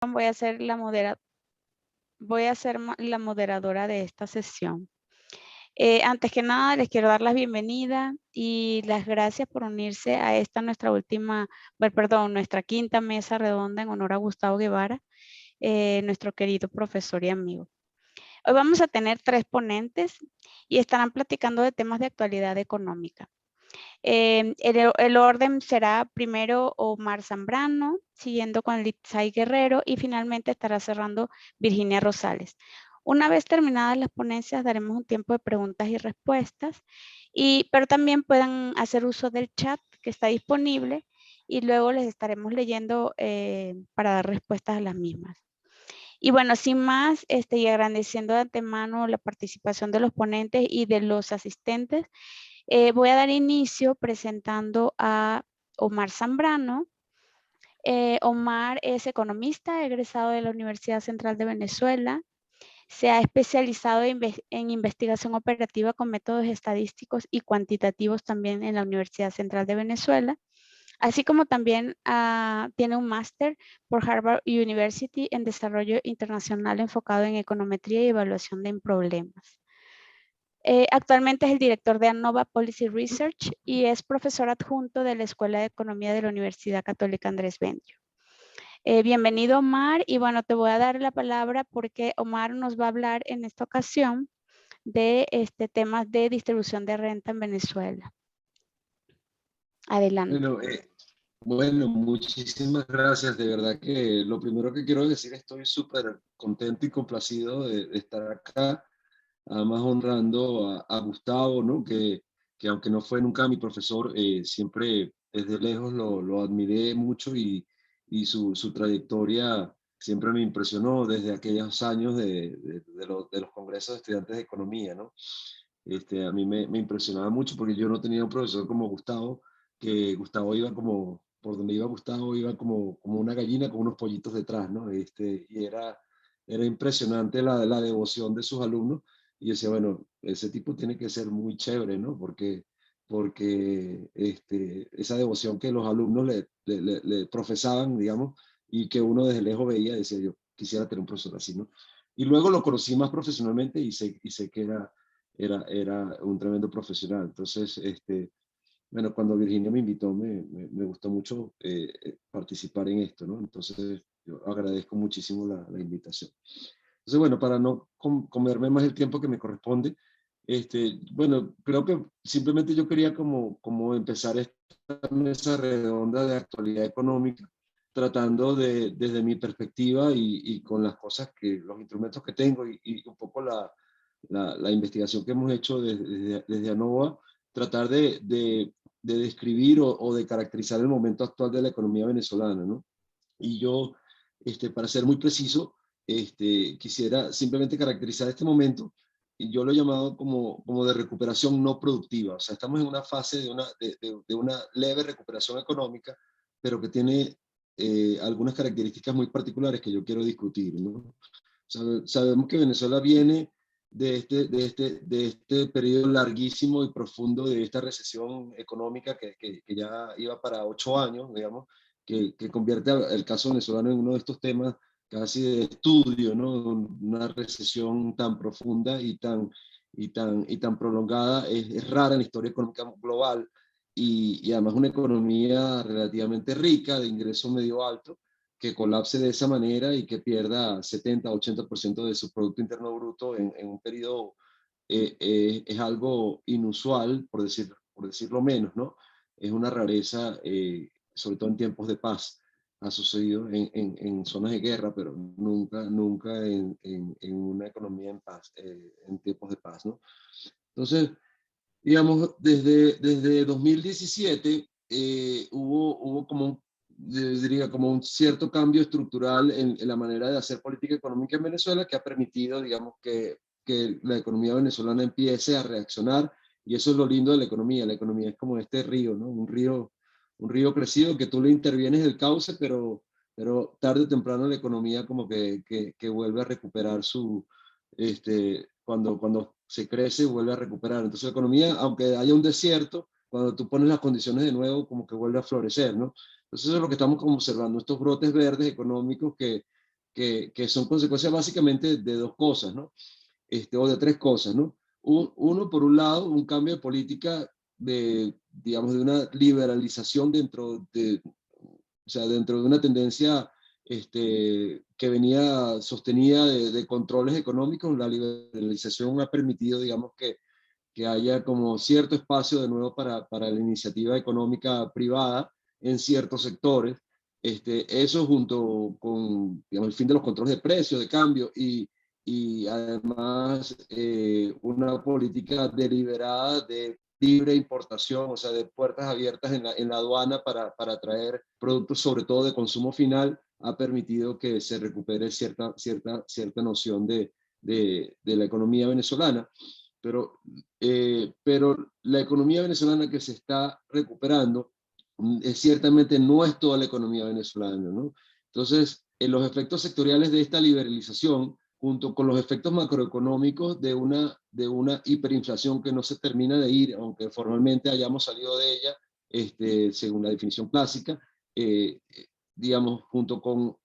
voy a ser la moderadora de esta sesión. Antes que nada, les quiero dar la bienvenida y las gracias por unirse a esta nuestra quinta mesa redonda en honor a Gustavo Guevara, nuestro querido profesor y amigo. Hoy vamos a tener 3 ponentes y estarán platicando de temas de actualidad económica. El orden será primero Omar Zambrano, siguiendo con Litzay Guerrero y finalmente estará cerrando Virginia Rosales. Una vez terminadas las ponencias daremos un tiempo de preguntas y respuestas, pero también pueden hacer uso del chat que está disponible y luego les estaremos leyendo para dar respuestas a las mismas. Y bueno, sin más, y agradeciendo de antemano la participación de los ponentes y de los asistentes, voy a dar inicio presentando a Omar Zambrano. Omar es economista, egresado de la Universidad Central de Venezuela. Se ha especializado en investigación operativa con métodos estadísticos y cuantitativos también en la Universidad Central de Venezuela, así como también tiene un máster por Harvard University en desarrollo internacional enfocado en econometría y evaluación de problemas. Actualmente es el director de ANOVA Policy Research y es profesor adjunto de la Escuela de Economía de la Universidad Católica Andrés Bello. Bienvenido, Omar, y bueno, te voy a dar la palabra porque Omar nos va a hablar en esta ocasión de temas de distribución de renta en Venezuela. Adelante. Bueno, muchísimas gracias. De verdad que lo primero que quiero decir, estoy súper contento y complacido de estar acá, además honrando a Gustavo, ¿no? Que aunque no fue nunca mi profesor, siempre desde lejos lo admiré mucho y su trayectoria siempre me impresionó desde aquellos años de los congresos de estudiantes de economía, ¿no? A mí me impresionaba mucho porque yo no tenía un profesor como Gustavo, que Gustavo iba como, por donde iba Gustavo, iba como una gallina con unos pollitos detrás, ¿no? Y era impresionante la devoción de sus alumnos. Y yo decía, bueno, ese tipo tiene que ser muy chévere, ¿no? Porque esa devoción que los alumnos le profesaban, digamos, y que uno desde lejos veía, decía yo, quisiera tener un profesor así, ¿no? Y luego lo conocí más profesionalmente y sé que era un tremendo profesional. Entonces, bueno, cuando Virginia me invitó, me gustó mucho participar en esto, ¿no? Entonces, yo agradezco muchísimo la invitación. Entonces, bueno, para no comerme más el tiempo que me corresponde, bueno, creo que simplemente yo quería como empezar esta mesa redonda de actualidad económica, tratando desde mi perspectiva y con las cosas los instrumentos que tengo y un poco la investigación que hemos hecho desde ANOVA, tratar de describir o de caracterizar el momento actual de la economía venezolana, ¿no? Y yo, para ser muy preciso, quisiera simplemente caracterizar este momento, y yo lo he llamado como de recuperación no productiva. O sea, estamos en una fase de una leve recuperación económica, pero que tiene algunas características muy particulares que yo quiero discutir, ¿no? Sabemos que Venezuela viene de este periodo larguísimo y profundo de esta recesión económica que ya iba para 8 años, digamos, que convierte el caso venezolano en uno de estos temas casi de estudio, ¿no? Una recesión tan profunda y tan prolongada es rara en la historia económica global y además una economía relativamente rica, de ingreso medio alto, que colapse de esa manera y que pierda 70-80% de su Producto Interno Bruto en un periodo es algo inusual, por decirlo menos, ¿no? Es una rareza, sobre todo en tiempos de paz. Ha sucedido en zonas de guerra, pero nunca en una economía en paz, en tiempos de paz, ¿no? Entonces, digamos, desde 2017 hubo como diría, como un cierto cambio estructural en la manera de hacer política económica en Venezuela que ha permitido, digamos, que la economía venezolana empiece a reaccionar, y eso es lo lindo de la economía. La economía es como este río, ¿no? Un río crecido que tú le intervienes el cauce, pero tarde o temprano la economía como que vuelve a recuperar cuando se crece, vuelve a recuperar. Entonces la economía, aunque haya un desierto, cuando tú pones las condiciones de nuevo, como que vuelve a florecer, ¿no? Entonces eso es lo que estamos como observando, estos brotes verdes económicos que son consecuencias básicamente de dos cosas, ¿no? O de tres cosas, ¿no? Uno, por un lado, un cambio de política digamos, de una liberalización o sea, dentro de una tendencia que venía sostenida de controles económicos. La liberalización ha permitido, digamos, que haya como cierto espacio de nuevo para la iniciativa económica privada en ciertos sectores. Eso junto con, digamos, el fin de los controles de precios, de cambio y además una política deliberada de libre importación, o sea, de puertas abiertas en la aduana para traer productos, sobre todo de consumo final, ha permitido que se recupere cierta noción de la economía venezolana. Pero la economía venezolana que se está recuperando ciertamente no es toda la economía venezolana, ¿no? Entonces, los efectos sectoriales de esta liberalización, junto con los efectos macroeconómicos de una hiperinflación que no se termina de ir, aunque formalmente hayamos salido de ella, según la definición clásica, digamos, junto con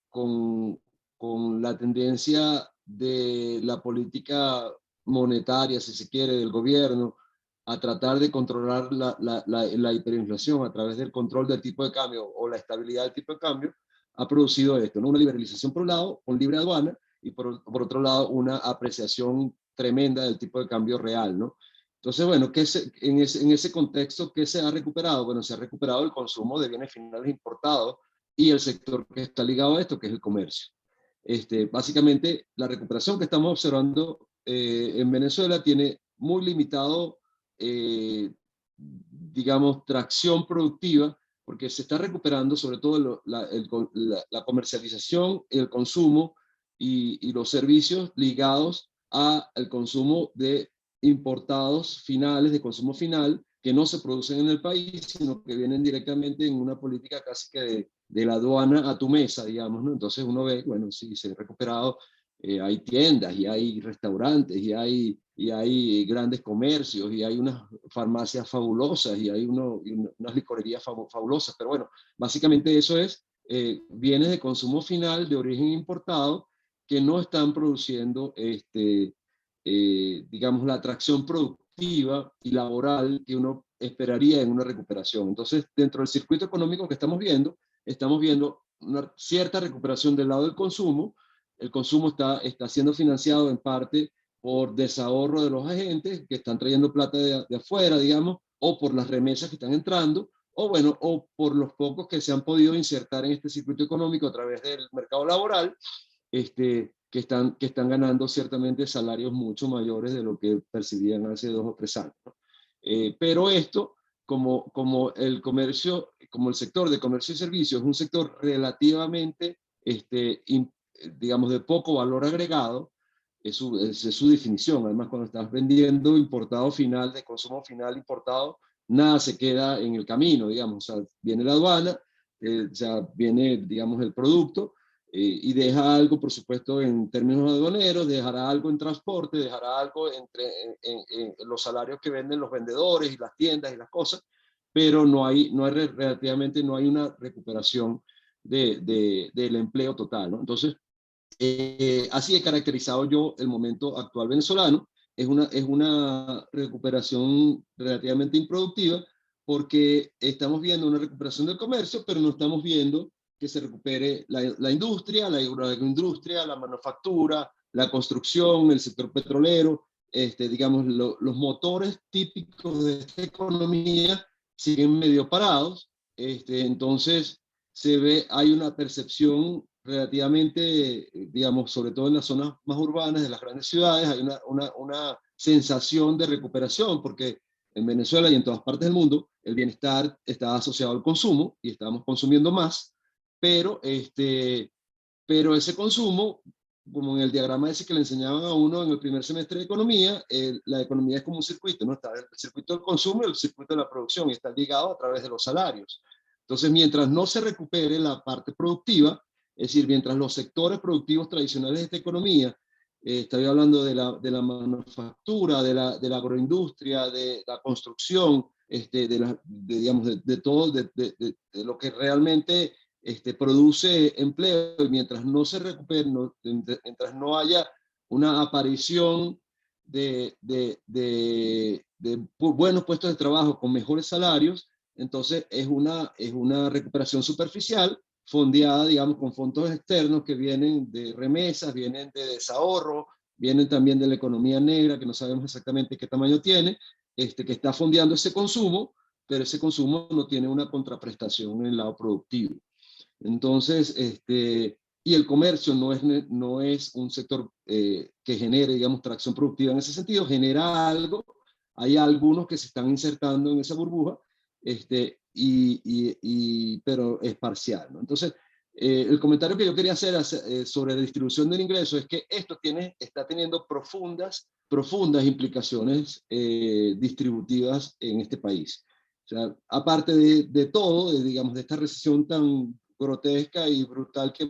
la tendencia de la política monetaria, si se quiere, del gobierno, a tratar de controlar la hiperinflación a través del control del tipo de cambio o la estabilidad del tipo de cambio, ha producido esto, ¿no? Una liberalización por un lado, con libre aduana, y por otro lado, una apreciación tremenda del tipo de cambio real, ¿no? Entonces, bueno, en ese contexto, ¿qué se ha recuperado? Bueno, se ha recuperado el consumo de bienes finales importados y el sector que está ligado a esto, que es el comercio. Básicamente, la recuperación que estamos observando en Venezuela tiene muy limitado, digamos, tracción productiva, porque se está recuperando sobre todo la comercialización, el consumo y los servicios ligados al consumo de importados finales, de consumo final, que no se producen en el país, sino que vienen directamente en una política casi que de la aduana a tu mesa, digamos, ¿no? Entonces uno ve, bueno, sí, se ha recuperado, hay tiendas y hay restaurantes y hay grandes comercios y hay unas farmacias fabulosas y hay unas licorerías fabulosas, pero bueno, básicamente eso es bienes de consumo final de origen importado que no están produciendo, digamos, la atracción productiva y laboral que uno esperaría en una recuperación. Entonces, dentro del circuito económico que estamos viendo una cierta recuperación del lado del consumo. El consumo está siendo financiado en parte por desahorro de los agentes que están trayendo plata de afuera, digamos, o por las remesas que están entrando, o bueno, o por los pocos que se han podido insertar en este circuito económico a través del mercado laboral, que están ganando ciertamente salarios mucho mayores de lo que percibían hace 2 o 3 años, ¿no? Pero esto, como el sector de comercio y servicios es un sector relativamente, digamos, de poco valor agregado, es su definición. Además, cuando estás vendiendo importado final, de consumo final importado, nada se queda en el camino, digamos. O sea, viene la aduana, o sea, viene, digamos, el producto, y deja algo, por supuesto, en términos aduaneros, dejará algo en transporte, dejará algo en los salarios que venden los vendedores y las tiendas y las cosas, pero relativamente no hay una recuperación del empleo total, ¿no? Entonces, así he caracterizado yo el momento actual venezolano. Es una recuperación relativamente improductiva porque estamos viendo una recuperación del comercio, pero no estamos viendo que se recupere la industria, la agroindustria, la manufactura, la construcción, el sector petrolero. Digamos, los motores típicos de esta economía siguen medio parados. Entonces, hay una percepción relativamente, digamos, sobre todo en las zonas más urbanas de las grandes ciudades, hay una sensación de recuperación, porque en Venezuela y en todas partes del mundo el bienestar está asociado al consumo y estamos consumiendo más, pero, pero ese consumo, como en el diagrama ese que le enseñaban a uno en el primer semestre de economía, la economía es como un circuito, ¿no? Está el circuito del consumo y el circuito de la producción, y está ligado a través de los salarios. Entonces, mientras no se recupere la parte productiva, es decir, mientras los sectores productivos tradicionales de esta economía, estoy hablando de la manufactura, de la agroindustria, de la construcción, digamos, de todo, de lo que realmente produce empleo, y mientras no se recupere, mientras no haya una aparición de buenos puestos de trabajo con mejores salarios, entonces es una recuperación superficial, fondeada, digamos, con fondos externos que vienen de remesas, vienen de desahorro, vienen también de la economía negra, que no sabemos exactamente qué tamaño tiene, que está fondeando ese consumo, pero ese consumo no tiene una contraprestación en el lado productivo. Entonces, y el comercio no es un sector que genere, digamos, tracción productiva en ese sentido, genera algo, hay algunos que se están insertando en esa burbuja, pero es parcial, ¿no? Entonces, el comentario que yo quería hacer sobre la distribución del ingreso es que esto está teniendo profundas implicaciones distributivas en este país. O sea, aparte de todo, digamos, de esta recesión tan grotesca y brutal que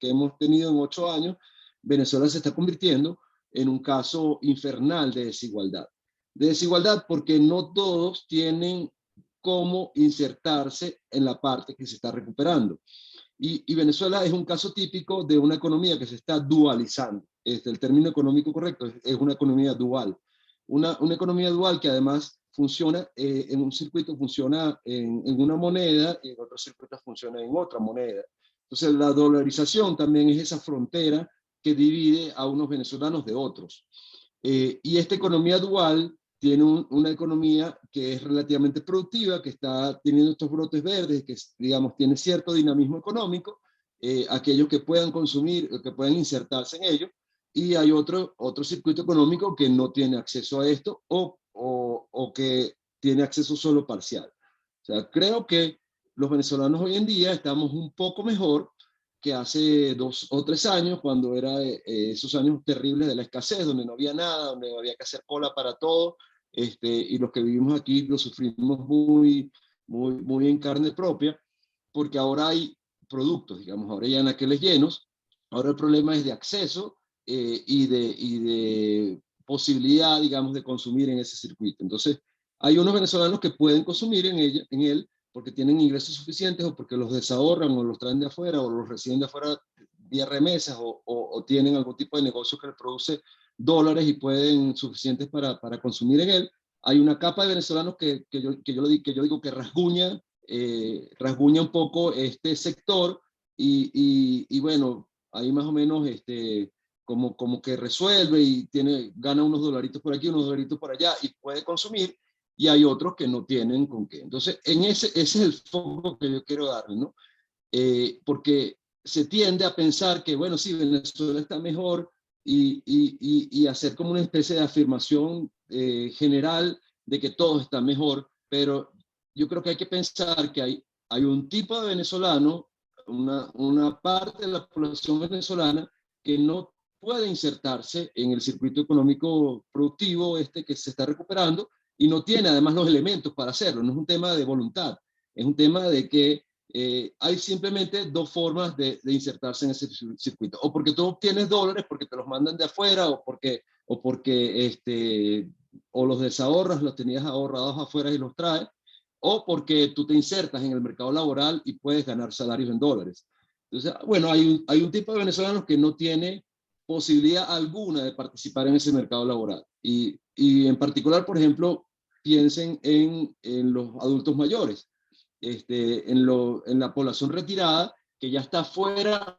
hemos tenido en 8 años, Venezuela se está convirtiendo en un caso infernal de desigualdad. De desigualdad porque no todos tienen cómo insertarse en la parte que se está recuperando. Y Venezuela es un caso típico de una economía que se está dualizando. El término económico correcto es una economía dual. Una economía dual que además funciona en un circuito, funciona en una moneda, y en otro circuito funciona en otra moneda. Entonces la dolarización también es esa frontera que divide a unos venezolanos de otros. Y esta economía dual tiene una economía que es relativamente productiva, que está teniendo estos brotes verdes, que digamos tiene cierto dinamismo económico, aquellos que puedan consumir, que puedan insertarse en ello, y hay otro circuito económico que no tiene acceso a esto o que tiene acceso solo parcial. O sea, creo que los venezolanos hoy en día estamos un poco mejor que hace 2 o 3 años, cuando era esos años terribles de la escasez, donde no había nada, donde había que hacer cola para todo, y los que vivimos aquí lo sufrimos muy en carne propia, porque ahora hay productos, digamos, ahora hay anaqueles llenos, ahora el problema es de acceso y de posibilidad, digamos, de consumir en ese circuito. Entonces, hay unos venezolanos que pueden consumir en él porque tienen ingresos suficientes o porque los desahorran o los traen de afuera o los reciben de afuera vía remesas o tienen algún tipo de negocio que les produce dólares y pueden suficientes para consumir en él. Hay una capa de venezolanos que yo digo que rasguña un poco este sector y bueno, ahí más o menos como que resuelve y gana unos dolaritos por aquí, unos dolaritos por allá y puede consumir, y hay otros que no tienen con qué. Entonces, ese es el foco que yo quiero darle, ¿no? Porque se tiende a pensar que, bueno, sí, Venezuela está mejor y hacer como una especie de afirmación general de que todo está mejor, pero yo creo que hay que pensar que hay un tipo de venezolano, una parte de la población venezolana que no puede insertarse en el circuito económico productivo que se está recuperando y no tiene además los elementos para hacerlo. No es un tema de voluntad, es un tema de que hay simplemente 2 formas de insertarse en ese circuito. O porque tú obtienes dólares porque te los mandan de afuera, o porque o los desahorras, los tenías ahorrados afuera y los traes, o porque tú te insertas en el mercado laboral y puedes ganar salarios en dólares. Entonces, bueno, hay un tipo de venezolanos que no tiene posibilidad alguna de participar en ese mercado laboral. Y en particular, por ejemplo, piensen en los adultos mayores, en la población retirada, que ya está fuera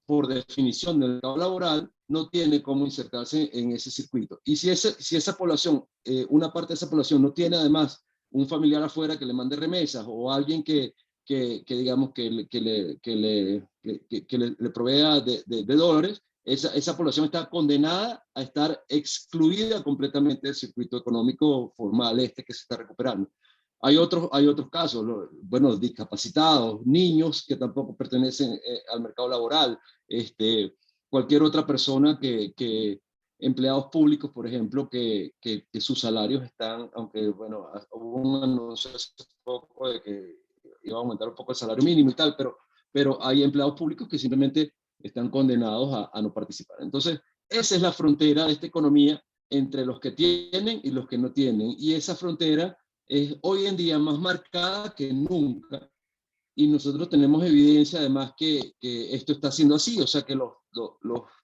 por definición del mercado laboral, no tiene cómo insertarse en ese circuito. Y si esa población, una parte de esa población no tiene además un familiar afuera que le mande remesas o alguien que digamos le provea de dólares, esa población está condenada a estar excluida completamente del circuito económico formal que se está recuperando. Hay otros casos, bueno, discapacitados, niños que tampoco pertenecen al mercado laboral, cualquier otra persona empleados públicos, por ejemplo, que sus salarios están, aunque, bueno, hubo un anuncio hace poco de que iba a aumentar un poco el salario mínimo y tal, pero hay empleados públicos que simplemente están condenados a no participar. Entonces, esa es la frontera de esta economía entre los que tienen y los que no tienen, y esa frontera es hoy en día más marcada que nunca, y nosotros tenemos evidencia además que esto está siendo así, o sea que los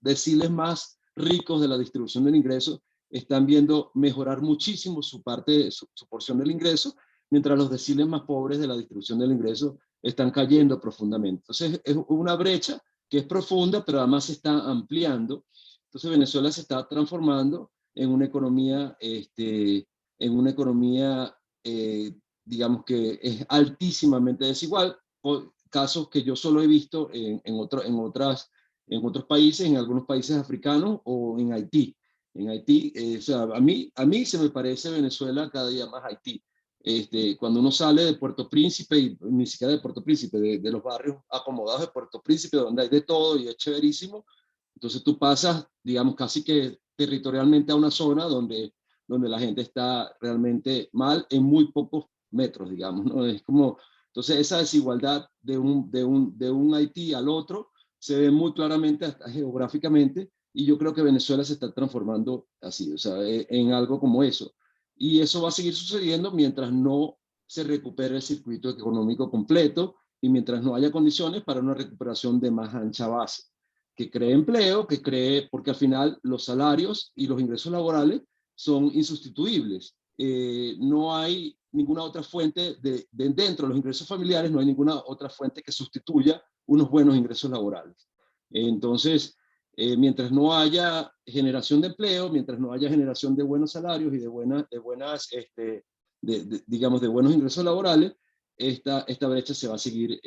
deciles más ricos de la distribución del ingreso están viendo mejorar muchísimo su parte, su porción del ingreso, mientras los deciles más pobres de la distribución del ingreso están cayendo profundamente. Entonces es una brecha que es profunda, pero además se está ampliando. Entonces Venezuela se está transformando en una economía, digamos que es altísimamente desigual, por casos que yo solo he visto en otros países, en algunos países africanos o en Haití. En Haití, o sea, a mí se me parece Venezuela cada día más Haití. Cuando uno sale de Puerto Príncipe, y ni siquiera de Puerto Príncipe, de los barrios acomodados de Puerto Príncipe, donde hay de todo y es chéverísimo, entonces tú pasas, digamos, casi que territorialmente a una zona donde la gente está realmente mal en muy pocos metros, digamos, ¿no? Es como, entonces esa desigualdad de un Haití al otro se ve muy claramente hasta geográficamente, y yo creo que Venezuela se está transformando así, o sea, en algo como eso. Y eso va a seguir sucediendo mientras no se recupere el circuito económico completo y mientras no haya condiciones para una recuperación de más ancha base, que cree empleo, que cree, porque al final los salarios y los ingresos laborales son insustituibles. No hay ninguna otra fuente dentro de los ingresos familiares, no hay ninguna otra fuente que sustituya unos buenos ingresos laborales. Entonces, mientras no haya generación de empleo, mientras no haya generación de buenos salarios y digamos, de buenos ingresos laborales, esta brecha se va a seguir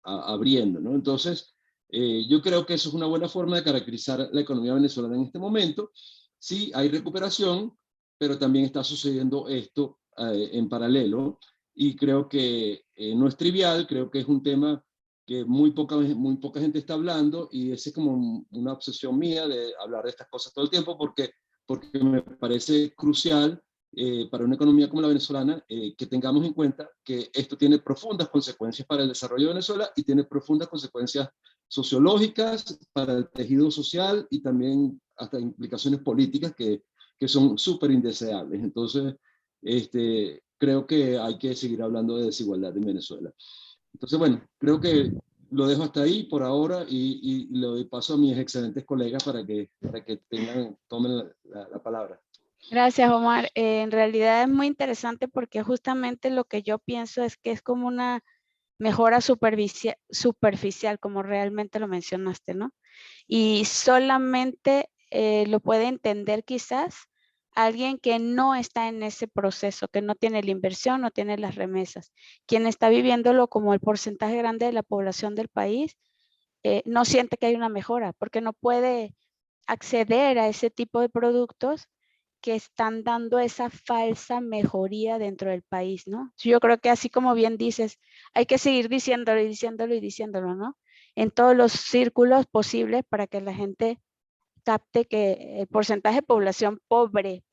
abriendo, ¿no? Entonces, yo creo que eso es una buena forma de caracterizar la economía venezolana en este momento. Sí, hay recuperación, pero también está sucediendo esto en paralelo, y creo que no es trivial, creo que es un tema que muy poca gente está hablando, y esa es como una obsesión mía de hablar de estas cosas todo el tiempo, porque me parece crucial para una economía como la venezolana que tengamos en cuenta que esto tiene profundas consecuencias para el desarrollo de Venezuela y tiene profundas consecuencias sociológicas para el tejido social y también hasta implicaciones políticas que son súper indeseables. Entonces, creo que hay que seguir hablando de desigualdad en Venezuela. Entonces, bueno, creo que lo dejo hasta ahí por ahora, y le doy paso a mis excelentes colegas para que tomen la palabra. Gracias, Omar. En realidad es muy interesante porque justamente lo que yo pienso es que es como una mejora superficial, como realmente lo mencionaste, ¿no? Y solamente lo puede entender quizás alguien que no está en ese proceso, que no tiene la inversión, no tiene las remesas. Quien está viviéndolo como el porcentaje grande de la población del país, no siente que hay una mejora, porque no puede acceder a ese tipo de productos que están dando esa falsa mejoría dentro del país, ¿no? Yo creo que así como bien dices, hay que seguir diciéndolo y diciéndolo y diciéndolo, ¿no? En todos los círculos posibles para que la gente capte que el porcentaje de población pobre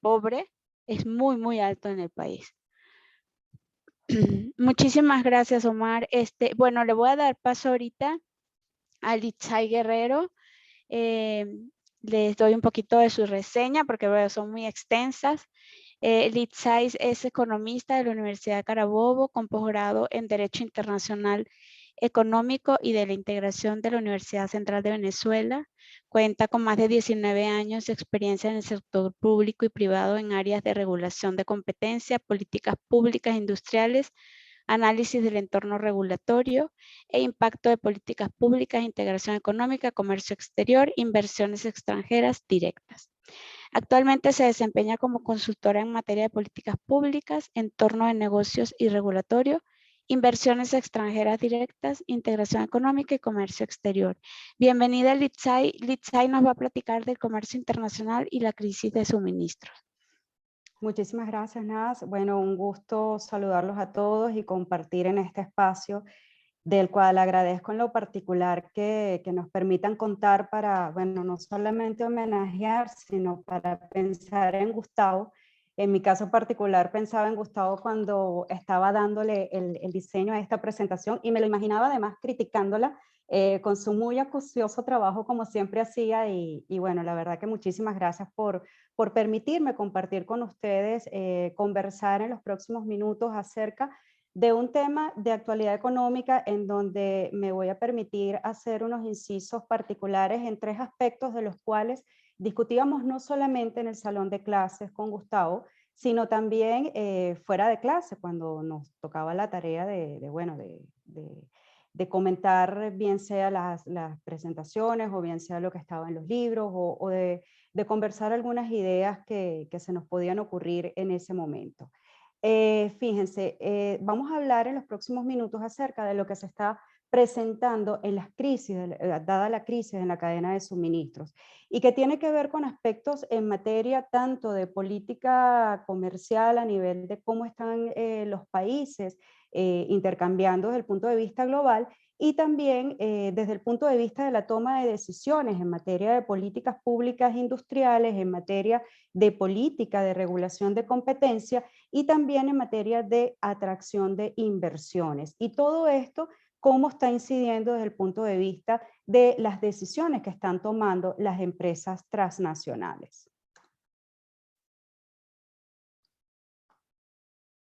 es muy, muy alto en el país. Muchísimas gracias, Omar. Bueno, le voy a dar paso ahorita a Litzai Guerrero. Eh, Les doy un poquito de su reseña porque bueno, son muy extensas. Litzai es economista de la Universidad Carabobo, con posgrado en Derecho Internacional Económico y de la Integración de la Universidad Central de Venezuela. Cuenta con más de 19 años de experiencia en el sector público y privado en áreas de regulación de competencia, políticas públicas industriales, análisis del entorno regulatorio e impacto de políticas públicas, integración económica, comercio exterior, inversiones extranjeras directas. Actualmente se desempeña como consultora en materia de políticas públicas, entorno de negocios y regulatorio, inversiones extranjeras directas, integración económica y comercio exterior. Bienvenida, Litzai. Litzai nos va a platicar del comercio internacional y la crisis de suministros. Muchísimas gracias, Naz. Bueno, un gusto saludarlos a todos y compartir en este espacio, del cual agradezco en lo particular que nos permitan contar para, bueno, no solamente homenajear, sino para pensar en Gustavo. En mi caso particular pensaba en Gustavo cuando estaba dándole el diseño a esta presentación, y me lo imaginaba además criticándola con su muy acucioso trabajo como siempre hacía, y bueno, la verdad que muchísimas gracias por permitirme compartir con ustedes, conversar en los próximos minutos acerca de un tema de actualidad económica en donde me voy a permitir hacer unos incisos particulares en 3 aspectos de los cuales discutíamos no solamente en el salón de clases con Gustavo, sino también fuera de clase, cuando nos tocaba la tarea de comentar bien sea las presentaciones o bien sea lo que estaba en los libros o de conversar algunas ideas que se nos podían ocurrir en ese momento. Fíjense, vamos a hablar en los próximos minutos acerca de lo que se está presentando en las crisis, dada la crisis en la cadena de suministros, y que tiene que ver con aspectos en materia tanto de política comercial a nivel de cómo están los países intercambiando desde el punto de vista global, y también desde el punto de vista de la toma de decisiones en materia de políticas públicas industriales, en materia de política de regulación de competencia y también en materia de atracción de inversiones. Y todo esto, cómo está incidiendo desde el punto de vista de las decisiones que están tomando las empresas transnacionales.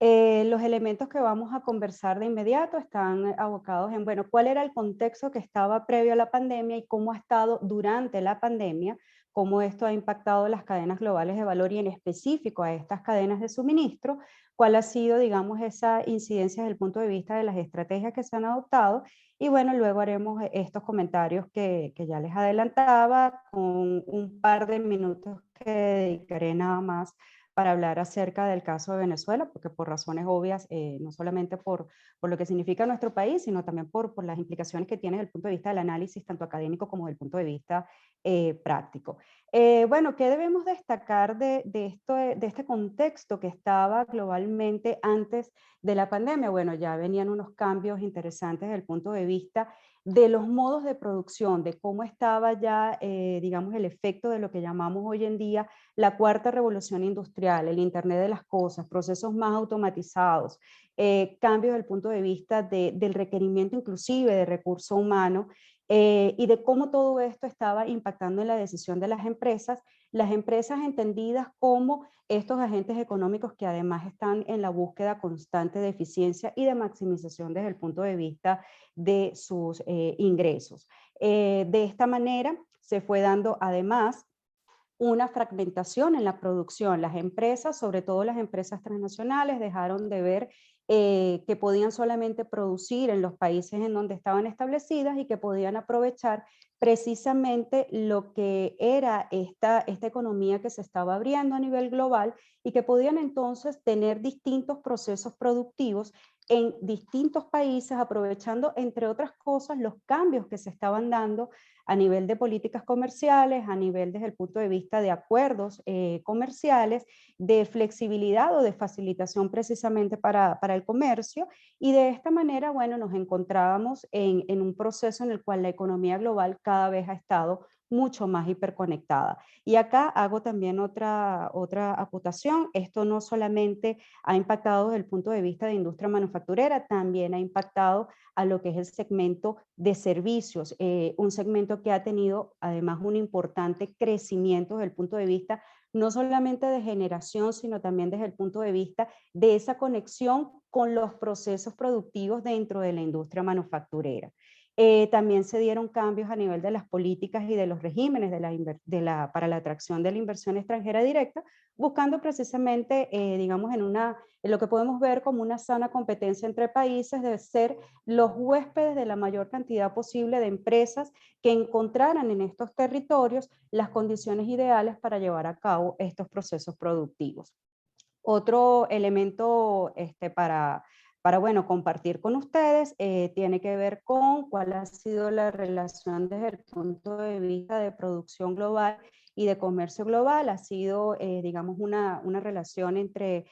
Los elementos que vamos a conversar de inmediato están abocados en, bueno, cuál era el contexto que estaba previo a la pandemia y cómo ha estado durante la pandemia, cómo esto ha impactado las cadenas globales de valor y en específico a estas cadenas de suministro, cuál ha sido, digamos, esa incidencia desde el punto de vista de las estrategias que se han adoptado, y bueno, luego haremos estos comentarios que ya les adelantaba, con un par de minutos que dedicaré nada más para hablar acerca del caso de Venezuela, porque por razones obvias, no solamente por lo que significa nuestro país, sino también por las implicaciones que tiene desde el punto de vista del análisis, tanto académico como desde el punto de vista práctico. Bueno, ¿qué debemos destacar de este contexto que estaba globalmente antes de la pandemia? Bueno, ya venían unos cambios interesantes desde el punto de vista de los modos de producción, de cómo estaba ya, digamos, el efecto de lo que llamamos hoy en día la cuarta revolución industrial, el Internet de las cosas, procesos más automatizados, cambios desde el punto de vista del requerimiento inclusive de recurso humano, y de cómo todo esto estaba impactando en la decisión de las empresas entendidas como estos agentes económicos que además están en la búsqueda constante de eficiencia y de maximización desde el punto de vista de sus ingresos. De esta manera se fue dando además una fragmentación en la producción. Las empresas, sobre todo las empresas transnacionales, dejaron de ver que podían solamente producir en los países en donde estaban establecidas y que podían aprovechar precisamente lo que era esta economía que se estaba abriendo a nivel global y que podían entonces tener distintos procesos productivos en distintos países, aprovechando, entre otras cosas, los cambios que se estaban dando a nivel de políticas comerciales, a nivel desde el punto de vista de acuerdos comerciales, de flexibilidad o de facilitación precisamente para el comercio. Y de esta manera, bueno, nos encontrábamos en un proceso en el cual la economía global cada vez ha estado mucho más hiperconectada. Y acá hago también otra acotación. Esto no solamente ha impactado desde el punto de vista de industria manufacturera, también ha impactado a lo que es el segmento de servicios, un segmento que ha tenido además un importante crecimiento desde el punto de vista no solamente de generación, sino también desde el punto de vista de esa conexión con los procesos productivos dentro de la industria manufacturera. También se dieron cambios a nivel de las políticas y de los regímenes para la atracción de la inversión extranjera directa, buscando precisamente, digamos, en lo que podemos ver como una sana competencia entre países, de ser los huéspedes de la mayor cantidad posible de empresas que encontraran en estos territorios las condiciones ideales para llevar a cabo estos procesos productivos. Otro elemento para bueno, compartir con ustedes tiene que ver con cuál ha sido la relación desde el punto de vista de producción global y de comercio global. Ha sido, digamos, una relación entre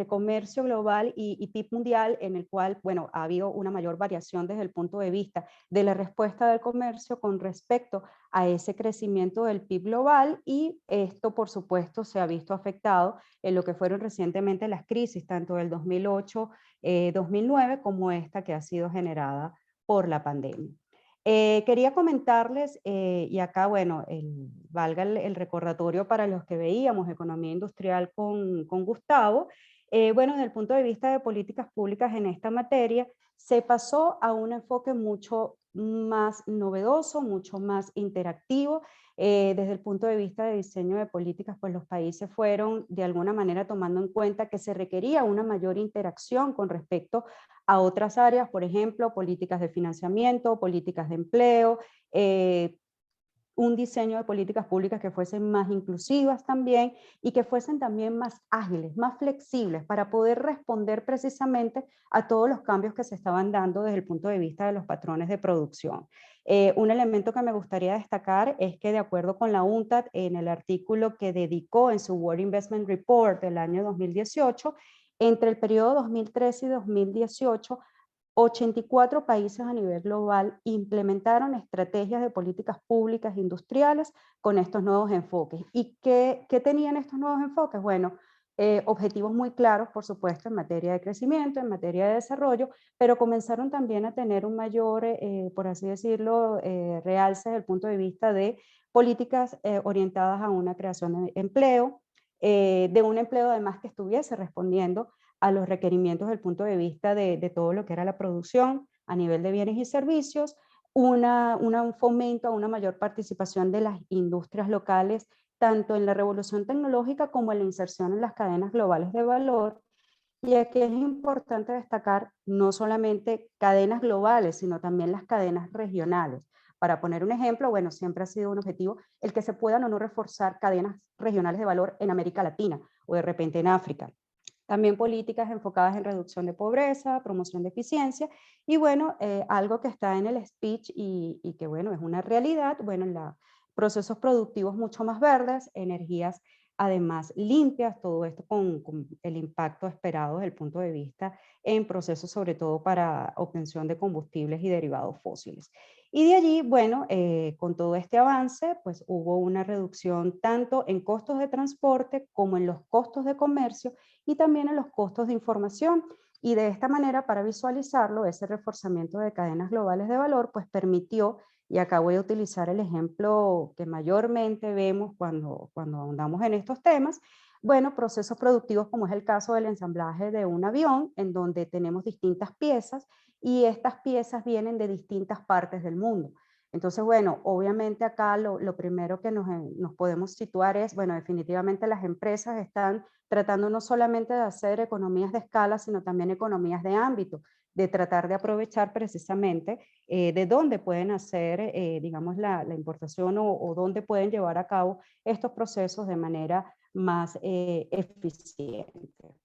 comercio global y PIB mundial, en el cual, bueno, ha habido una mayor variación desde el punto de vista de la respuesta del comercio con respecto a ese crecimiento del PIB global, y esto, por supuesto, se ha visto afectado en lo que fueron recientemente las crisis, tanto del 2008, 2009, como esta que ha sido generada por la pandemia. Quería comentarles, y acá, bueno, valga el recordatorio para los que veíamos Economía Industrial con Gustavo, Bueno, desde el punto de vista de políticas públicas en esta materia, se pasó a un enfoque mucho más novedoso, mucho más interactivo. Desde el punto de vista de diseño de políticas, pues los países fueron de alguna manera tomando en cuenta que se requería una mayor interacción con respecto a otras áreas, por ejemplo, políticas de financiamiento, políticas de empleo, un diseño de políticas públicas que fuesen más inclusivas también y que fuesen también más ágiles, más flexibles para poder responder precisamente a todos los cambios que se estaban dando desde el punto de vista de los patrones de producción. Un elemento que me gustaría destacar es que de acuerdo con la UNCTAD, en el artículo que dedicó en su World Investment Report del año 2018, entre el periodo 2013 y 2018, 84 países a nivel global implementaron estrategias de políticas públicas industriales con estos nuevos enfoques. ¿Y qué tenían estos nuevos enfoques? Bueno, objetivos muy claros, por supuesto, en materia de crecimiento, en materia de desarrollo, pero comenzaron también a tener un mayor, por así decirlo, realce desde el punto de vista de políticas orientadas a una creación de empleo, de un empleo además que estuviese respondiendo a los requerimientos desde el punto de vista de todo lo que era la producción a nivel de bienes y servicios, un fomento a una mayor participación de las industrias locales, tanto en la revolución tecnológica como en la inserción en las cadenas globales de valor. Y aquí es importante destacar no solamente cadenas globales, sino también las cadenas regionales. Para poner un ejemplo, bueno, siempre ha sido un objetivo el que se puedan o no reforzar cadenas regionales de valor en América Latina o de repente en África. También políticas enfocadas en reducción de pobreza, promoción de eficiencia y bueno, algo que está en el speech y que bueno, es una realidad, bueno, en procesos productivos mucho más verdes, energías además limpias, todo esto con el impacto esperado desde el punto de vista en procesos sobre todo para obtención de combustibles y derivados fósiles. Y de allí, bueno, con todo este avance, pues hubo una reducción tanto en costos de transporte como en los costos de comercio y también en los costos de información. Y de esta manera, para visualizarlo, ese reforzamiento de cadenas globales de valor, pues permitió, y acá voy a utilizar el ejemplo que mayormente vemos cuando andamos en estos temas, bueno, procesos productivos como es el caso del ensamblaje de un avión, en donde tenemos distintas piezas y estas piezas vienen de distintas partes del mundo. Entonces, bueno, obviamente acá lo primero que nos podemos situar es, bueno, definitivamente las empresas están tratando no solamente de hacer economías de escala, sino también economías de ámbito, de tratar de aprovechar precisamente de dónde pueden hacer, digamos, la importación o dónde pueden llevar a cabo estos procesos de manera más eficiente.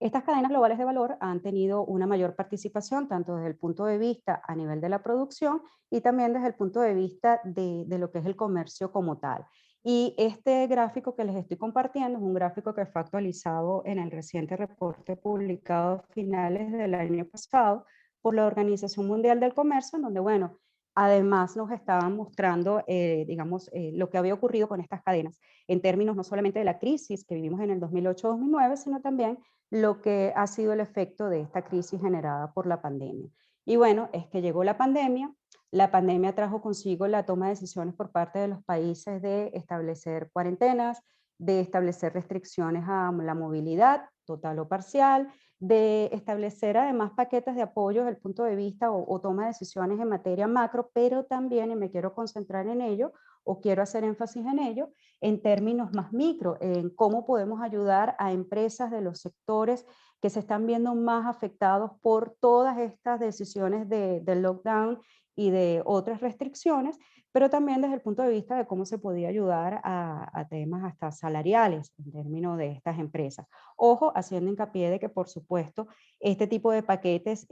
Estas cadenas globales de valor han tenido una mayor participación tanto desde el punto de vista a nivel de la producción y también desde el punto de vista de lo que es el comercio como tal. Y este gráfico que les estoy compartiendo es un gráfico que fue actualizado en el reciente reporte publicado a finales del año pasado por la Organización Mundial del Comercio, en donde, bueno, además nos estaban mostrando, digamos, lo que había ocurrido con estas cadenas en términos no solamente de la crisis que vivimos en el 2008-2009, sino también lo que ha sido el efecto de esta crisis generada por la pandemia. Y bueno, es que llegó la pandemia trajo consigo la toma de decisiones por parte de los países de establecer cuarentenas, de establecer restricciones a la movilidad, total o parcial, de establecer además paquetes de apoyo desde el punto de vista o toma de decisiones en materia macro, pero también, y me quiero concentrar en ello, o quiero hacer énfasis en ello, en términos más micro, en cómo podemos ayudar a empresas de los sectores que se están viendo más afectados por todas estas decisiones del lockdown y de otras restricciones, pero también desde el punto de vista de cómo se podía ayudar a temas hasta salariales en términos de estas empresas. Ojo, haciendo hincapié de que, por supuesto, este tipo de paquetes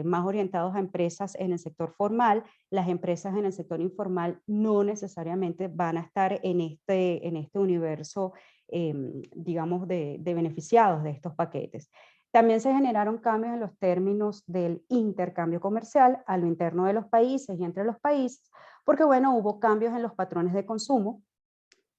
más orientados a empresas en el sector formal, las empresas en el sector informal no necesariamente van a estar en este universo, digamos, de beneficiados de estos paquetes. También se generaron cambios en los términos del intercambio comercial a lo interno de los países y entre los países, porque bueno, hubo cambios en los patrones de consumo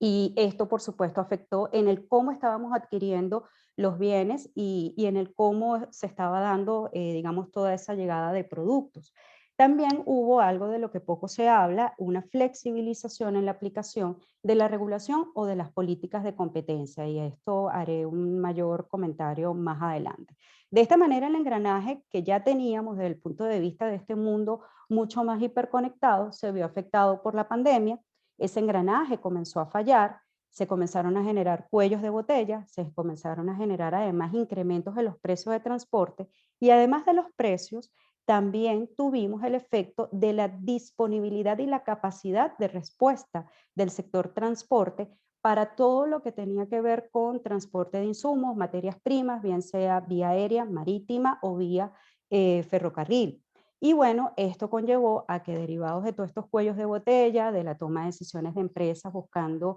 y esto por supuesto afectó en el cómo estábamos adquiriendo los bienes y en el cómo se estaba dando, digamos, toda esa llegada de productos. También hubo algo de lo que poco se habla, una flexibilización en la aplicación de la regulación o de las políticas de competencia, y esto haré un mayor comentario más adelante. De esta manera, el engranaje que ya teníamos desde el punto de vista de este mundo mucho más hiperconectado se vio afectado por la pandemia. Ese engranaje comenzó a fallar, se comenzaron a generar cuellos de botella, se comenzaron a generar además incrementos en los precios de transporte, y además de los precios, también tuvimos el efecto de la disponibilidad y la capacidad de respuesta del sector transporte para todo lo que tenía que ver con transporte de insumos, materias primas, bien sea vía aérea, marítima o vía ferrocarril. Y bueno, esto conllevó a que, derivados de todos estos cuellos de botella, de la toma de decisiones de empresas buscando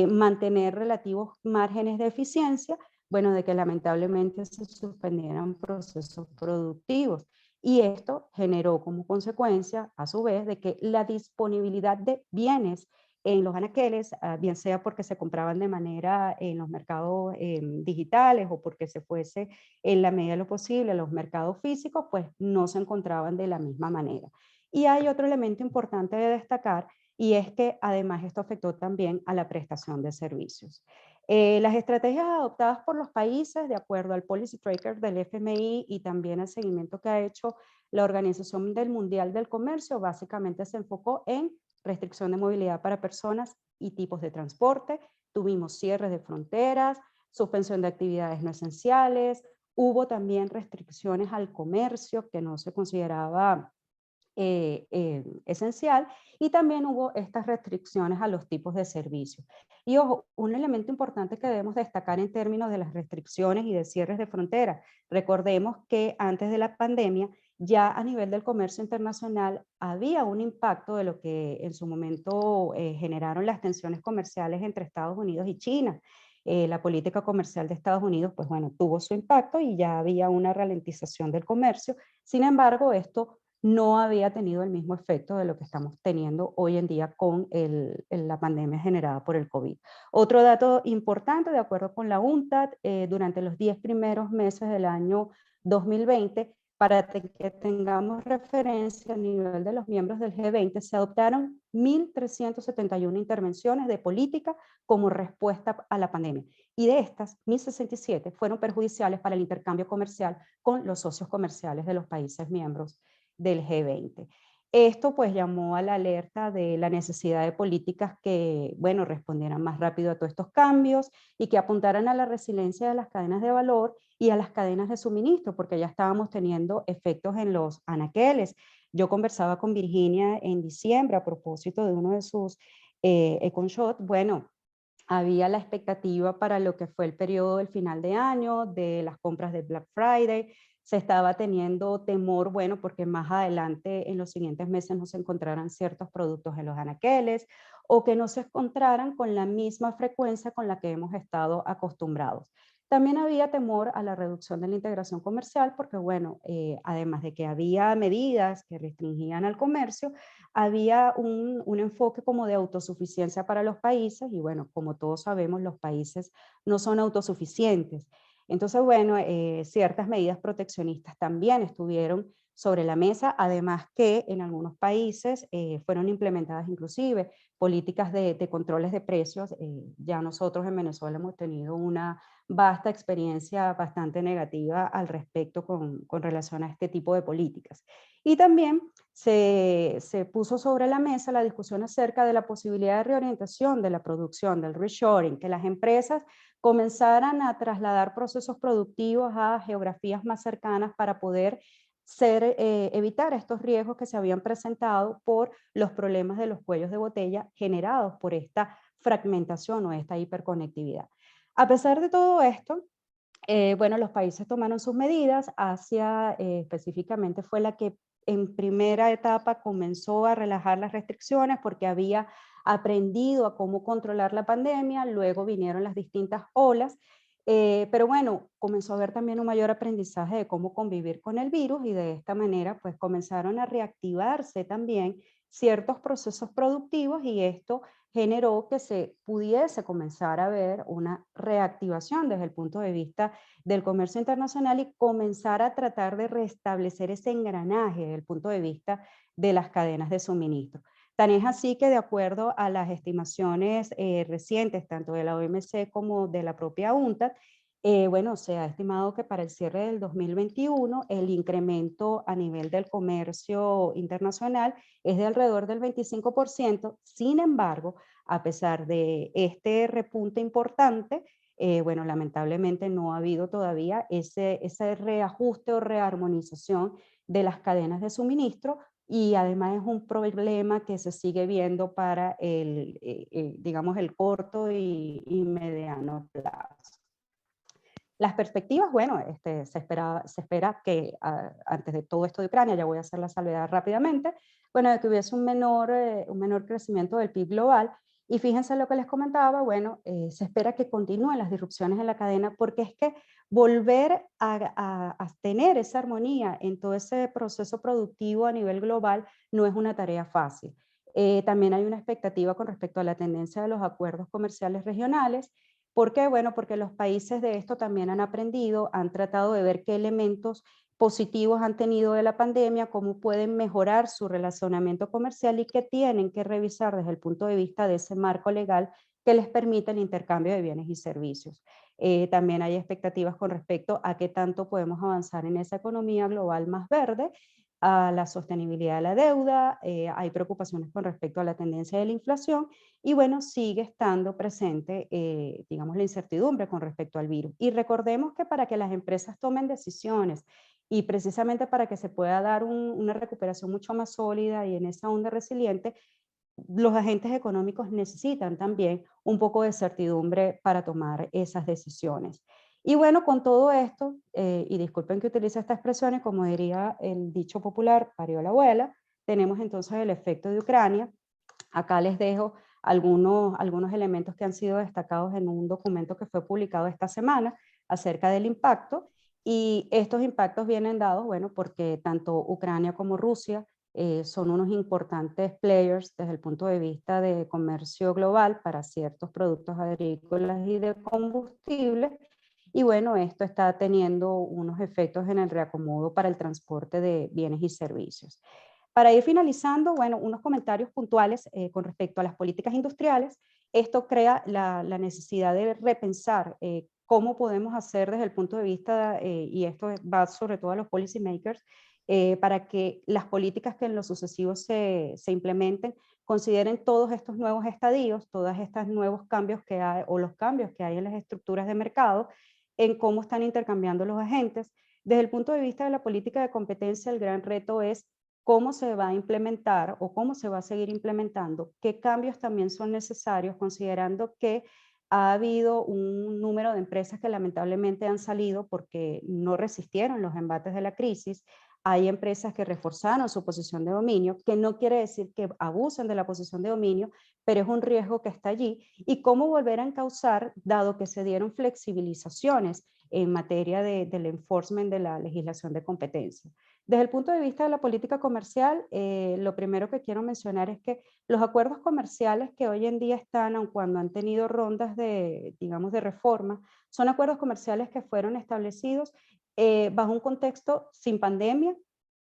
mantener relativos márgenes de eficiencia, bueno, de que lamentablemente se suspendieran procesos productivos. Y esto generó como consecuencia, a su vez, de que la disponibilidad de bienes en los anaqueles, bien sea porque se compraban de manera en los mercados digitales o porque se fuese en la medida de lo posible a los mercados físicos, pues no se encontraban de la misma manera. Y hay otro elemento importante de destacar, y es que además esto afectó también a la prestación de servicios. Las estrategias adoptadas por los países, de acuerdo al Policy Tracker del FMI y también al seguimiento que ha hecho la Organización Mundial del Comercio, básicamente se enfocó en restricción de movilidad para personas y tipos de transporte. Tuvimos cierres de fronteras, suspensión de actividades no esenciales, hubo también restricciones al comercio que no se consideraba esencial, y también hubo estas restricciones a los tipos de servicios. Y ojo, un elemento importante que debemos destacar en términos de las restricciones y de cierres de fronteras, recordemos que antes de la pandemia ya a nivel del comercio internacional había un impacto de lo que en su momento generaron las tensiones comerciales entre Estados Unidos y China. La política comercial de Estados Unidos, pues bueno, tuvo su impacto y ya había una ralentización del comercio. Sin embargo, esto no había tenido el mismo efecto de lo que estamos teniendo hoy en día con la pandemia generada por el COVID. Otro dato importante, de acuerdo con la UNTAD, durante los 10 primeros meses del año 2020, para que tengamos referencia a nivel de los miembros del G20, se adoptaron 1.371 intervenciones de política como respuesta a la pandemia. Y de estas, 1.067 fueron perjudiciales para el intercambio comercial con los socios comerciales de los países miembros del G20. Esto pues llamó a la alerta de la necesidad de políticas que, bueno, respondieran más rápido a todos estos cambios y que apuntaran a la resiliencia de las cadenas de valor y a las cadenas de suministro, porque ya estábamos teniendo efectos en los anaqueles. Yo conversaba con Virginia en diciembre a propósito de uno de sus Econ-Shot. Bueno, había la expectativa para lo que fue el periodo del final de año, de las compras de Black Friday. Se estaba teniendo temor, bueno, porque más adelante en los siguientes meses no se encontraran ciertos productos en los anaqueles o que no se encontraran con la misma frecuencia con la que hemos estado acostumbrados. También había temor a la reducción de la integración comercial porque, bueno, además de que había medidas que restringían al comercio, había un enfoque como de autosuficiencia para los países y, bueno, como todos sabemos, los países no son autosuficientes. Entonces, bueno, ciertas medidas proteccionistas también estuvieron sobre la mesa, además que en algunos países fueron implementadas inclusive políticas de controles de precios. Ya nosotros en Venezuela hemos tenido una vasta experiencia bastante negativa al respecto con relación a este tipo de políticas. Y también se puso sobre la mesa la discusión acerca de la posibilidad de reorientación de la producción, del reshoring, que las empresas comenzaran a trasladar procesos productivos a geografías más cercanas para poder evitar estos riesgos que se habían presentado por los problemas de los cuellos de botella generados por esta fragmentación o esta hiperconectividad. A pesar de todo esto, bueno, los países tomaron sus medidas. Asia específicamente fue la que en primera etapa comenzó a relajar las restricciones porque había aprendido a cómo controlar la pandemia, luego vinieron las distintas olas, pero bueno, comenzó a haber también un mayor aprendizaje de cómo convivir con el virus y de esta manera pues comenzaron a reactivarse también ciertos procesos productivos y esto generó que se pudiese comenzar a ver una reactivación desde el punto de vista del comercio internacional y comenzar a tratar de restablecer ese engranaje desde el punto de vista de las cadenas de suministro. Tan es así que de acuerdo a las estimaciones recientes, tanto de la OMC como de la propia UNTAD, bueno, se ha estimado que para el cierre del 2021 el incremento a nivel del comercio internacional es de alrededor del 25%. Sin embargo, a pesar de este repunte importante, bueno, lamentablemente no ha habido todavía ese reajuste o rearmonización de las cadenas de suministro y además es un problema que se sigue viendo para digamos, el corto y mediano plazo. Las perspectivas, bueno, se espera que antes de todo esto de Ucrania, ya voy a hacer la salvedad rápidamente, bueno, de que hubiese un menor crecimiento del PIB global. Y fíjense lo que les comentaba, bueno, se espera que continúen las disrupciones en la cadena porque es que volver a tener esa armonía en todo ese proceso productivo a nivel global no es una tarea fácil. También hay una expectativa con respecto a la tendencia de los acuerdos comerciales regionales. ¿Por qué? Bueno, porque los países de esto también han aprendido, han tratado de ver qué elementos positivos han tenido de la pandemia, cómo pueden mejorar su relacionamiento comercial y qué tienen que revisar desde el punto de vista de ese marco legal que les permite el intercambio de bienes y servicios. También hay expectativas con respecto a qué tanto podemos avanzar en esa economía global más verde, a la sostenibilidad de la deuda, hay preocupaciones con respecto a la tendencia de la inflación y bueno, sigue estando presente, digamos, la incertidumbre con respecto al virus. Y recordemos que para que las empresas tomen decisiones y precisamente para que se pueda dar una recuperación mucho más sólida y en esa onda resiliente, los agentes económicos necesitan también un poco de certidumbre para tomar esas decisiones. Y bueno, con todo esto, y disculpen que utilice esta expresión, y como diría el dicho popular, parió la abuela, tenemos entonces el efecto de Ucrania. Acá les dejo algunos elementos que han sido destacados en un documento que fue publicado esta semana acerca del impacto. Y estos impactos vienen dados, bueno, porque tanto Ucrania como Rusia son unos importantes players desde el punto de vista de comercio global para ciertos productos agrícolas y de combustibles. Y bueno, esto está teniendo unos efectos en el reacomodo para el transporte de bienes y servicios. Para ir finalizando, bueno, unos comentarios puntuales con respecto a las políticas industriales. Esto crea la necesidad de repensar cómo podemos hacer desde el punto de vista, y esto va sobre todo a los policy makers, para que las políticas que en lo sucesivo se implementen consideren todos estos nuevos estadios, todos estos nuevos cambios que hay, o los cambios que hay en las estructuras de mercado, en cómo están intercambiando los agentes. Desde el punto de vista de la política de competencia, el gran reto es cómo se va a implementar o cómo se va a seguir implementando, qué cambios también son necesarios, considerando que ha habido un número de empresas que lamentablemente han salido porque no resistieron los embates de la crisis. Hay empresas que reforzaron su posición de dominio, que no quiere decir que abusen de la posición de dominio, pero es un riesgo que está allí. Y cómo volver a encauzar, dado que se dieron flexibilizaciones en materia del enforcement de la legislación de competencia. Desde el punto de vista de la política comercial, lo primero que quiero mencionar es que los acuerdos comerciales que hoy en día están, aun cuando han tenido rondas de, digamos, de reforma, son acuerdos comerciales que fueron establecidos bajo un contexto sin pandemia,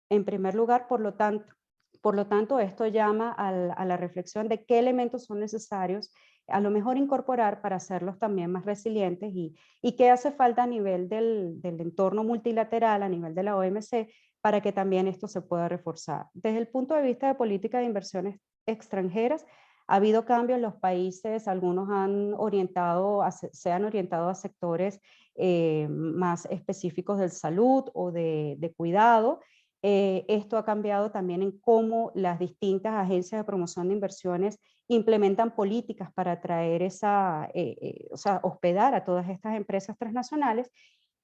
en primer lugar, por lo tanto, esto llama a la reflexión de qué elementos son necesarios a lo mejor incorporar para hacerlos también más resilientes y qué hace falta a nivel del entorno multilateral, a nivel de la OMC, para que también esto se pueda reforzar. Desde el punto de vista de política de inversiones extranjeras, ha habido cambios en los países, algunos se han orientado a sectores más específicos de salud o de cuidado. Esto ha cambiado también en cómo las distintas agencias de promoción de inversiones implementan políticas para atraer o sea, hospedar a todas estas empresas transnacionales.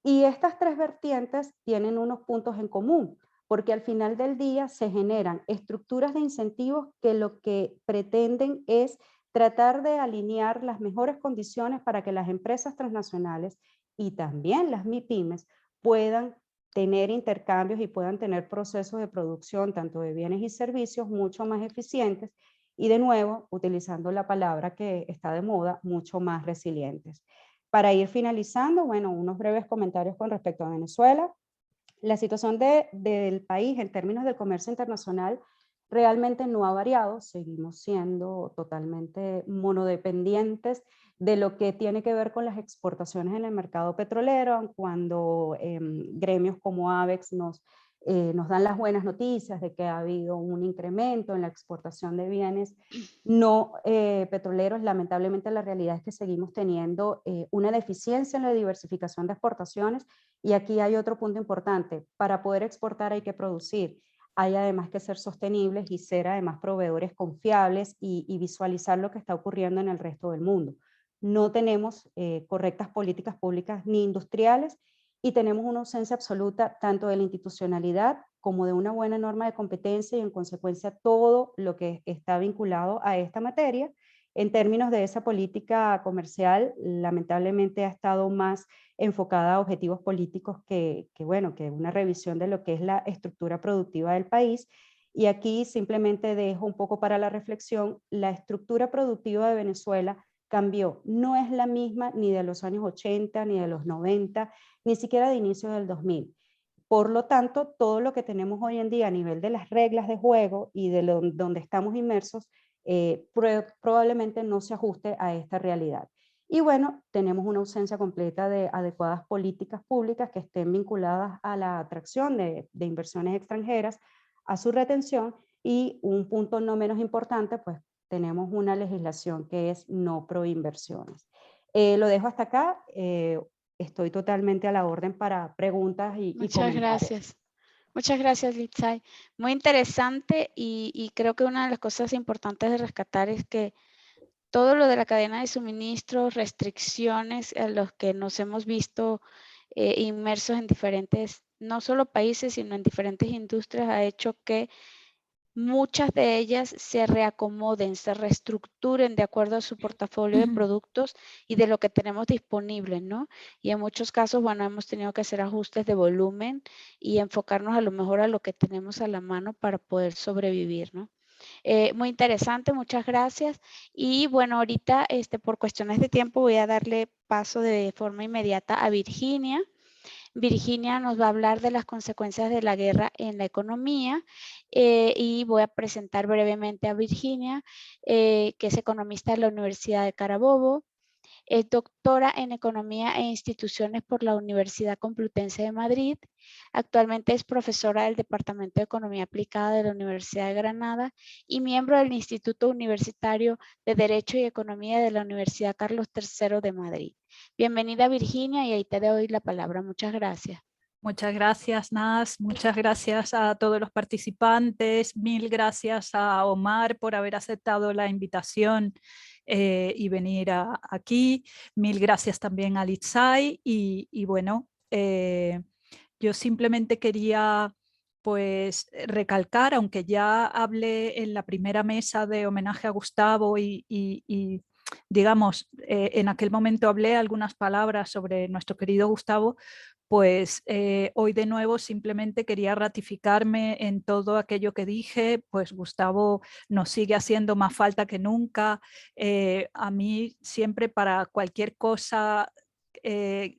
Y estas tres vertientes tienen unos puntos en común, porque al final del día se generan estructuras de incentivos que lo que pretenden es tratar de alinear las mejores condiciones para que las empresas transnacionales y también las MIPYMES puedan tener intercambios y puedan tener procesos de producción tanto de bienes y servicios mucho más eficientes y de nuevo, utilizando la palabra que está de moda, mucho más resilientes. Para ir finalizando, bueno, unos breves comentarios con respecto a Venezuela. La situación del país en términos de comercio internacional realmente no ha variado, seguimos siendo totalmente monodependientes de lo que tiene que ver con las exportaciones en el mercado petrolero, cuando gremios como ABEX nos dan las buenas noticias de que ha habido un incremento en la exportación de bienes no petroleros. Lamentablemente la realidad es que seguimos teniendo una deficiencia en la diversificación de exportaciones, y aquí hay otro punto importante: para poder exportar hay que producir. Hay además que ser sostenibles y ser además proveedores confiables y visualizar lo que está ocurriendo en el resto del mundo. No tenemos correctas políticas públicas ni industriales, y tenemos una ausencia absoluta tanto de la institucionalidad como de una buena norma de competencia, y en consecuencia todo lo que está vinculado a esta materia. En términos de esa política comercial, lamentablemente ha estado más enfocada a objetivos políticos bueno, que una revisión de lo que es la estructura productiva del país. Y aquí simplemente dejo un poco para la reflexión: la estructura productiva de Venezuela cambió, no es la misma ni de los años 80, ni de los 90, ni siquiera de inicio del 2000. Por lo tanto, todo lo que tenemos hoy en día a nivel de las reglas de juego y de donde estamos inmersos, probablemente no se ajuste a esta realidad. Y bueno, tenemos una ausencia completa de adecuadas políticas públicas que estén vinculadas a la atracción de inversiones extranjeras, a su retención, y un punto no menos importante, pues tenemos una legislación que es no pro inversiones. Lo dejo hasta acá. Estoy totalmente a la orden para preguntas y Muchas comentarios. gracias. Muchas gracias, Litzai. Muy interesante, y creo que una de las cosas importantes de rescatar es que todo lo de la cadena de suministro, restricciones a los que nos hemos visto inmersos en diferentes, no solo países, sino en diferentes industrias, ha hecho que muchas de ellas se reacomoden, se reestructuren de acuerdo a su portafolio de productos y de lo que tenemos disponible, ¿no? Y en muchos casos, bueno, hemos tenido que hacer ajustes de volumen y enfocarnos a lo mejor a lo que tenemos a la mano para poder sobrevivir, ¿no? Muy interesante, muchas gracias. Y bueno, ahorita por cuestiones de tiempo voy a darle paso de forma inmediata a Virginia. Virginia nos va a hablar de las consecuencias de la guerra en la economía, y voy a presentar brevemente a Virginia, que es economista de la Universidad de Carabobo. Es doctora en Economía e Instituciones por la Universidad Complutense de Madrid. Actualmente es profesora del Departamento de Economía Aplicada de la Universidad de Granada y miembro del Instituto Universitario de Derecho y Economía de la Universidad Carlos III de Madrid. Bienvenida, Virginia, y ahí te doy la palabra. Muchas gracias. Muchas gracias, Nas. Muchas gracias a todos los participantes. Mil gracias a Omar por haber aceptado la invitación y venir aquí. Mil gracias también a Litzai. Y bueno, yo simplemente quería pues recalcar, aunque ya hablé en la primera mesa de homenaje a Gustavo y digamos, en aquel momento hablé algunas palabras sobre nuestro querido Gustavo, pues hoy de nuevo simplemente quería ratificarme en todo aquello que dije. Pues Gustavo nos sigue haciendo más falta que nunca. A mí siempre, para cualquier cosa que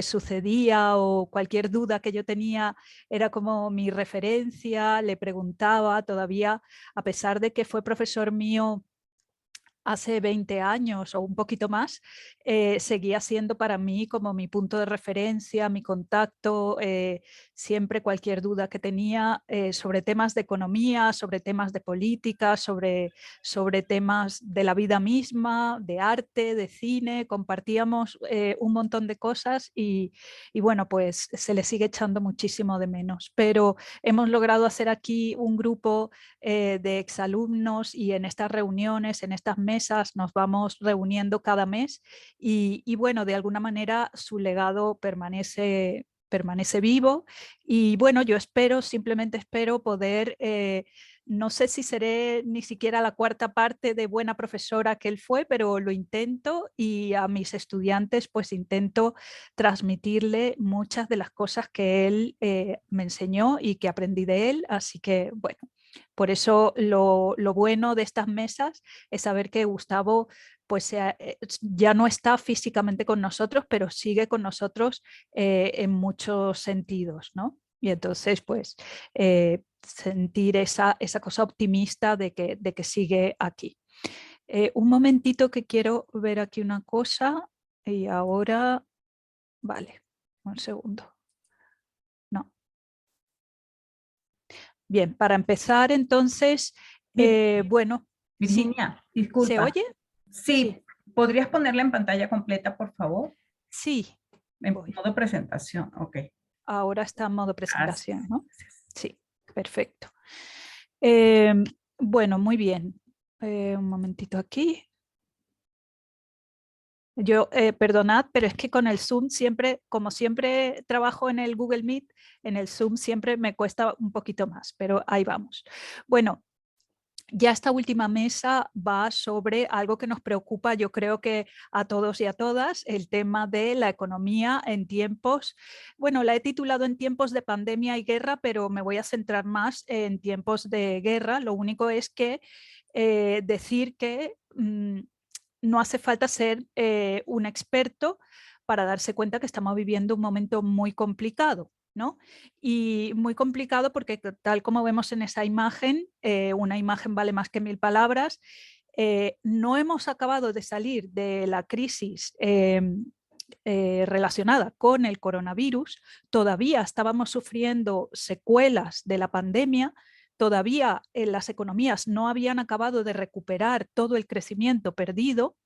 sucedía o cualquier duda que yo tenía, era como mi referencia. Le preguntaba todavía, a pesar de que fue profesor mío hace 20 años o un poquito más, seguía siendo para mí como mi punto de referencia, mi contacto. Siempre cualquier duda que tenía sobre temas de economía, sobre temas de política, sobre temas de la vida misma, de arte, de cine, compartíamos un montón de cosas y bueno, pues se le sigue echando muchísimo de menos. Pero hemos logrado hacer aquí un grupo de exalumnos, y en estas reuniones, en estas mesas, nos vamos reuniendo cada mes y bueno, de alguna manera su legado permanece vivo. Y bueno, yo simplemente espero poder no sé si seré ni siquiera la cuarta parte de buena profesora que él fue, pero lo intento, y a mis estudiantes pues intento transmitirle muchas de las cosas que él me enseñó y que aprendí de él. Así que bueno, por eso lo bueno de estas mesas es saber que Gustavo pues ya no está físicamente con nosotros, pero sigue con nosotros en muchos sentidos, ¿no? Y entonces, pues, sentir esa cosa optimista de que sigue aquí. Un momentito que quiero ver aquí una cosa y ahora, vale, un segundo. No. Bien, para empezar entonces, bueno, Virginia, sí. disculpa. ¿Se oye? Sí, ¿podrías ponerla en pantalla completa, por favor? Sí. En Voy. modo presentación, ok. Ahora está en modo presentación, Gracias. ¿no? Sí, perfecto. Bueno, muy bien. Un momentito aquí. Yo, perdonad, pero es que con el Zoom siempre, como siempre trabajo en el Google Meet, en el Zoom siempre me cuesta un poquito más, pero ahí vamos. Bueno, ya esta última mesa va sobre algo que nos preocupa, yo creo que a todos y a todas, el tema de la economía en tiempos, bueno, la he titulado en tiempos de pandemia y guerra, pero me voy a centrar más en tiempos de guerra. Lo único es que decir que no hace falta ser un experto para darse cuenta que estamos viviendo un momento muy complicado, ¿no? Y muy complicado porque tal como vemos en esa imagen, una imagen vale más que 1000 palabras, no hemos acabado de salir de la crisis relacionada con el coronavirus, todavía estábamos sufriendo secuelas de la pandemia, todavía las economías no habían acabado de recuperar todo el crecimiento perdido,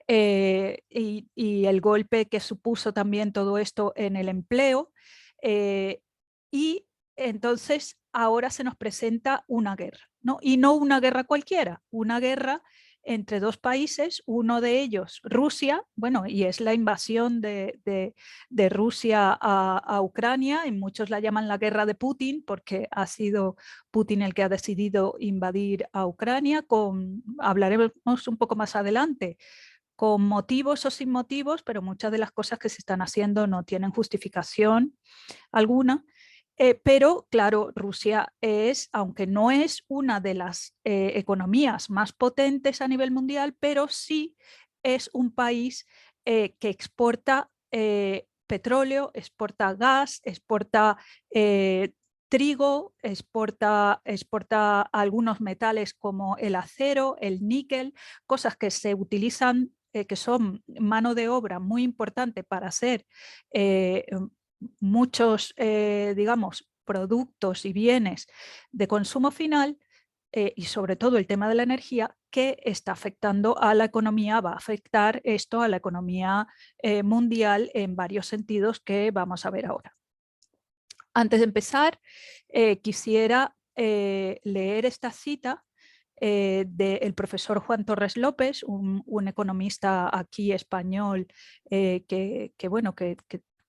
y el golpe que supuso también todo esto en el empleo, y entonces ahora se nos presenta una guerra, ¿no? Y no una guerra cualquiera, una guerra entre dos países, uno de ellos Rusia, bueno, y es la invasión de Rusia a Ucrania, y muchos la llaman la guerra de Putin porque ha sido Putin el que ha decidido invadir a Ucrania, hablaremos un poco más adelante, con motivos o sin motivos, pero muchas de las cosas que se están haciendo no tienen justificación alguna. Pero claro, Rusia es, aunque no es una de las economías más potentes a nivel mundial, pero sí es un país que exporta petróleo, exporta gas, exporta trigo, exporta algunos metales como el acero, el níquel, cosas que se utilizan, que son mano de obra muy importante para hacer muchos, digamos, productos y bienes de consumo final, y sobre todo el tema de la energía, que está afectando a la economía, va a afectar esto a la economía mundial en varios sentidos que vamos a ver ahora. Antes de empezar, quisiera leer esta cita del profesor Juan Torres López, un economista aquí español bueno, que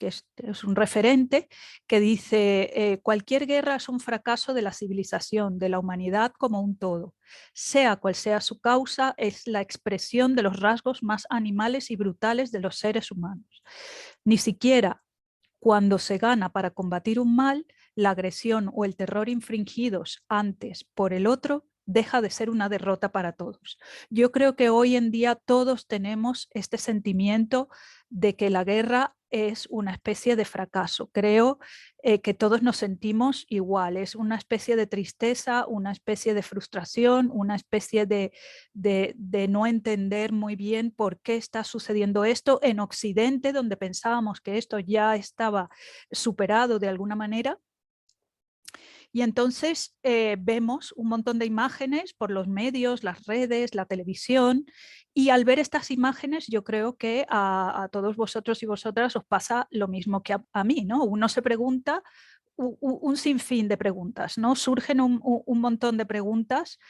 es un referente, que dice: cualquier guerra es un fracaso de la civilización, de la humanidad como un todo. Sea cual sea su causa, es la expresión de los rasgos más animales y brutales de los seres humanos. Ni siquiera cuando se gana para combatir un mal, la agresión o el terror infringidos antes por el otro deja de ser una derrota para todos. Yo creo que hoy en día todos tenemos este sentimiento de que la guerra es una especie de fracaso. Creo que todos nos sentimos igual. Es una especie de tristeza, una especie de frustración, una especie de no entender muy bien por qué está sucediendo esto en Occidente, donde pensábamos que esto ya estaba superado de alguna manera. Y entonces vemos un montón de imágenes por los medios, las redes, la televisión, y al ver estas imágenes yo creo que a todos vosotros y vosotras os pasa lo mismo que a mí, ¿no? Uno se pregunta un sinfín de preguntas, ¿no? Surgen un montón de preguntas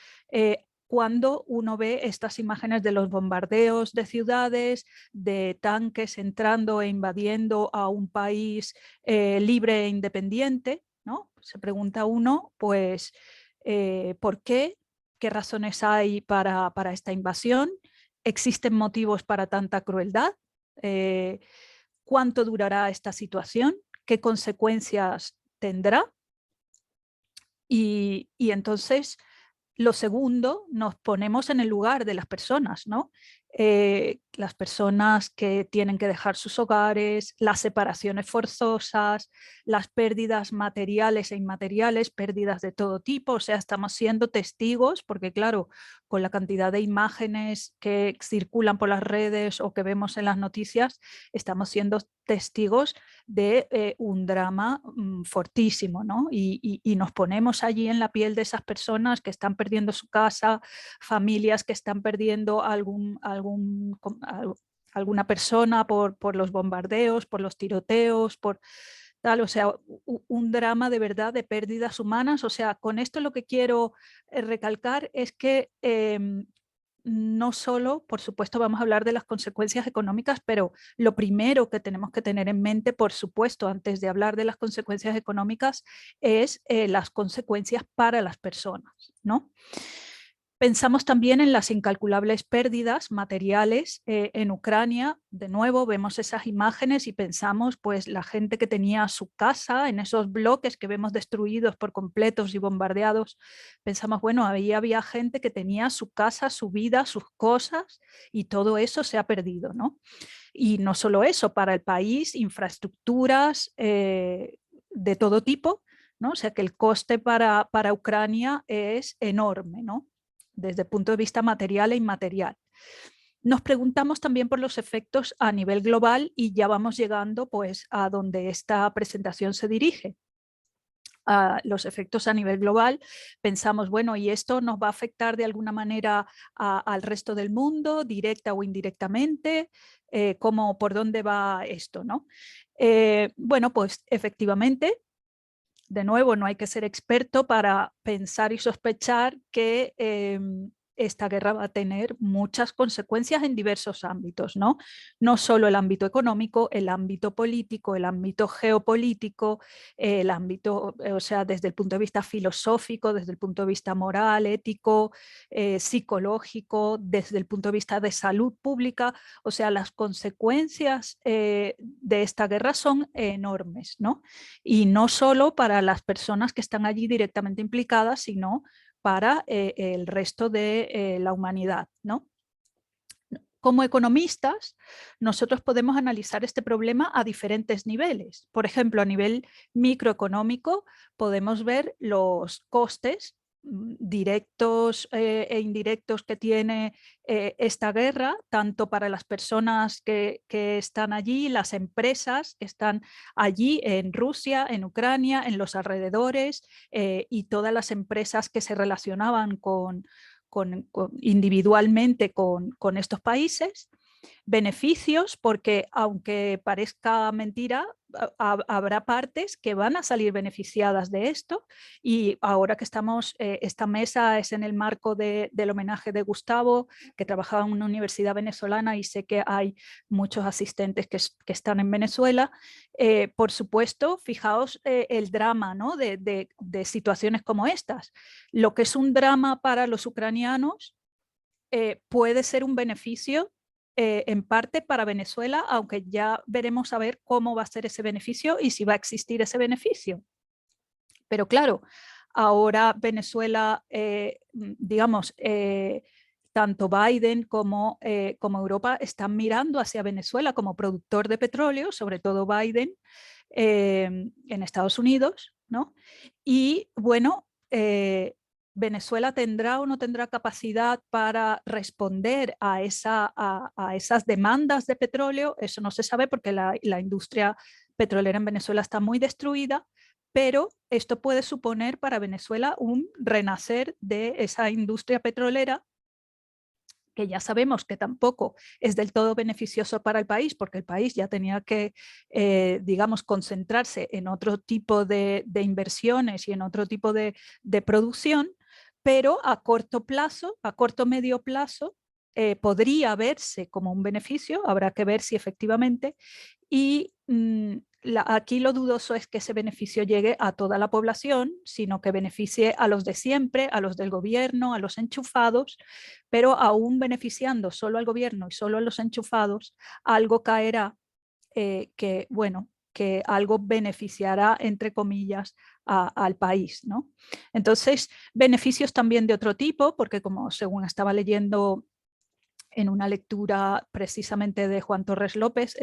cuando uno ve estas imágenes de los bombardeos de ciudades, de tanques entrando e invadiendo a un país libre e independiente, ¿no? Se pregunta uno, pues, ¿Por qué? ¿Qué razones hay para esta invasión? ¿Existen motivos para tanta crueldad? ¿Cuánto durará esta situación? ¿Qué consecuencias tendrá? Y entonces, lo segundo, nos ponemos en el lugar de las personas, ¿no? Las personas que tienen que dejar sus hogares, las separaciones forzosas, las pérdidas materiales e inmateriales, pérdidas de todo tipo. O sea, estamos siendo testigos, porque claro, con la cantidad de imágenes que circulan por las redes o que vemos en las noticias, estamos siendo testigos de un drama fortísimo, ¿no? Y nos ponemos allí en la piel de esas personas que están perdiendo su casa, familias que están perdiendo alguna persona por los bombardeos, por los tiroteos, por tal, o sea, un drama de verdad de pérdidas humanas. O sea, con esto lo que quiero recalcar es que no solo, por supuesto, vamos a hablar de las consecuencias económicas, pero lo primero que tenemos que tener en mente, por supuesto, antes de hablar de las consecuencias económicas, es las consecuencias para las personas, ¿no? Pensamos también en las incalculables pérdidas materiales en Ucrania. De nuevo, vemos esas imágenes y pensamos, pues, la gente que tenía su casa en esos bloques que vemos destruidos por completos y bombardeados. Pensamos, bueno, ahí había gente que tenía su casa, su vida, sus cosas, y todo eso se ha perdido, ¿no? Y no solo eso, para el país, infraestructuras de todo tipo, ¿no? O sea que el coste para Ucrania es enorme, ¿no? Desde el punto de vista material e inmaterial. Nos preguntamos también por los efectos a nivel global y ya vamos llegando pues a donde esta presentación se dirige. A los efectos a nivel global, pensamos, bueno, ¿y esto nos va a afectar de alguna manera al resto del mundo, directa o indirectamente? ¿Por dónde va esto, no? Bueno, pues efectivamente, de nuevo, no hay que ser experto para pensar y sospechar que esta guerra va a tener muchas consecuencias en diversos ámbitos, ¿no? No solo el ámbito económico, el ámbito político, el ámbito geopolítico, el ámbito, o sea, desde el punto de vista filosófico, desde el punto de vista moral, ético, psicológico, desde el punto de vista de salud pública. O sea, las consecuencias de esta guerra son enormes, ¿no? Y no solo para las personas que están allí directamente implicadas, sino para el resto de la humanidad, ¿no? Como economistas, nosotros podemos analizar este problema a diferentes niveles. Por ejemplo, a nivel microeconómico podemos ver los costes directos e indirectos que tiene esta guerra, tanto para las personas que están allí, las empresas que están allí en Rusia, en Ucrania, en los alrededores, y todas las empresas que se relacionaban individualmente con estos países. Beneficios, porque aunque parezca mentira, habrá partes que van a salir beneficiadas de esto, y ahora que estamos, esta mesa es en el marco del homenaje de Gustavo, que trabajaba en una universidad venezolana, y sé que hay muchos asistentes que están en Venezuela. Por supuesto, fijaos el drama, ¿no? de situaciones como estas. Lo que es un drama para los ucranianos puede ser un beneficio en parte para Venezuela, aunque ya veremos a ver cómo va a ser ese beneficio y si va a existir ese beneficio. Pero claro, ahora Venezuela, digamos, tanto Biden como Europa están mirando hacia Venezuela como productor de petróleo, sobre todo Biden en Estados Unidos, ¿no? Y bueno, ¿Venezuela tendrá o no tendrá capacidad para responder a esas demandas de petróleo? Eso no se sabe, porque la industria petrolera en Venezuela está muy destruida, pero esto puede suponer para Venezuela un renacer de esa industria petrolera, que ya sabemos que tampoco es del todo beneficioso para el país, porque el país ya tenía que, digamos, concentrarse en otro tipo de inversiones y en otro tipo de producción, pero a corto plazo, a corto medio plazo, podría verse como un beneficio. Habrá que ver si efectivamente. Y aquí lo dudoso es que ese beneficio llegue a toda la población, sino que beneficie a los de siempre, a los del gobierno, a los enchufados, pero aún beneficiando solo al gobierno y solo a los enchufados, algo caerá que, bueno, que algo beneficiará, entre comillas, al país, ¿no? Entonces, beneficios también de otro tipo, porque como según estaba leyendo en una lectura precisamente de Juan Torres López,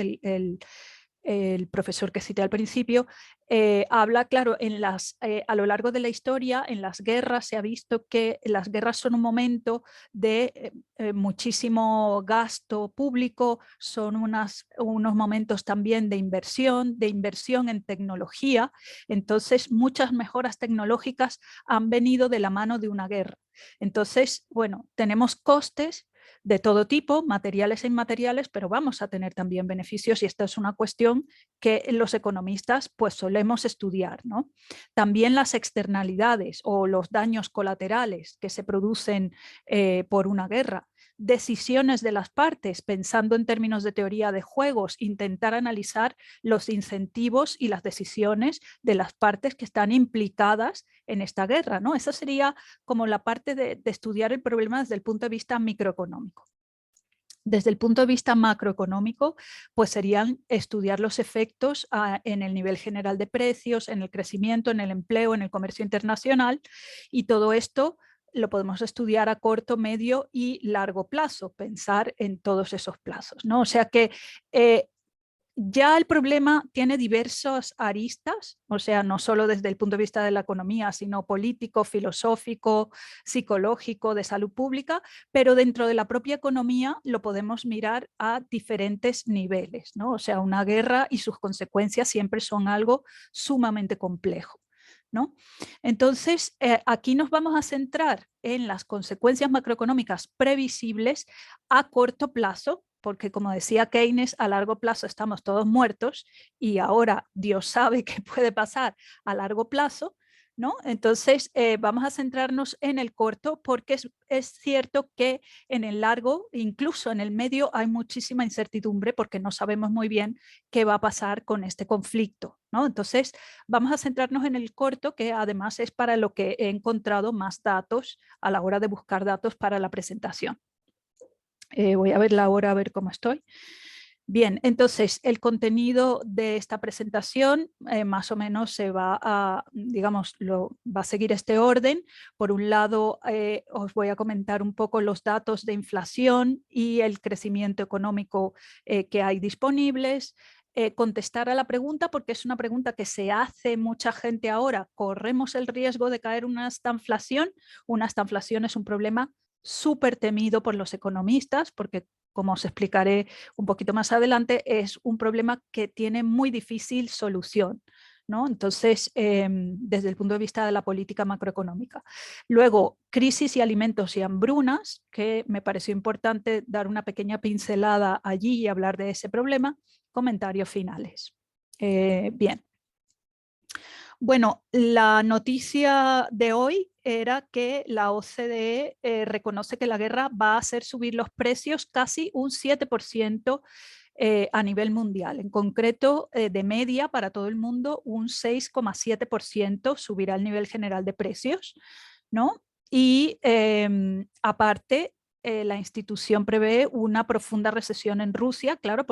el profesor que cité al principio, habla, claro, a lo largo de la historia, en las guerras se ha visto que las guerras son un momento de muchísimo gasto público, son unos momentos también de inversión en tecnología. Entonces, muchas mejoras tecnológicas han venido de la mano de una guerra. Entonces, bueno, tenemos costes de todo tipo, materiales e inmateriales, pero vamos a tener también beneficios y esta es una cuestión que los economistas pues solemos estudiar, ¿no? También las externalidades o los daños colaterales que se producen por una guerra. Decisiones de las partes, pensando en términos de teoría de juegos, intentar analizar los incentivos y las decisiones de las partes que están implicadas en esta guerra, ¿no? Esa sería como la parte de estudiar el problema desde el punto de vista microeconómico. Desde el punto de vista macroeconómico, pues serían estudiar los efectos en el nivel general de precios, en el crecimiento, en el empleo, en el comercio internacional, y todo esto lo podemos estudiar a corto, medio y largo plazo, pensar en todos esos plazos, ¿no? O sea que ya el problema tiene diversas aristas, o sea, no solo desde el punto de vista de la economía, sino político, filosófico, psicológico, de salud pública, pero dentro de la propia economía lo podemos mirar a diferentes niveles, ¿no? O sea, una guerra y sus consecuencias siempre son algo sumamente complejo, ¿no? Entonces, aquí nos vamos a centrar en las consecuencias macroeconómicas previsibles a corto plazo, porque como decía Keynes, a largo plazo estamos todos muertos y ahora Dios sabe qué puede pasar a largo plazo, ¿no? Entonces vamos a centrarnos en el corto porque es cierto que en el largo, incluso en el medio, hay muchísima incertidumbre porque no sabemos muy bien qué va a pasar con este conflicto, ¿no? Entonces vamos a centrarnos en el corto, que además es para lo que he encontrado más datos a la hora de buscar datos para la presentación. Voy a ver la hora, a ver cómo estoy. Bien, entonces el contenido de esta presentación más o menos se va a, digamos, va a seguir este orden. Por un lado, os voy a comentar un poco los datos de inflación y el crecimiento económico que hay disponibles. Contestar a la pregunta, porque es una pregunta que se hace mucha gente ahora. ¿Corremos el riesgo de caer en una estanflación? Una estanflación es un problema súper temido por los economistas, porque como os explicaré un poquito más adelante, es un problema que tiene muy difícil solución, ¿no? Entonces, desde el punto de vista de la política macroeconómica. Luego, crisis y alimentos y hambrunas, que me pareció importante dar una pequeña pincelada allí y hablar de ese problema. Comentarios finales. Bien. Bueno, la noticia de hoy era que la OCDE reconoce que la guerra va a hacer subir los precios casi un 7% a nivel mundial. En concreto, de media para todo el mundo, un 6,7% subirá el nivel general de precios, ¿no? Y aparte, la institución prevé una profunda recesión en Rusia, claro,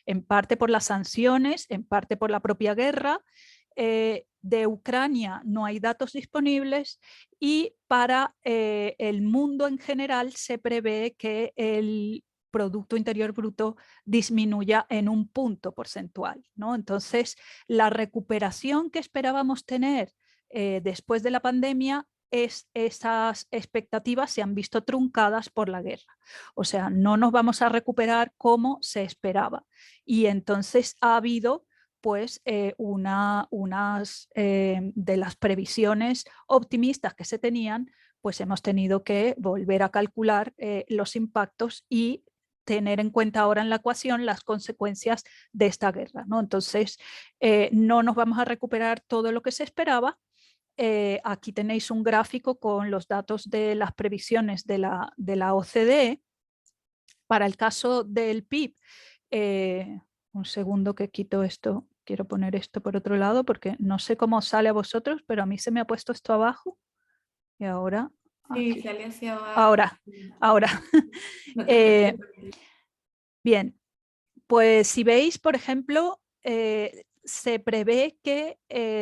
en parte por las sanciones, en parte por la propia guerra. De Ucrania no hay datos disponibles y para el mundo en general se prevé que el Producto Interior Bruto disminuya en un punto porcentual, ¿no? Entonces, la recuperación que esperábamos tener después de la pandemia, esas expectativas se han visto truncadas por la guerra. O sea, no nos vamos a recuperar como se esperaba. Y entonces ha habido pues unas de las previsiones optimistas que se tenían, pues hemos tenido que volver a calcular los impactos y tener en cuenta ahora en la ecuación las consecuencias de esta guerra, ¿no? Entonces, no nos vamos a recuperar todo lo que se esperaba. Aquí tenéis un gráfico con los datos de las previsiones de la OCDE. Para el caso del PIB, un segundo que quito esto quiero poner esto por otro lado porque no sé cómo sale a vosotros, pero a mí se me ha puesto esto abajo y ahora Sí, aquí. sale hacia abajo. Ahora. No te preocupes. Bien, pues si veis, por ejemplo, se prevé que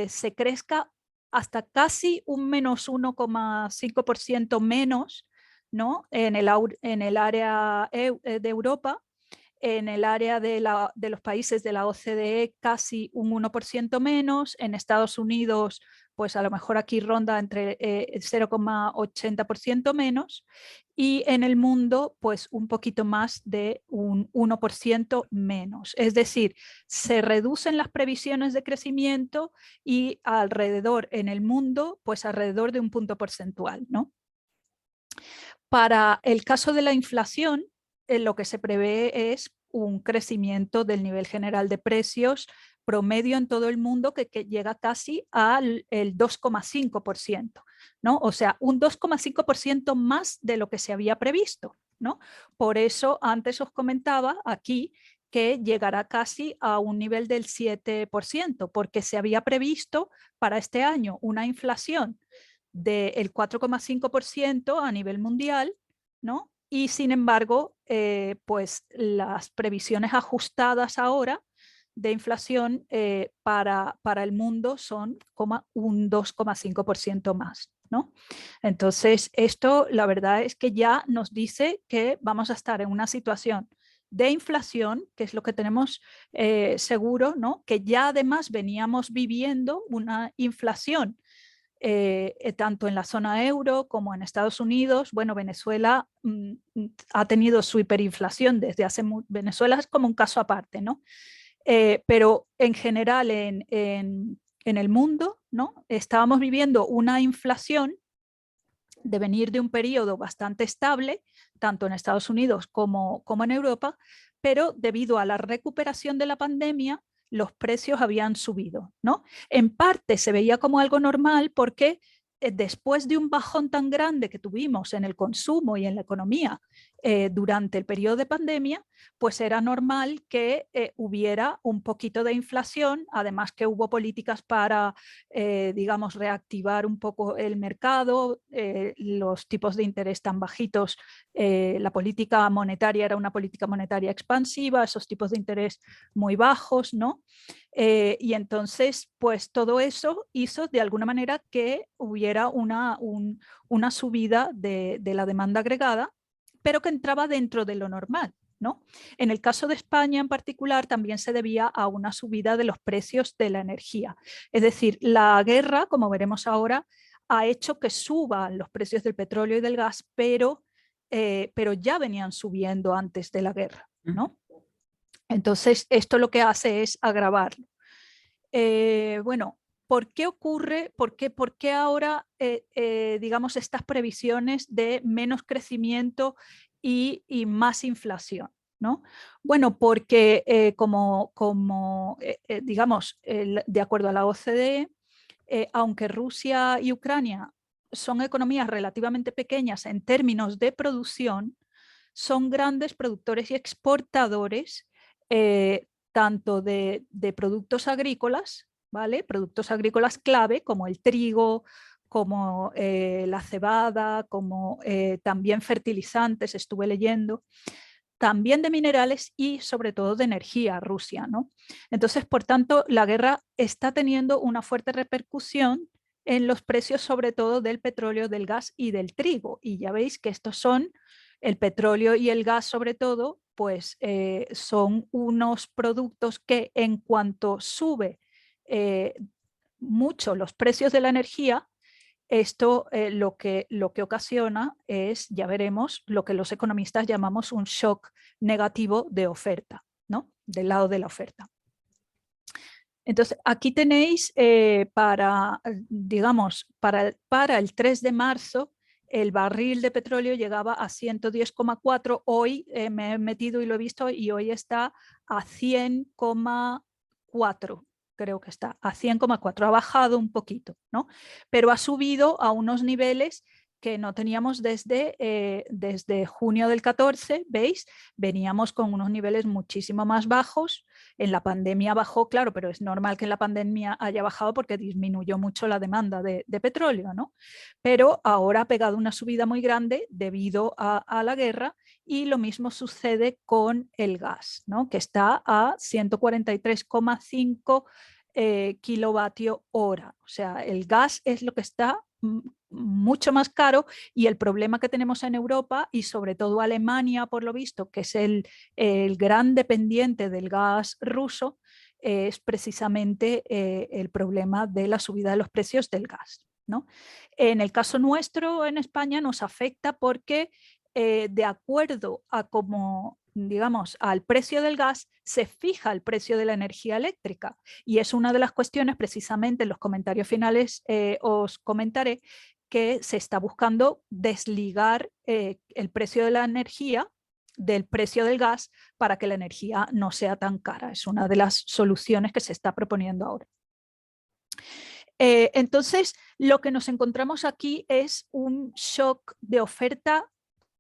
se crezca hasta casi un menos 1,5% menos, ¿no? en el área de Europa. En el área de los países de la OCDE casi un 1% menos, en Estados Unidos pues a lo mejor aquí ronda entre 0,80% menos, y en el mundo pues un poquito más de un 1% menos. Es decir, se reducen las previsiones de crecimiento y alrededor en el mundo pues alrededor de un punto porcentual, ¿no? Para el caso de la inflación, lo que se prevé es un crecimiento del nivel general de precios promedio en todo el mundo que llega casi al 2,5%, ¿no? O sea, un 2,5% más de lo que se había previsto, ¿no? Por eso antes os comentaba aquí que llegará casi a un nivel del 7%, porque se había previsto para este año una inflación del 4,5% a nivel mundial, ¿no? Y sin embargo, pues las previsiones ajustadas ahora de inflación para el mundo son un 2,5% más, ¿no? Entonces, esto la verdad es que ya nos dice que vamos a estar en una situación de inflación, que es lo que tenemos seguro, ¿no? Que ya además veníamos viviendo una inflación tanto en la zona euro como en Estados Unidos. Bueno, Venezuela ha tenido su hiperinflación desde hace mucho. Venezuela es como un caso aparte, ¿no? Pero en general en el mundo, ¿no? Estábamos viviendo una inflación de venir de un periodo bastante estable, tanto en Estados Unidos como en Europa, pero debido a la recuperación de la pandemia, los precios habían subido, ¿no? En parte se veía como algo normal porque después de un bajón tan grande que tuvimos en el consumo y en la economía durante el periodo de pandemia, pues era normal que hubiera un poquito de inflación, además que hubo políticas para, digamos, reactivar un poco el mercado, los tipos de interés tan bajitos, la política monetaria era una política monetaria expansiva, esos tipos de interés muy bajos, ¿no? Y entonces, pues todo eso hizo de alguna manera que hubiera una subida de la demanda agregada, pero que entraba dentro de lo normal, ¿no? En el caso de España en particular también se debía a una subida de los precios de la energía. Es decir, la guerra, como veremos ahora, ha hecho que suban los precios del petróleo y del gas, pero ya venían subiendo antes de la guerra, ¿no? Entonces, esto lo que hace es agravarlo. Bueno, ¿por qué ocurre, por qué ahora, digamos, estas previsiones de menos crecimiento y más inflación? ¿No? Bueno, porque digamos, de acuerdo a la OCDE, aunque Rusia y Ucrania son economías relativamente pequeñas en términos de producción, son grandes productores y exportadores tanto de productos agrícolas, ¿vale? Productos agrícolas clave como el trigo, como la cebada, como también fertilizantes, estuve leyendo, también de minerales y sobre todo de energía, Rusia, ¿no? Entonces, por tanto, la guerra está teniendo una fuerte repercusión en los precios sobre todo del petróleo, del gas y del trigo. Y ya veis que estos son, el petróleo y el gas sobre todo, pues son unos productos que en cuanto sube mucho los precios de la energía, esto lo que ocasiona es, ya veremos, lo que los economistas llamamos un shock negativo de oferta, ¿no? Del lado de la oferta. Entonces, aquí tenéis digamos, para el 3 de marzo, el barril de petróleo llegaba a 110,4. Hoy me he metido y lo he visto y hoy está a 100,4. Creo que está a 100,4. Ha bajado un poquito, ¿no? Pero ha subido a unos niveles que no teníamos desde junio del 14, ¿veis? Veníamos con unos niveles muchísimo más bajos. En la pandemia bajó, claro, pero es normal que en la pandemia haya bajado porque disminuyó mucho la demanda de petróleo, ¿no? Pero ahora ha pegado una subida muy grande debido a la guerra, y lo mismo sucede con el gas, ¿no? Que está a 143,5 kilovatio hora. O sea, el gas es lo que está mucho más caro, y el problema que tenemos en Europa y sobre todo Alemania, por lo visto, que es el gran dependiente del gas ruso, es precisamente el problema de la subida de los precios del gas, ¿no? En el caso nuestro en España nos afecta porque de acuerdo a cómo, digamos, al precio del gas se fija el precio de la energía eléctrica, y es una de las cuestiones, precisamente en los comentarios finales os comentaré, que se está buscando desligar el precio de la energía del precio del gas para que la energía no sea tan cara. Es una de las soluciones que se está proponiendo ahora. Entonces, lo que nos encontramos aquí es un shock de oferta,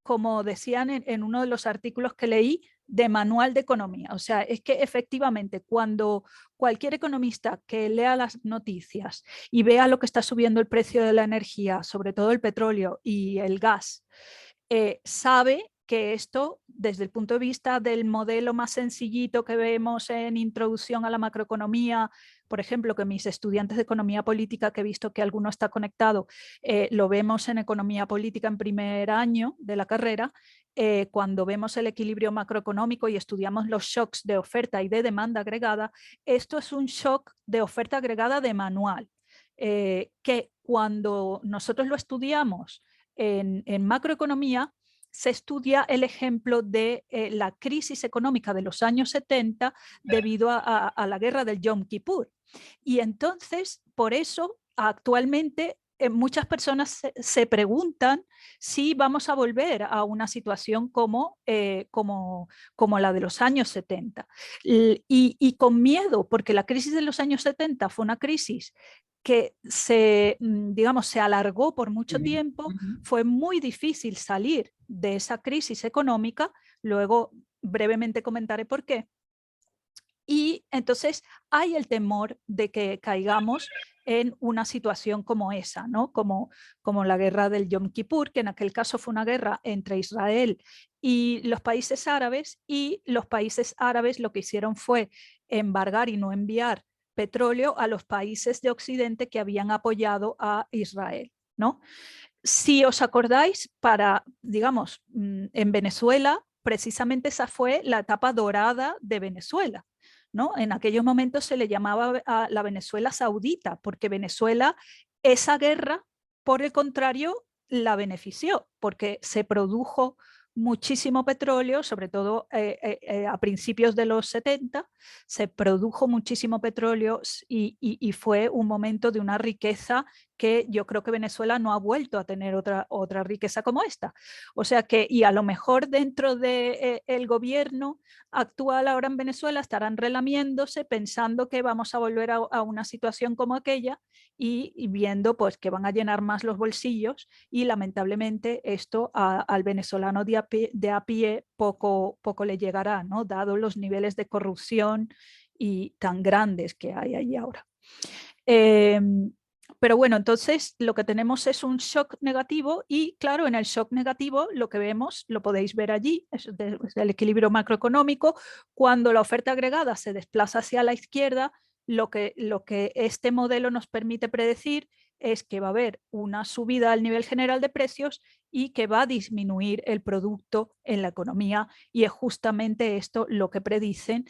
como decían en uno de los artículos que leí, de manual de economía. O sea, es que efectivamente cuando cualquier economista que lea las noticias y vea lo que está subiendo el precio de la energía, sobre todo el petróleo y el gas, sabe que esto, desde el punto de vista del modelo más sencillito que vemos en Introducción a la Macroeconomía, por ejemplo, que mis estudiantes de Economía Política, que he visto que alguno está conectado, lo vemos en Economía Política en primer año de la carrera, cuando vemos el equilibrio macroeconómico y estudiamos los shocks de oferta y de demanda agregada, esto es un shock de oferta agregada de manual, que cuando nosotros lo estudiamos en macroeconomía, se estudia el ejemplo de la crisis económica de los años 70 debido a la guerra del Yom Kippur. Y entonces, por eso, actualmente muchas personas se preguntan si vamos a volver a una situación como la de los años 70. Y con miedo, porque la crisis de los años 70 fue una crisis que digamos, se alargó por mucho tiempo. Fue muy difícil salir de esa crisis económica. Luego brevemente comentaré por qué. Y entonces hay el temor de que caigamos en una situación como esa, ¿no? Como la guerra del Yom Kippur, que en aquel caso fue una guerra entre Israel y los países árabes, y los países árabes lo que hicieron fue embargar y no enviar petróleo a los países de Occidente que habían apoyado a Israel, ¿no? Si os acordáis, digamos, en Venezuela, precisamente esa fue la etapa dorada de Venezuela, ¿no? En aquellos momentos se le llamaba a la Venezuela saudita, porque Venezuela, esa guerra, por el contrario, la benefició, porque se produjo muchísimo petróleo, sobre todo a principios de los 70, se produjo muchísimo petróleo y fue un momento de una riqueza que yo creo que Venezuela no ha vuelto a tener otra riqueza como esta. O sea que, y a lo mejor dentro del gobierno actual ahora en Venezuela estarán relamiéndose pensando que vamos a volver a una situación como aquella, y viendo pues que van a llenar más los bolsillos, y lamentablemente esto al venezolano de a pie poco le llegará, ¿no? Dado los niveles de corrupción y tan grandes que hay ahí ahora. Pero bueno, entonces lo que tenemos es un shock negativo, y claro, en el shock negativo lo que vemos, lo podéis ver allí, es el equilibrio macroeconómico. Cuando la oferta agregada se desplaza hacia la izquierda, lo que este modelo nos permite predecir es que va a haber una subida al nivel general de precios y que va a disminuir el producto en la economía, y es justamente esto lo que predicen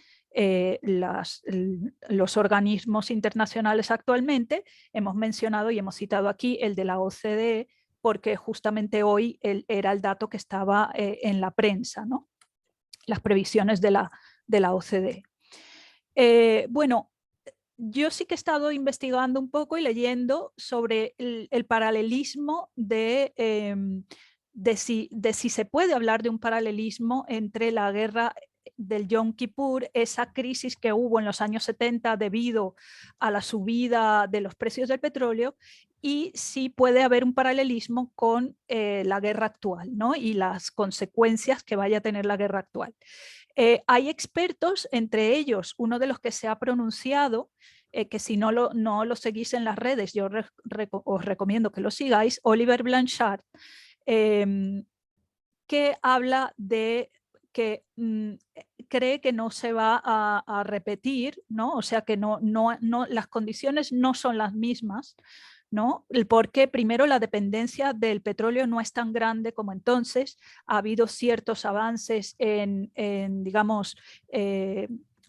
los organismos internacionales actualmente. Hemos mencionado y hemos citado aquí el de la OCDE, porque justamente hoy era el dato que estaba en la prensa, ¿no? Las previsiones de la OCDE. Bueno, yo sí que he estado investigando un poco y leyendo sobre el paralelismo de si se puede hablar de un paralelismo entre la guerra del Yom Kippur, esa crisis que hubo en los años 70 debido a la subida de los precios del petróleo, y sí puede haber un paralelismo con la guerra actual, ¿no? Y las consecuencias que vaya a tener la guerra actual. Hay expertos, entre ellos uno de los que se ha pronunciado, que si no lo seguís en las redes, yo os recomiendo que lo sigáis, Oliver Blanchard, que habla de que cree que no se va a repetir, ¿no? O sea que las condiciones no son las mismas, ¿no? Porque primero la dependencia del petróleo no es tan grande como entonces, ha habido ciertos avances en digamos,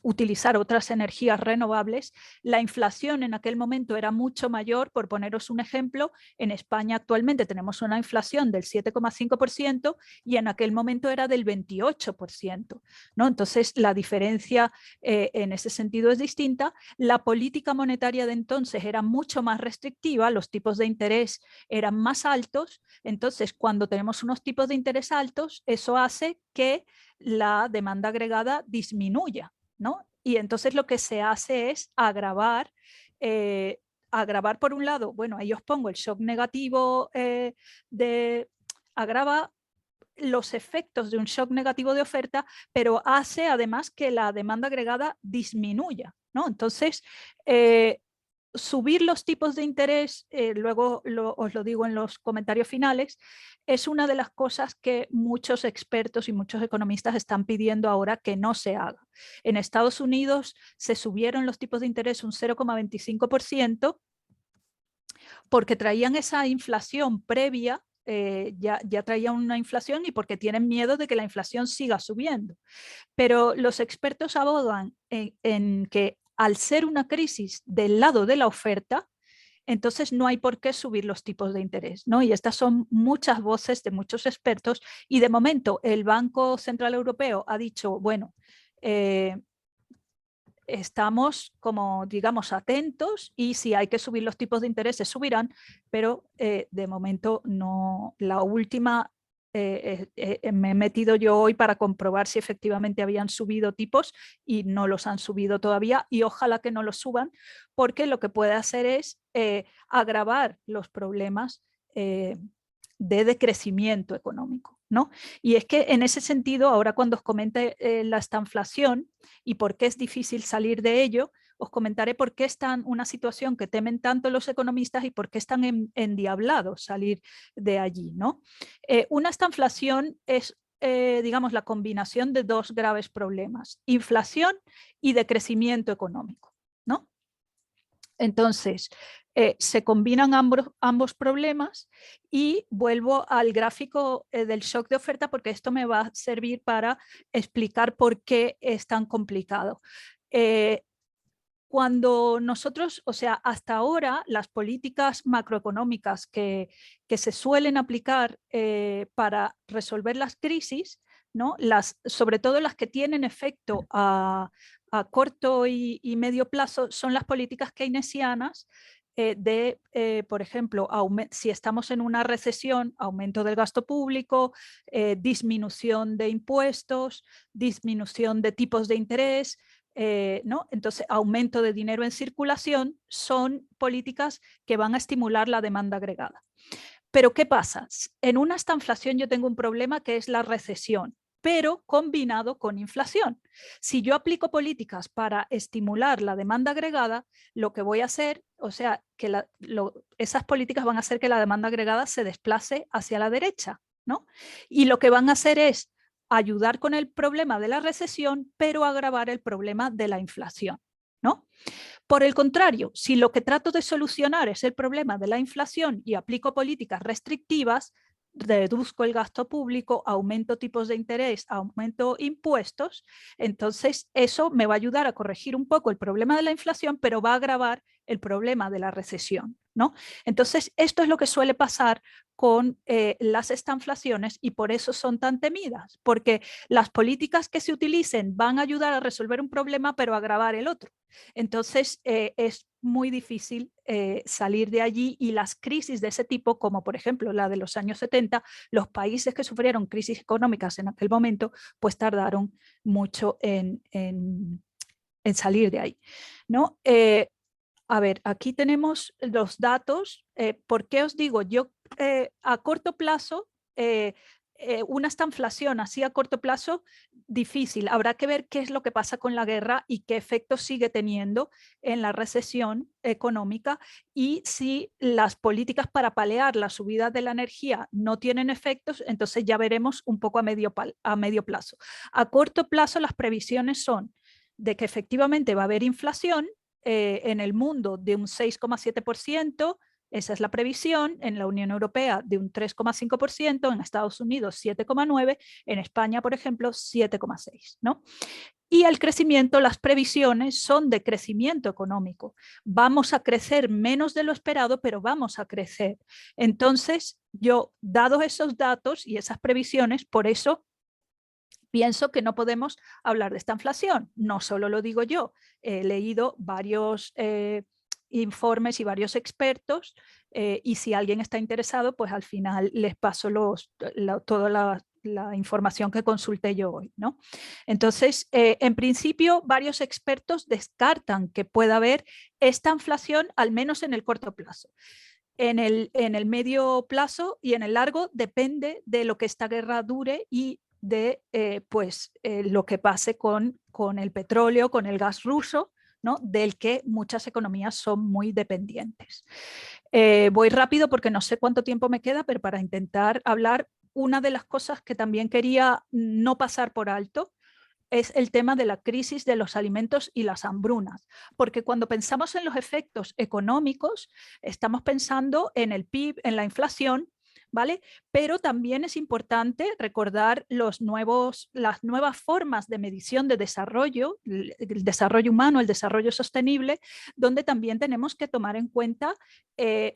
utilizar otras energías renovables. La inflación en aquel momento era mucho mayor. Por poneros un ejemplo, en España actualmente tenemos una inflación del 7,5% y en aquel momento era del 28%, ¿no? Entonces la diferencia en ese sentido es distinta. La política monetaria de entonces era mucho más restrictiva, los tipos de interés eran más altos. Entonces, cuando tenemos unos tipos de interés altos, eso hace que la demanda agregada disminuya, ¿no? Y entonces lo que se hace es agravar, por un lado, bueno, ahí os pongo el shock negativo agrava los efectos de un shock negativo de oferta, pero hace además que la demanda agregada disminuya, ¿no? Entonces, subir los tipos de interés, luego os lo digo en los comentarios finales, es una de las cosas que muchos expertos y muchos economistas están pidiendo ahora que no se haga. En Estados Unidos se subieron los tipos de interés un 0,25% porque traían esa inflación previa, ya traían una inflación y porque tienen miedo de que la inflación siga subiendo. Pero los expertos abogan en que al ser una crisis del lado de la oferta, entonces no hay por qué subir los tipos de interés, ¿no? Y estas son muchas voces de muchos expertos y de momento el Banco Central Europeo ha dicho, bueno, estamos como digamos atentos y si hay que subir los tipos de interés se subirán, pero de momento no. La última me he metido yo hoy para comprobar si efectivamente habían subido tipos y no los han subido todavía y ojalá que no los suban porque lo que puede hacer es agravar los problemas de decrecimiento económico, ¿no? Y es que en ese sentido, ahora cuando os comente la estanflación y por qué es difícil salir de ello, os comentaré por qué está en una situación que temen tanto los economistas y por qué están endiablados salir de allí, ¿no? Una estanflación es, digamos, la combinación de dos graves problemas, inflación y decrecimiento económico, ¿no? Entonces, se combinan ambos problemas y vuelvo al gráfico del shock de oferta porque esto me va a servir para explicar por qué es tan complicado. Cuando nosotros, o sea, hasta ahora las políticas macroeconómicas que se suelen aplicar para resolver las crisis, ¿no? Sobre todo las que tienen efecto a corto y medio plazo son las políticas keynesianas por ejemplo, si estamos en una recesión, aumento del gasto público, disminución de impuestos, disminución de tipos de interés, ¿no? Entonces, aumento de dinero en circulación son políticas que van a estimular la demanda agregada. Pero ¿qué pasa? En una estanflación yo tengo un problema que es la recesión, pero combinado con inflación. Si yo aplico políticas para estimular la demanda agregada, lo que voy a hacer, o sea, que esas políticas van a hacer que la demanda agregada se desplace hacia la derecha, ¿no? Y lo que van a hacer es ayudar con el problema de la recesión, pero agravar el problema de la inflación, ¿no? Por el contrario, si lo que trato de solucionar es el problema de la inflación y aplico políticas restrictivas, reduzco el gasto público, aumento tipos de interés, aumento impuestos, entonces eso me va a ayudar a corregir un poco el problema de la inflación, pero va a agravar el problema de la recesión, ¿no? Entonces, esto es lo que suele pasar con las estanflaciones y por eso son tan temidas, porque las políticas que se utilicen van a ayudar a resolver un problema, pero a agravar el otro. Entonces, es muy difícil salir de allí y las crisis de ese tipo, como por ejemplo la de los años 70, los países que sufrieron crisis económicas en aquel momento, pues tardaron mucho en salir de ahí, ¿no? a ver, aquí tenemos los datos. ¿Por qué os digo? Yo a corto plazo, una estanflación así a corto plazo, difícil. Habrá que ver qué es lo que pasa con la guerra y qué efectos sigue teniendo en la recesión económica, y si las políticas para paliar la subida de la energía no tienen efectos, entonces ya veremos un poco a medio plazo. A corto plazo las previsiones son de que efectivamente va a haber inflación en el mundo de un 6,7%, esa es la previsión, en la Unión Europea de un 3,5%, en Estados Unidos 7,9%, en España, por ejemplo, 7,6%, ¿no? Y el crecimiento, las previsiones son de crecimiento económico. Vamos a crecer menos de lo esperado, pero vamos a crecer. Entonces, yo, dados esos datos y esas previsiones, por eso pienso que no podemos hablar de esta inflación. No solo lo digo yo, he leído varios informes y varios expertos, y si alguien está interesado, pues al final les paso toda la información que consulté yo hoy, ¿no? Entonces, en principio, varios expertos descartan que pueda haber esta inflación, al menos en el corto plazo. En el medio plazo y en el largo depende de lo que esta guerra dure y de lo que pase con el petróleo, con el gas ruso, ¿no? Del que muchas economías son muy dependientes. Voy rápido porque no sé cuánto tiempo me queda, pero para intentar hablar, una de las cosas que también quería no pasar por alto es el tema de la crisis de los alimentos y las hambrunas, porque cuando pensamos en los efectos económicos, estamos pensando en el PIB, en la inflación, ¿vale? Pero también es importante recordar las nuevas formas de medición de desarrollo, el desarrollo humano, el desarrollo sostenible, donde también tenemos que tomar en cuenta,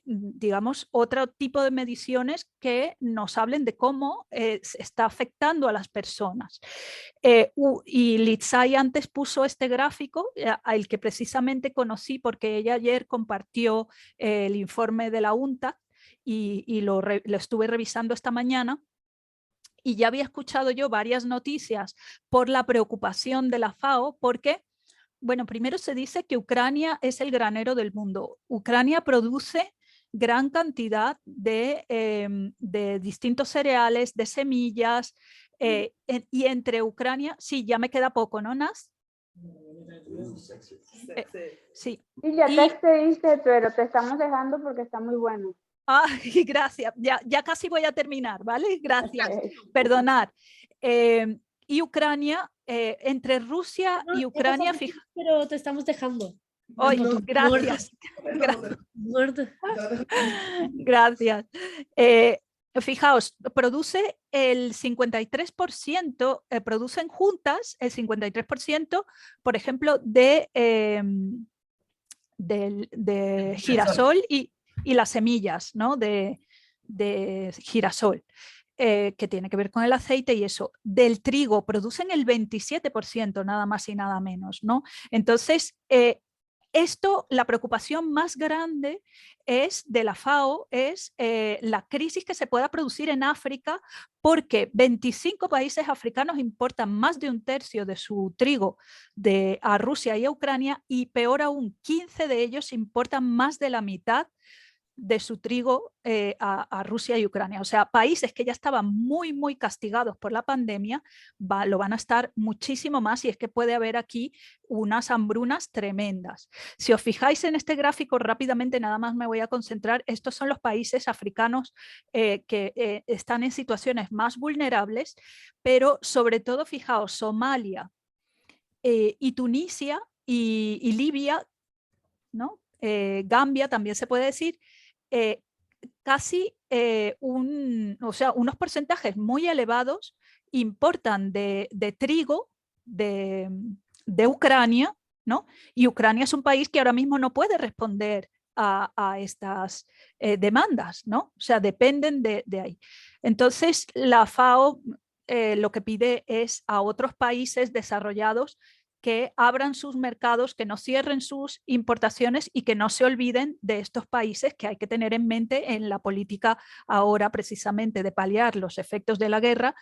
digamos, otro tipo de mediciones que nos hablen de cómo está afectando a las personas. Y Litzai antes puso este gráfico, al que precisamente conocí porque ella ayer compartió el informe de la UNTA, y lo estuve revisando esta mañana, y ya había escuchado yo varias noticias por la preocupación de la FAO, porque, bueno, primero se dice que Ucrania es el granero del mundo. Ucrania produce gran cantidad de distintos cereales, de semillas, y entre Ucrania, sí, ya me queda poco, ¿no, Nas? Sí. Sí, ya te expediste, pero te estamos dejando porque está muy bueno. Ay, gracias, ya casi voy a terminar, ¿vale? Gracias, perdonad. Y Ucrania, entre Rusia y Ucrania, fíjate. Pero te estamos dejando. Ay, gracias. Gracias. Fijaos, produce el 53%, producen juntas el 53%, por ejemplo, de girasol y las semillas, ¿no? de girasol, que tiene que ver con el aceite y eso. Del trigo producen el 27%, nada más y nada menos, ¿no? Entonces, la preocupación más grande de la FAO es la crisis que se pueda producir en África, porque 25 países africanos importan más de un tercio de su trigo a Rusia y a Ucrania, y peor aún, 15 de ellos importan más de la mitad de su trigo a Rusia y Ucrania. O sea, países que ya estaban muy, muy castigados por la pandemia, lo van a estar muchísimo más, y es que puede haber aquí unas hambrunas tremendas. Si os fijáis en este gráfico, rápidamente nada más me voy a concentrar, estos son los países africanos que están en situaciones más vulnerables, pero sobre todo, fijaos, Somalia y Tunisia y Libia, ¿no? Gambia también se puede decir, casi unos porcentajes muy elevados importan de trigo de Ucrania, ¿no? Y Ucrania es un país que ahora mismo no puede responder a estas demandas, ¿no? O sea, dependen de ahí. Entonces, la FAO lo que pide es a otros países desarrollados que abran sus mercados, que no cierren sus importaciones y que no se olviden de estos países, que hay que tener en mente en la política ahora precisamente de paliar los efectos de la guerra,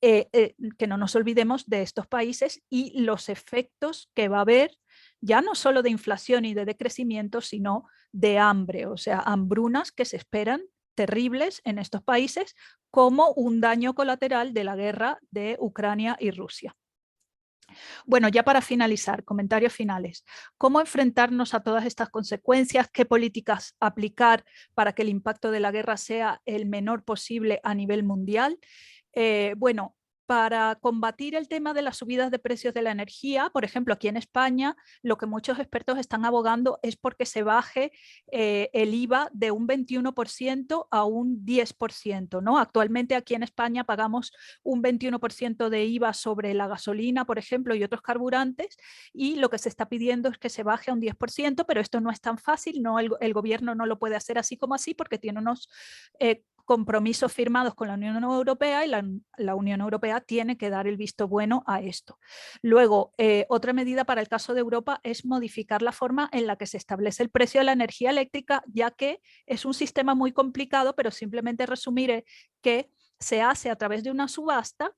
que no nos olvidemos de estos países y los efectos que va a haber, ya no solo de inflación y de decrecimiento, sino de hambre, o sea, hambrunas que se esperan terribles en estos países como un daño colateral de la guerra de Ucrania y Rusia. Bueno, ya para finalizar, comentarios finales. ¿Cómo enfrentarnos a todas estas consecuencias? ¿Qué políticas aplicar para que el impacto de la guerra sea el menor posible a nivel mundial? Bueno, para combatir el tema de las subidas de precios de la energía, por ejemplo, aquí en España, lo que muchos expertos están abogando es porque se baje el IVA de un 21% a un 10%, ¿no? Actualmente aquí en España pagamos un 21% de IVA sobre la gasolina, por ejemplo, y otros carburantes, y lo que se está pidiendo es que se baje a un 10%, pero esto no es tan fácil, no, el gobierno no lo puede hacer así como así porque tiene unos compromisos firmados con la Unión Europea y la Unión Europea tiene que dar el visto bueno a esto. Luego, otra medida para el caso de Europa es modificar la forma en la que se establece el precio de la energía eléctrica, ya que es un sistema muy complicado, pero simplemente resumiré que se hace a través de una subasta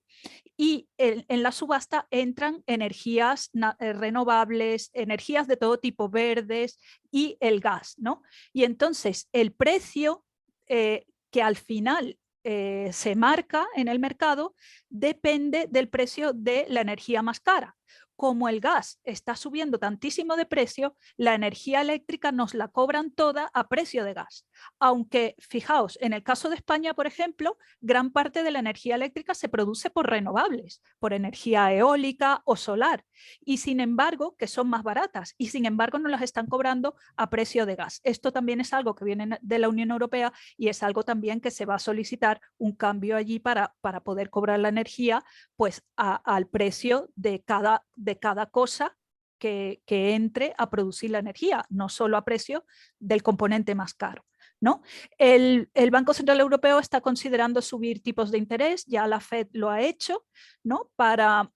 y en la subasta entran energías renovables, energías de todo tipo, verdes y el gas, ¿no? Y entonces el precio que al final se marca en el mercado depende del precio de la energía más cara. Como el gas está subiendo tantísimo de precio, la energía eléctrica nos la cobran toda a precio de gas. Aunque, fijaos, en el caso de España, por ejemplo, gran parte de la energía eléctrica se produce por renovables, por energía eólica o solar, y sin embargo, que son más baratas, y sin embargo nos las están cobrando a precio de gas. Esto también es algo que viene de la Unión Europea y es algo también que se va a solicitar un cambio allí para poder cobrar la energía pues al precio de cada cosa que entre a producir la energía, no solo a precio del componente más caro, ¿no? El Banco Central Europeo está considerando subir tipos de interés, ya la Fed lo ha hecho, ¿no? Para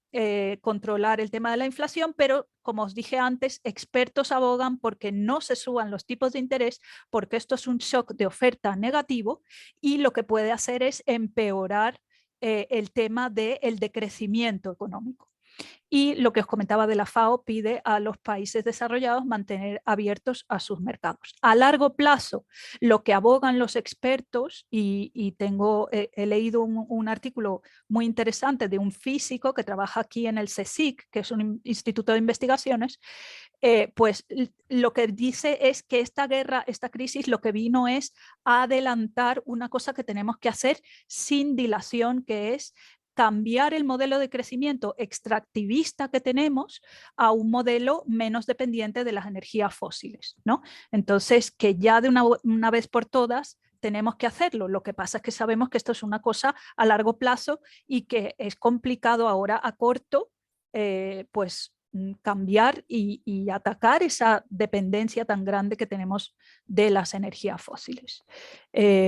controlar el tema de la inflación, pero como os dije antes, expertos abogan porque no se suban los tipos de interés, porque esto es un shock de oferta negativo y lo que puede hacer es empeorar el tema del decrecimiento económico. Y lo que os comentaba de la FAO pide a los países desarrollados mantener abiertos a sus mercados. A largo plazo, lo que abogan los expertos, y he leído un artículo muy interesante de un físico que trabaja aquí en el CSIC, que es un instituto de investigaciones, pues lo que dice es que esta guerra, esta crisis, lo que vino es a adelantar una cosa que tenemos que hacer sin dilación, que es cambiar el modelo de crecimiento extractivista que tenemos a un modelo menos dependiente de las energías fósiles, ¿no? Entonces, que ya de una vez por todas tenemos que hacerlo. Lo que pasa es que sabemos que esto es una cosa a largo plazo y que es complicado ahora a corto, pues cambiar y atacar esa dependencia tan grande que tenemos de las energías fósiles.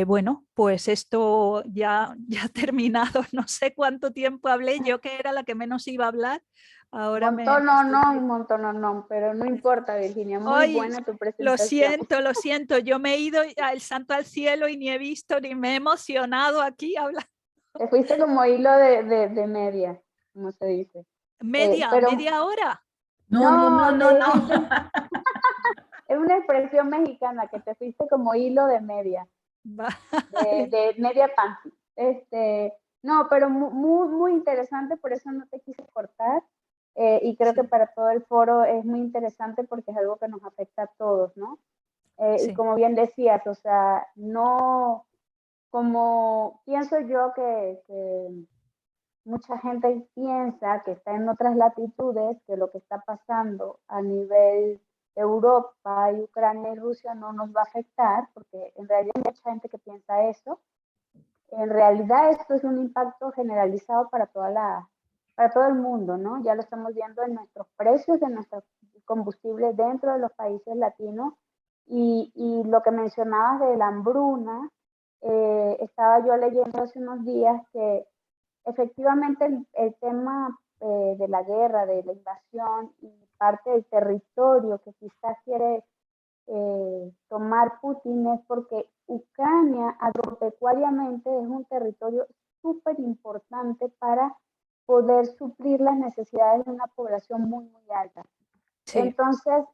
Bueno, pues esto ya ha terminado. No sé cuánto tiempo hablé, yo que era la que menos iba a hablar. Ahora un montón, pero no importa, Virginia, muy Ay, buena tu presentación. lo siento, yo me he ido el santo al cielo y ni he visto ni me he emocionado aquí hablando. Te fuiste como hilo de media, como se dice. ¿Media hora? No. Es una expresión mexicana que te fuiste como hilo de media, de media panty. No, pero muy interesante, por eso no te quise cortar. Y creo que para todo el foro es muy interesante porque es algo que nos afecta a todos, ¿no? Y como bien decías, o sea, no, como pienso yo que mucha gente piensa que está en otras latitudes, que lo que está pasando a nivel Europa y Ucrania y Rusia no nos va a afectar, porque en realidad hay mucha gente que piensa eso. En realidad esto es un impacto generalizado para todo el mundo, ¿no? Ya lo estamos viendo en nuestros precios de nuestros combustibles dentro de los países latinos y lo que mencionabas de la hambruna, estaba yo leyendo hace unos días que efectivamente el tema de la guerra, de la invasión y parte del territorio que quizás quiere tomar Putin es porque Ucrania agropecuariamente es un territorio súper importante para poder suplir las necesidades de una población muy, muy alta. Sí. Entonces,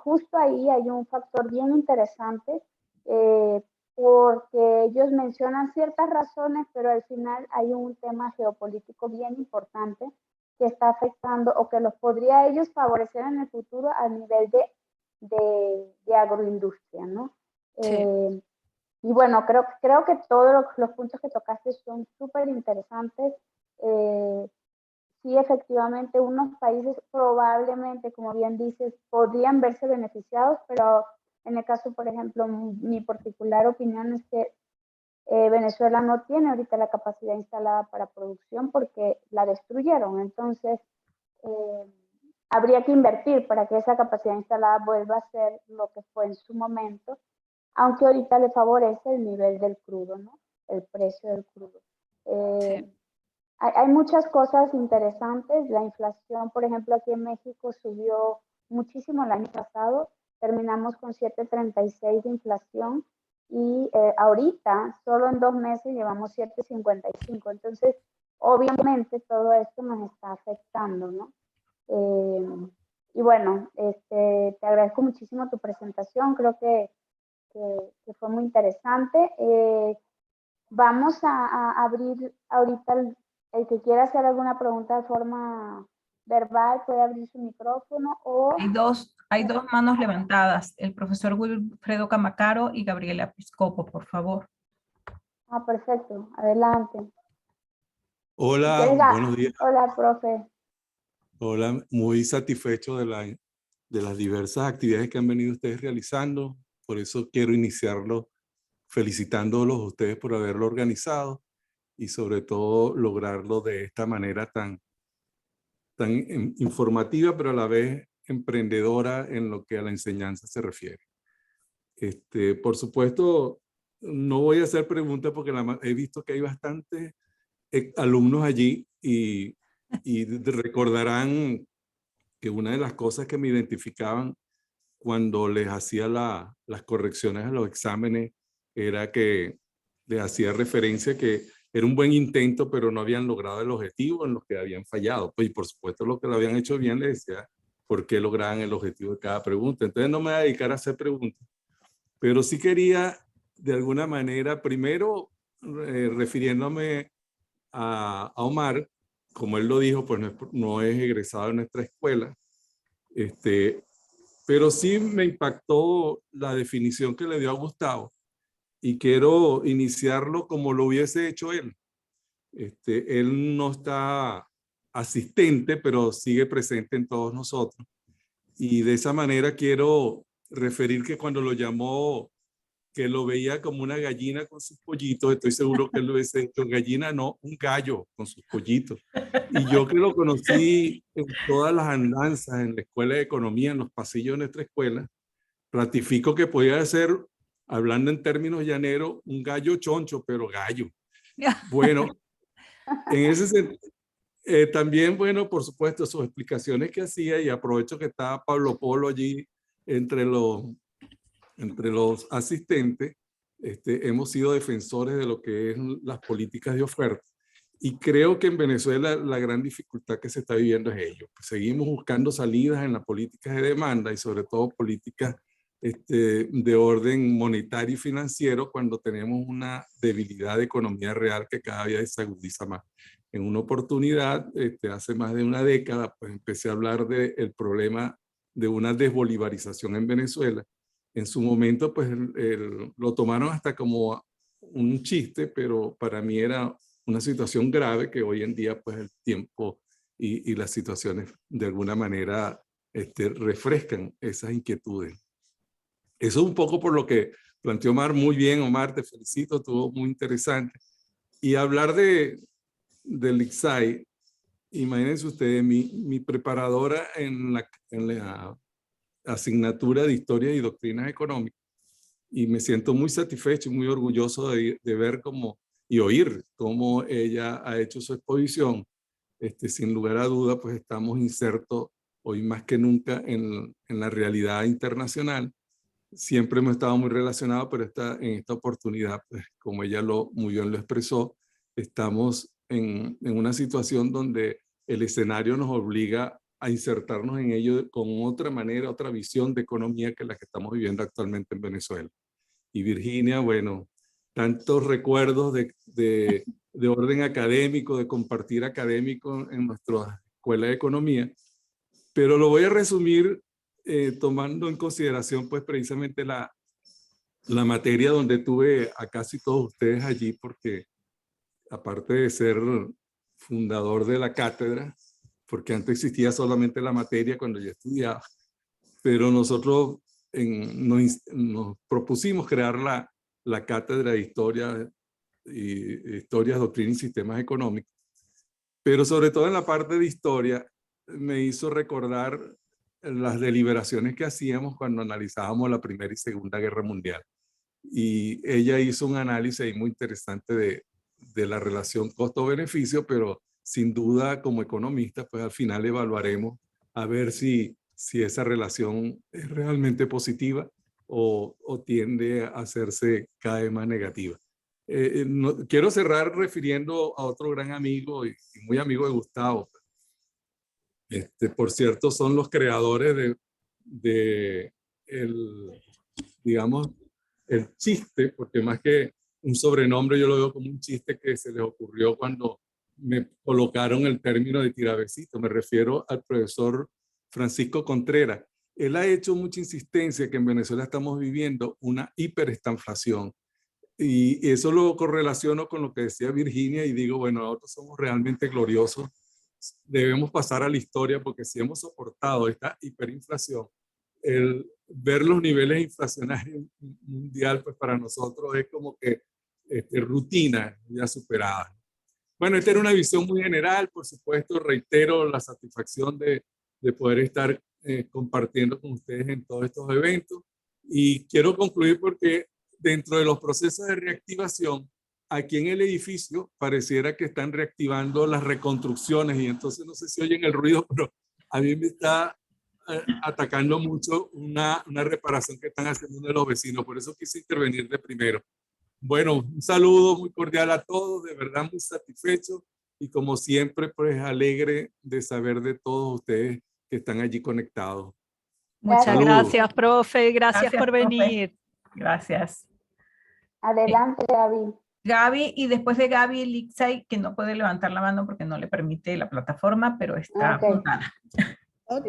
justo ahí hay un factor bien interesante, porque ellos mencionan ciertas razones, pero al final hay un tema geopolítico bien importante que está afectando o que los podría ellos favorecer en el futuro a nivel de agroindustria, ¿no? Sí. Y bueno, creo que todos los puntos que tocaste son súper interesantes. Sí, efectivamente, unos países probablemente, como bien dices, podrían verse beneficiados, pero en el caso, por ejemplo, mi particular opinión es que Venezuela no tiene ahorita la capacidad instalada para producción porque la destruyeron. Entonces, habría que invertir para que esa capacidad instalada vuelva a ser lo que fue en su momento, aunque ahorita le favorece el nivel del crudo, ¿no? El precio del crudo. Sí. Hay muchas cosas interesantes. La inflación, por ejemplo, aquí en México subió muchísimo el año pasado. Terminamos con 7.36 de inflación y ahorita, solo en 2 meses, llevamos 7.55. Entonces, obviamente, todo esto nos está afectando, ¿no? Y bueno, te agradezco muchísimo tu presentación. Creo que fue muy interesante. Vamos a abrir ahorita el que quiera hacer alguna pregunta de forma verbal puede abrir su micrófono o... Hay dos manos levantadas, el profesor Wilfredo Camacaro y Gabriela Piscopo, por favor. Ah, perfecto. Adelante. Hola, buenos días. Hola, profe. Hola, muy satisfecho de las diversas actividades que han venido ustedes realizando. Por eso quiero iniciarlo felicitándolos a ustedes por haberlo organizado y sobre todo lograrlo de esta manera tan informativa, pero a la vez emprendedora en lo que a la enseñanza se refiere. Por supuesto, no voy a hacer preguntas porque he visto que hay bastantes alumnos allí y recordarán que una de las cosas que me identificaban cuando les hacía las correcciones a los exámenes era que les hacía referencia que era un buen intento, pero no habían logrado el objetivo en los que habían fallado. Pues, y por supuesto, los que lo habían hecho bien les decía por qué lograban el objetivo de cada pregunta. Entonces no me voy a dedicar a hacer preguntas, pero sí quería de alguna manera, primero refiriéndome a Omar, como él lo dijo, pues no es egresado de nuestra escuela, pero sí me impactó la definición que le dio a Gustavo y quiero iniciarlo como lo hubiese hecho él. Él no está asistente, pero sigue presente en todos nosotros. Y de esa manera quiero referir que cuando lo llamó, que lo veía como una gallina con sus pollitos, estoy seguro que él lo hubiese hecho gallina, no, un gallo con sus pollitos. Y yo que lo conocí en todas las andanzas, en la escuela de economía, en los pasillos de nuestra escuela, ratifico que podía ser, hablando en términos llaneros, un gallo choncho, pero gallo. Bueno, en ese sentido, también, bueno, por supuesto, sus explicaciones que hacía, y aprovecho que estaba Pablo Polo allí entre los asistentes, hemos sido defensores de lo que es las políticas de oferta. Y creo que en Venezuela la gran dificultad que se está viviendo es ello. Pues seguimos buscando salidas en las políticas de demanda y sobre todo políticas de orden monetario y financiero cuando tenemos una debilidad de economía real que cada día se agudiza más. En una oportunidad, hace más de una década, pues empecé a hablar del problema de una desbolivarización en Venezuela. En su momento, pues lo tomaron hasta como un chiste, pero para mí era una situación grave que hoy en día, pues el tiempo y las situaciones de alguna manera refrescan esas inquietudes. Eso es un poco por lo que planteó Omar. Muy bien, Omar, te felicito, estuvo muy interesante. Y hablar del ICSAI, imagínense ustedes, mi preparadora en la asignatura de Historia y Doctrinas Económicas, y me siento muy satisfecho y muy orgulloso de ver cómo y oír cómo ella ha hecho su exposición. Sin lugar a duda, pues estamos insertos hoy más que nunca en la realidad internacional. Siempre hemos estado muy relacionados, pero en esta oportunidad, pues como ella muy bien lo expresó, estamos en una situación donde el escenario nos obliga a insertarnos en ello con otra manera, otra visión de economía que la que estamos viviendo actualmente en Venezuela. Y Virginia, bueno, tantos recuerdos de orden académico, de compartir académico en nuestra escuela de economía, pero lo voy a resumir tomando en consideración pues precisamente la materia donde tuve a casi todos ustedes allí, porque aparte de ser fundador de la cátedra, porque antes existía solamente la materia cuando yo estudiaba, pero nosotros nos propusimos crear la cátedra de Historia, Historias, Doctrina y Sistemas Económicos, pero sobre todo en la parte de historia me hizo recordar las deliberaciones que hacíamos cuando analizábamos la Primera y Segunda Guerra Mundial. Y ella hizo un análisis muy interesante de la relación costo-beneficio, pero sin duda como economista, pues al final evaluaremos a ver si esa relación es realmente positiva o tiende a hacerse cada vez más negativa. Quiero cerrar refiriendo a otro gran amigo y muy amigo de Gustavo. Por cierto, son los creadores digamos, el chiste, porque más que un sobrenombre yo lo veo como un chiste que se les ocurrió cuando me colocaron el término de tirabecito. Me refiero al profesor Francisco Contreras. Él ha hecho mucha insistencia que en Venezuela estamos viviendo una hiperestanflación. Y eso lo correlaciono con lo que decía Virginia y digo, bueno, nosotros somos realmente gloriosos. Debemos pasar a la historia porque si hemos soportado esta hiperinflación, el ver los niveles inflacionarios mundial, pues para nosotros es como que rutina ya superada. Bueno, esta era una visión muy general, por supuesto, reitero la satisfacción de poder estar compartiendo con ustedes en todos estos eventos y quiero concluir porque dentro de los procesos de reactivación, aquí en el edificio pareciera que están reactivando las reconstrucciones y entonces no sé si oyen el ruido, pero a mí me está atacando mucho una reparación que están haciendo uno de los vecinos, por eso quise intervenir de primero. Bueno, un saludo muy cordial a todos, de verdad muy satisfecho y como siempre pues alegre de saber de todos ustedes que están allí conectados. Muchas gracias, profe, gracias por profe. venir. Gracias. Adelante, Gaby. Gaby, y después de Gaby, Lixay, que no puede levantar la mano porque no le permite la plataforma, pero está apuntada. Ok,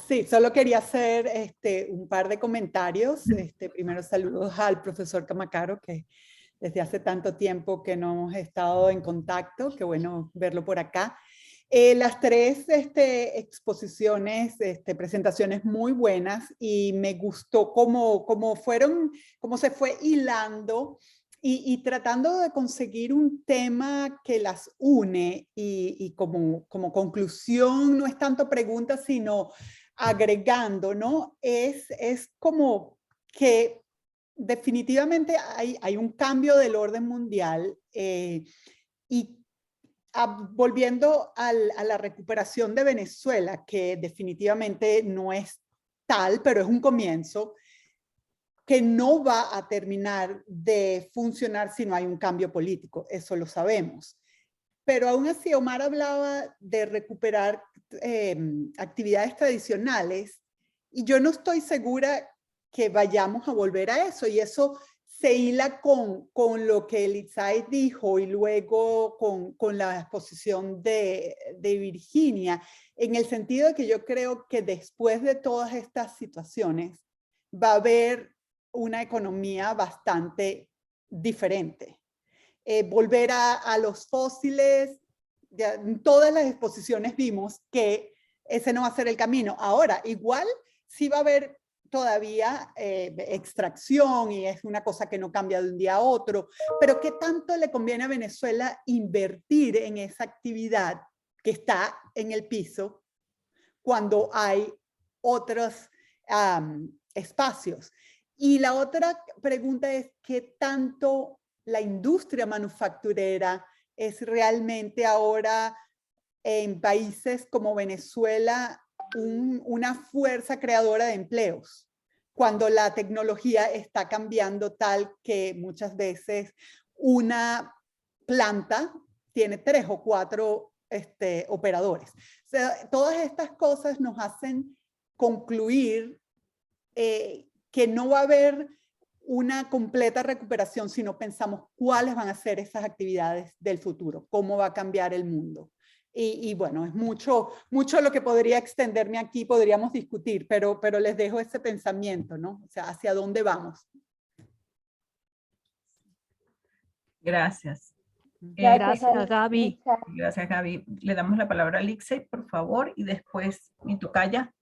sí, solo quería hacer un par de comentarios. Primero saludos al profesor Camacaro, que desde hace tanto tiempo que no hemos estado en contacto, qué bueno verlo por acá. Las tres exposiciones, presentaciones muy buenas y me gustó cómo se fue hilando y tratando de conseguir un tema que las une y como conclusión no es tanto pregunta, sino agregando, ¿no? Es como que definitivamente hay un cambio del orden mundial y volviendo a la recuperación de Venezuela, que definitivamente no es tal, pero es un comienzo, que no va a terminar de funcionar si no hay un cambio político, eso lo sabemos. Pero aún así, Omar hablaba de recuperar actividades tradicionales y yo no estoy segura que vayamos a volver a eso, y eso se hila con lo que Lixay dijo y luego con la exposición de Virginia, en el sentido de que yo creo que después de todas estas situaciones va a haber una economía bastante diferente. Volver a los fósiles, ya, en todas las exposiciones vimos que ese no va a ser el camino. Ahora, igual sí va a haber todavía extracción y es una cosa que no cambia de un día a otro, pero ¿qué tanto le conviene a Venezuela invertir en esa actividad que está en el piso cuando hay otros espacios? Y la otra pregunta es, ¿qué tanto la industria manufacturera es realmente ahora en países como Venezuela una fuerza creadora de empleos, cuando la tecnología está cambiando tal que muchas veces una planta tiene 3 o 4 operadores. O sea, todas estas cosas nos hacen concluir que no va a haber una completa recuperación si no pensamos cuáles van a ser esas actividades del futuro, cómo va a cambiar el mundo. Y bueno, es mucho lo que podría extenderme aquí, podríamos discutir, pero les dejo ese pensamiento, ¿no? O sea, ¿hacia dónde vamos? Gracias. Gracias, Gaby. Gracias, Gaby. Le damos la palabra a Lixey, por favor, y después mi tocaya,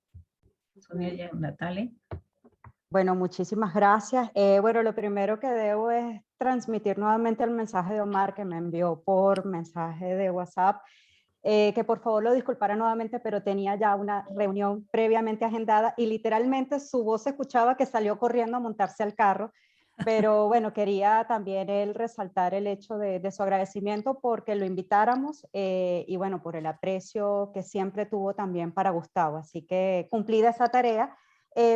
Sonia y Natalia. Bueno, muchísimas gracias. Bueno, lo primero que debo es transmitir nuevamente el mensaje de Omar que me envió por mensaje de WhatsApp, que por favor lo disculpara nuevamente, pero tenía ya una reunión previamente agendada y literalmente su voz se escuchaba que salió corriendo a montarse al carro. Pero bueno, quería también él resaltar el hecho de su agradecimiento porque lo invitáramos y bueno, por el aprecio que siempre tuvo también para Gustavo. Así que cumplida esa tarea.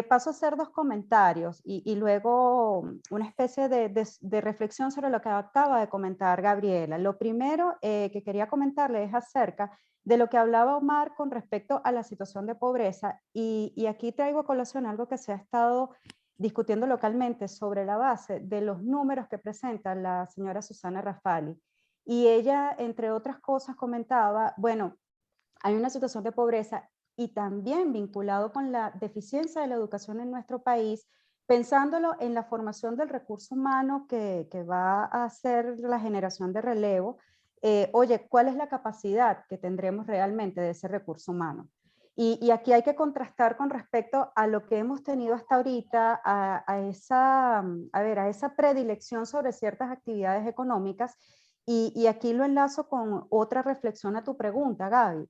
Paso a hacer 2 comentarios y luego una especie de reflexión sobre lo que acaba de comentar Gabriela. Lo primero que quería comentarle es acerca de lo que hablaba Omar con respecto a la situación de pobreza y aquí traigo a colación algo que se ha estado discutiendo localmente sobre la base de los números que presenta la señora Susana Rafali. Y ella, entre otras cosas, comentaba, bueno, hay una situación de pobreza y también vinculado con la deficiencia de la educación en nuestro país, pensándolo en la formación del recurso humano que va a hacer la generación de relevo. Oye, ¿cuál es la capacidad que tendremos realmente de ese recurso humano? Y aquí hay que contrastar con respecto a lo que hemos tenido hasta ahorita, a esa predilección sobre ciertas actividades económicas. Y aquí lo enlazo con otra reflexión a tu pregunta, Gaby.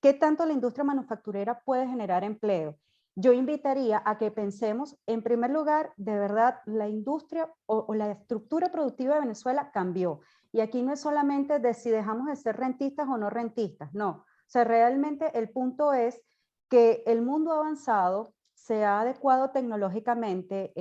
¿Qué tanto la industria manufacturera puede generar empleo? Yo invitaría a que pensemos, en primer lugar, de verdad, la industria o la estructura productiva de Venezuela cambió. Y aquí no es solamente de si dejamos de ser rentistas o no rentistas, no. O sea, realmente el punto es que el mundo ha avanzado, se ha adecuado tecnológicamente,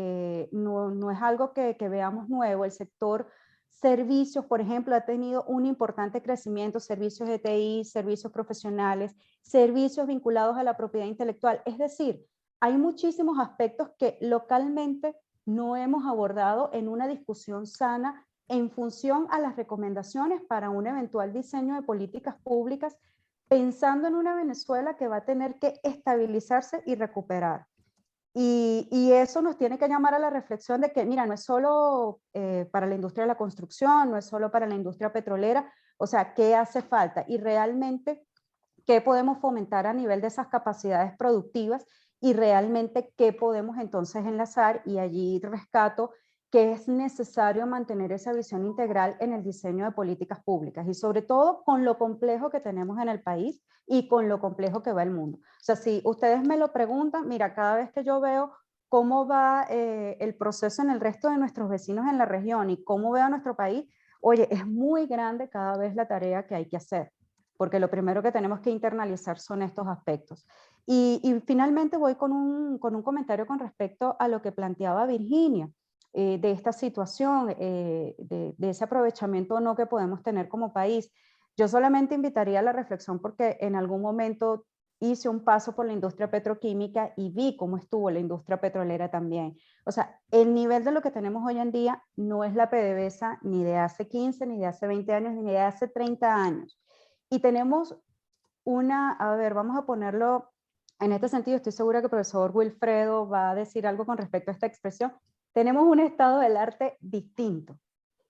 no es algo que veamos nuevo. El sector servicios, por ejemplo, ha tenido un importante crecimiento, servicios de TI, servicios profesionales, servicios vinculados a la propiedad intelectual. Es decir, hay muchísimos aspectos que localmente no hemos abordado en una discusión sana en función a las recomendaciones para un eventual diseño de políticas públicas, pensando en una Venezuela que va a tener que estabilizarse y recuperar. Y eso nos tiene que llamar a la reflexión de que, mira, no es solo para la industria de la construcción, no es solo para la industria petrolera, o sea, ¿qué hace falta? Y realmente, ¿qué podemos fomentar a nivel de esas capacidades productivas? Y realmente, ¿qué podemos entonces enlazar? Y allí rescato que es necesario mantener esa visión integral en el diseño de políticas públicas y sobre todo con lo complejo que tenemos en el país y con lo complejo que va el mundo. O sea, si ustedes me lo preguntan, mira, cada vez que yo veo cómo va el proceso en el resto de nuestros vecinos en la región y cómo veo a nuestro país, oye, es muy grande cada vez la tarea que hay que hacer, porque lo primero que tenemos que internalizar son estos aspectos. Y finalmente voy con un comentario con respecto a lo que planteaba Virginia, de esta situación, de ese aprovechamiento o no que podemos tener como país. Yo solamente invitaría a la reflexión porque en algún momento hice un paso por la industria petroquímica y vi cómo estuvo la industria petrolera también. O sea, el nivel de lo que tenemos hoy en día no es la PDVSA ni de hace 15, ni de hace 20 años, ni de hace 30 años. Y tenemos vamos a ponerlo en este sentido, estoy segura que el profesor Wilfredo va a decir algo con respecto a esta expresión. Tenemos un estado del arte distinto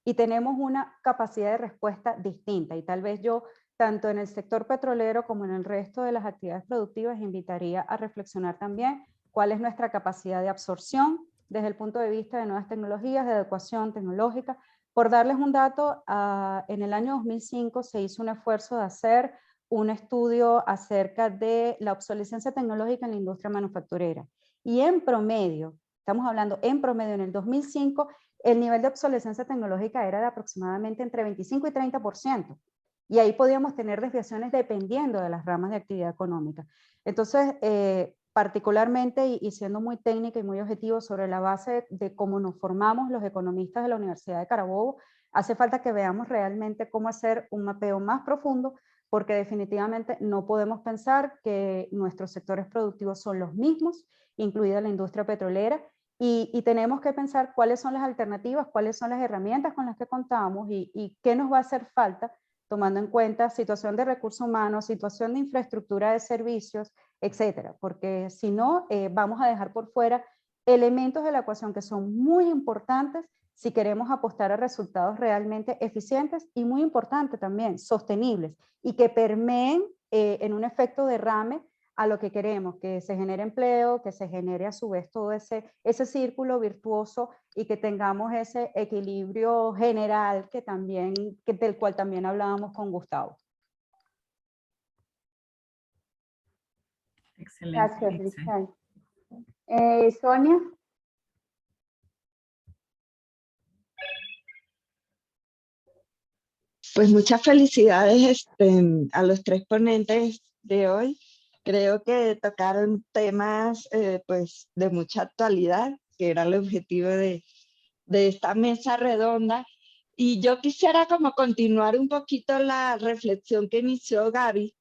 y tenemos una capacidad de respuesta distinta y tal vez yo, tanto en el sector petrolero como en el resto de las actividades productivas, invitaría a reflexionar también cuál es nuestra capacidad de absorción desde el punto de vista de nuevas tecnologías, de adecuación tecnológica. Por darles un dato, en el año 2005 se hizo un esfuerzo de hacer un estudio acerca de la obsolescencia tecnológica en la industria manufacturera y en promedio, estamos hablando en promedio en el 2005, el nivel de obsolescencia tecnológica era de aproximadamente entre 25 y 30%. Y ahí podíamos tener desviaciones dependiendo de las ramas de actividad económica. Entonces, particularmente y siendo muy técnica y muy objetivo sobre la base de cómo nos formamos los economistas de la Universidad de Carabobo, Hace falta que veamos realmente cómo hacer un mapeo más profundo, porque definitivamente no podemos pensar que nuestros sectores productivos son los mismos, incluida la industria petrolera, y tenemos que pensar cuáles son las alternativas, cuáles son las herramientas con las que contamos y qué nos va a hacer falta, tomando en cuenta situación de recursos humanos, situación de infraestructura de servicios, etcétera, porque si no, vamos a dejar por fuera elementos de la ecuación que son muy importantes si queremos apostar a resultados realmente eficientes y muy importante también, sostenibles, y que permeen en un efecto derrame a lo que queremos, que se genere empleo, que se genere a su vez todo ese círculo virtuoso y que tengamos ese equilibrio general del cual también hablábamos con Gustavo. Excelente. Gracias, Richard. Sonia. Pues muchas felicidades a los tres ponentes de hoy. Creo que tocaron temas pues de mucha actualidad, que era el objetivo de esta mesa redonda. Y yo quisiera como continuar un poquito la reflexión que inició Gaby.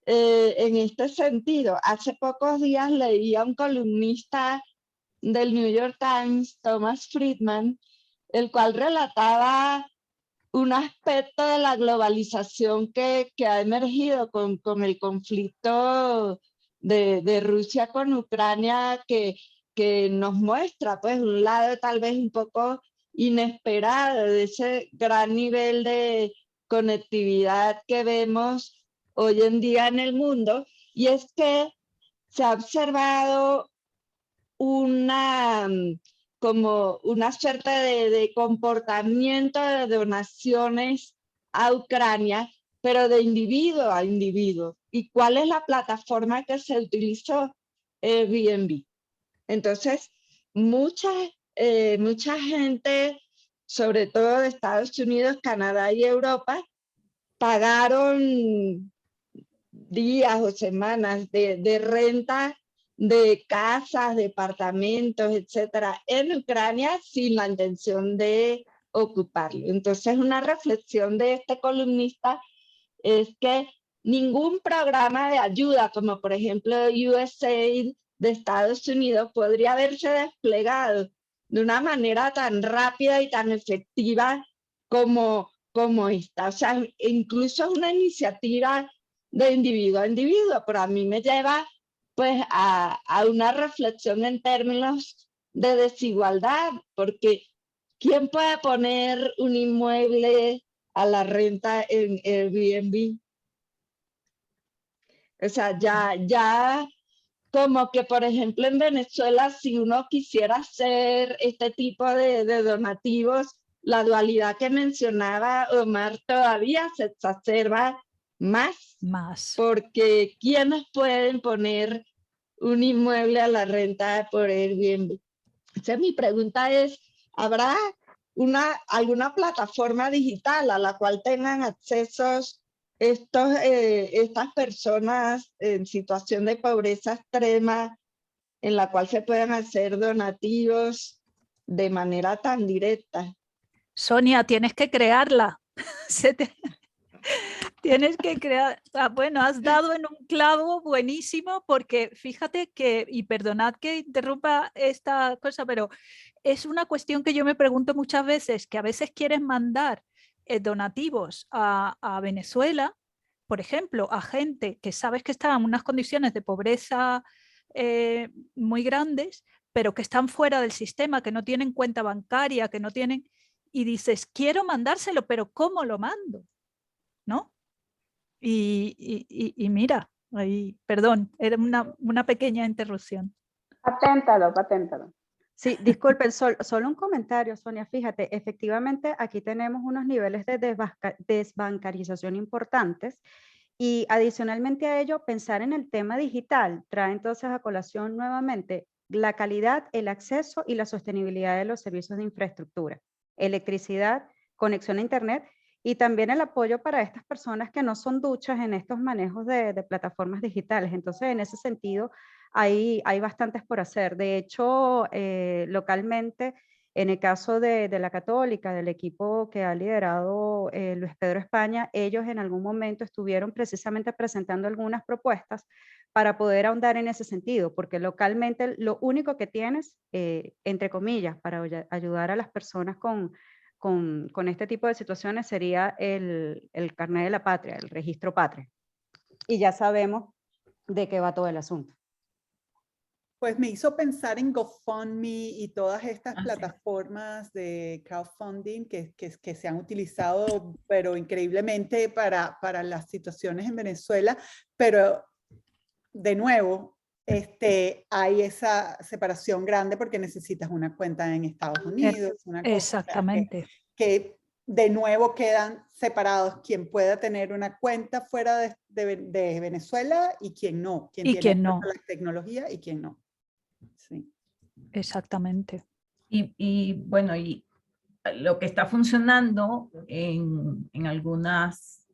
En este sentido, hace pocos días leí a un columnista del New York Times, Thomas Friedman, el cual relataba un aspecto de la globalización que ha emergido con el conflicto de Rusia con Ucrania, que nos muestra pues un lado tal vez un poco inesperado de ese gran nivel de conectividad que vemos hoy en día en el mundo, y es que se ha observado como una suerte de comportamiento de donaciones a Ucrania, pero de individuo a individuo. ¿Y cuál es la plataforma que se utilizó? Airbnb. Entonces, mucha gente, sobre todo de Estados Unidos, Canadá y Europa, pagaron días o semanas de renta de casas, departamentos, etcétera, en Ucrania sin la intención de ocuparlo. Entonces, una reflexión de este columnista es que ningún programa de ayuda, como por ejemplo USAID de Estados Unidos, podría haberse desplegado de una manera tan rápida y tan efectiva como esta. O sea, incluso es una iniciativa de individuo a individuo, pero a mí me lleva pues a una reflexión en términos de desigualdad, porque ¿quién puede poner un inmueble a la renta en Airbnb? O sea, ya como que, por ejemplo, en Venezuela, si uno quisiera hacer este tipo de donativos, la dualidad que mencionaba Omar todavía se exacerba más. Porque ¿quiénes pueden poner un inmueble a la renta por Airbnb? Entonces, mi pregunta es, ¿habrá alguna plataforma digital a la cual tengan acceso estas personas en situación de pobreza extrema, en la cual se puedan hacer donativos de manera tan directa? Sonia, tienes que crearla. Tienes que crear, bueno, has dado en un clavo buenísimo, porque fíjate que, y perdonad que interrumpa esta cosa, pero es una cuestión que yo me pregunto muchas veces, que a veces quieres mandar donativos a Venezuela, por ejemplo, a gente que sabes que está en unas condiciones de pobreza muy grandes, pero que están fuera del sistema, que no tienen cuenta bancaria, que no tienen, y dices, quiero mandárselo, pero ¿cómo lo mando? ¿No? Y mira, ahí, perdón, era una pequeña interrupción. Paténtalo. Sí, disculpen, solo un comentario, Sonia. Fíjate, efectivamente aquí tenemos unos niveles de desbancarización importantes, y adicionalmente a ello, pensar en el tema digital trae entonces a colación nuevamente la calidad, el acceso y la sostenibilidad de los servicios de infraestructura, electricidad, conexión a internet, y también el apoyo para estas personas que no son duchas en estos manejos de plataformas digitales. Entonces, en ese sentido, hay bastantes por hacer. De hecho, localmente En el caso de la Católica, del equipo que ha liderado Luis Pedro España, ellos en algún momento estuvieron precisamente presentando algunas propuestas para poder ahondar en ese sentido, porque localmente lo único que tienes, entre comillas, para ayudar a las personas con este tipo de situaciones sería el carnet de la patria, el registro patria. Y ya sabemos de qué va todo el asunto. Pues me hizo pensar en GoFundMe y todas estas plataformas de crowdfunding que se han utilizado, pero increíblemente para las situaciones en Venezuela. Pero, de nuevo, hay esa separación grande porque necesitas una cuenta en Estados Unidos. Una cosa, exactamente. O sea, que de nuevo quedan separados quien pueda tener una cuenta fuera de Venezuela y quien no. Quien tiene la tecnología y quien no. Sí. Exactamente. Y bueno, y lo que está funcionando en algunas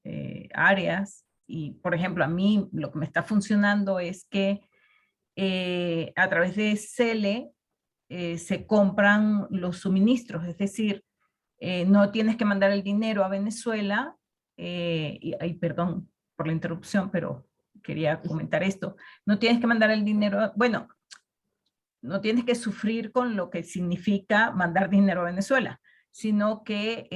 áreas, y por ejemplo a mí lo que me está funcionando es que a través de Cele se compran los suministros, es decir, no tienes que mandar el dinero a Venezuela, perdón por la interrupción, pero quería comentar esto, no tienes que mandar el dinero, bueno, no tienes que sufrir con lo que significa mandar dinero a Venezuela, sino que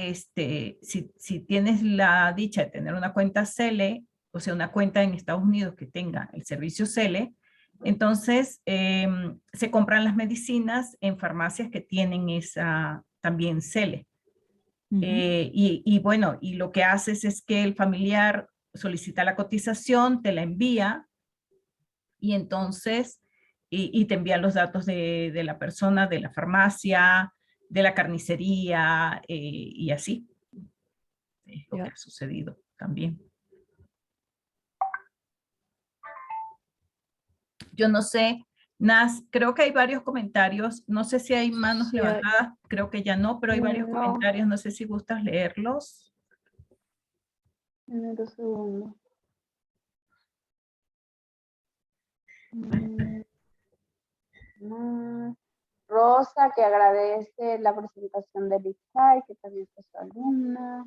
si tienes la dicha de tener una cuenta Cele, o sea, una cuenta en Estados Unidos que tenga el servicio Cele, entonces se compran las medicinas en farmacias que tienen también Cele. Bueno, y lo que haces es que el familiar solicita la cotización, te la envía, y entonces y te envían los datos de la persona, de la farmacia, de la carnicería, y así. Es lo que ha sucedido también. Yo no sé, Nas, creo que hay varios comentarios, no sé si hay manos levantadas, creo que ya no, pero hay varios comentarios, no sé si gustas leerlos. Un segundo. Rosa, que agradece la presentación de Lixay, que también fue su alumna.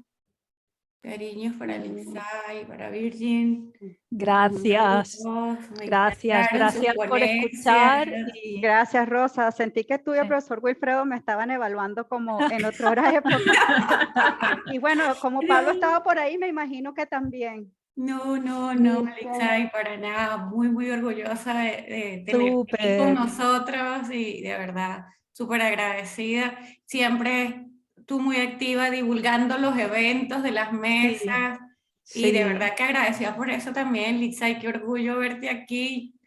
Cariños para Lixay, para Virgin. Gracias. Gracias por escuchar. Y... Gracias, Rosa. Sentí que tú y el profesor Wilfredo me estaban evaluando como en otra época. Y bueno, como Pablo estaba por ahí, me imagino que también. No, Lixay, para nada. Muy, muy orgullosa de tenerte aquí con nosotros y de verdad, súper agradecida. Siempre tú muy activa divulgando los eventos de las mesas y de verdad que agradecida por eso también, Lixay. Qué orgullo verte aquí.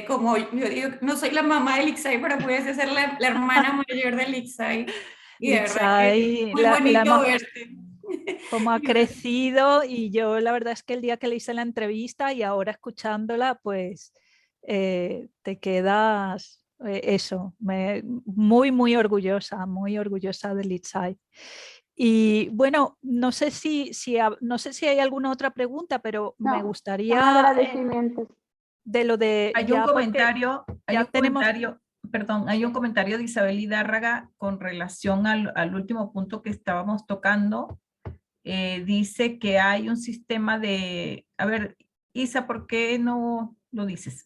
Como yo digo, no soy la mamá de Lixay, pero pudiese ser la hermana mayor de Lixay. Y de verdad que muy bonito verte. Cómo ha crecido, y yo la verdad es que el día que le hice la entrevista y ahora escuchándola, pues te quedas muy, muy orgullosa de Lixay. Y bueno, no sé si hay alguna otra pregunta, pero me gustaría... agradecimientos. De lo de... Hay un comentario de Isabel Hidárraga con relación al último punto que estábamos tocando. Dice que hay un sistema de... A ver, Isa, ¿por qué no lo dices?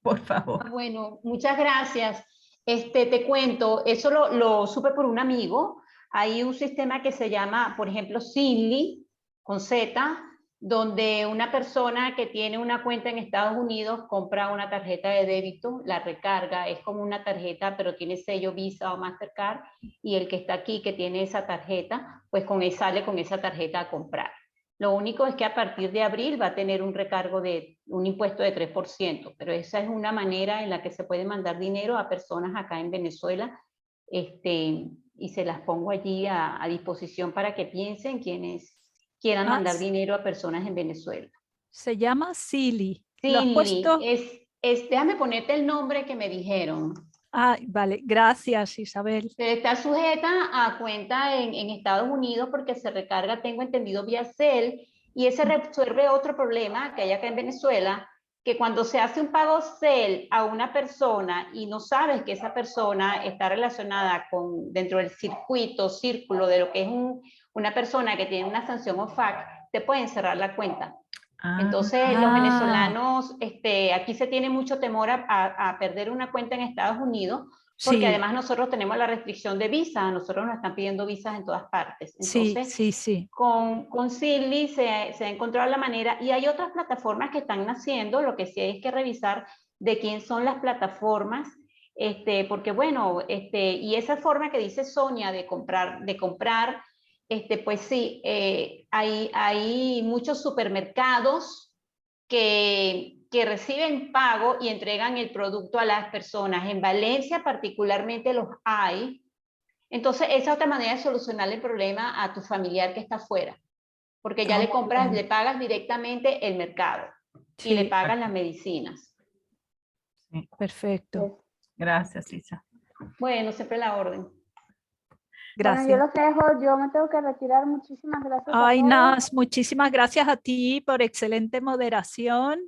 Por favor. Bueno, muchas gracias. Te cuento, eso lo supe por un amigo. Hay un sistema que se llama, por ejemplo, Zinli, con Z, donde una persona que tiene una cuenta en Estados Unidos compra una tarjeta de débito, la recarga, es como una tarjeta, pero tiene sello Visa o Mastercard, y el que está aquí, que tiene esa tarjeta, pues sale con esa tarjeta a comprar. Lo único es que a partir de abril va a tener un recargo de un impuesto de 3%, pero esa es una manera en la que se puede mandar dinero a personas acá en Venezuela, y se las pongo allí a disposición para que piensen quienes quieran mandar dinero a personas en Venezuela. Se llama Zinli. ¿Lo has puesto? Déjame ponerte el nombre que me dijeron. Ah, vale, gracias, Isabel. Está sujeta a cuenta en Estados Unidos porque se recarga, tengo entendido, vía Cel, y ese resuelve otro problema que hay acá en Venezuela, que cuando se hace un pago CEL a una persona y no sabes que esa persona está relacionada con dentro del círculo de lo que es una persona que tiene una sanción OFAC, te pueden cerrar la cuenta. Entonces, los venezolanos, aquí se tiene mucho temor a perder una cuenta en Estados Unidos, porque además nosotros tenemos la restricción de visas, a nosotros nos están pidiendo visas en todas partes. Entonces, con Silly se ha encontrado la manera, y hay otras plataformas que están naciendo, lo que sí hay que revisar de quién son las plataformas, porque bueno, y esa forma que dice Sonia de comprar, pues sí, hay muchos supermercados que reciben pago y entregan el producto a las personas. En Valencia particularmente los hay. Entonces, esa es otra manera de solucionar el problema a tu familiar que está afuera. Porque ya le pagas directamente el mercado y le pagas las medicinas. Sí, perfecto. Gracias, Isa. Bueno, siempre la orden. Gracias. Bueno, yo los dejo, yo me tengo que retirar. Muchísimas gracias a todos. Naz, muchísimas gracias a ti por excelente moderación.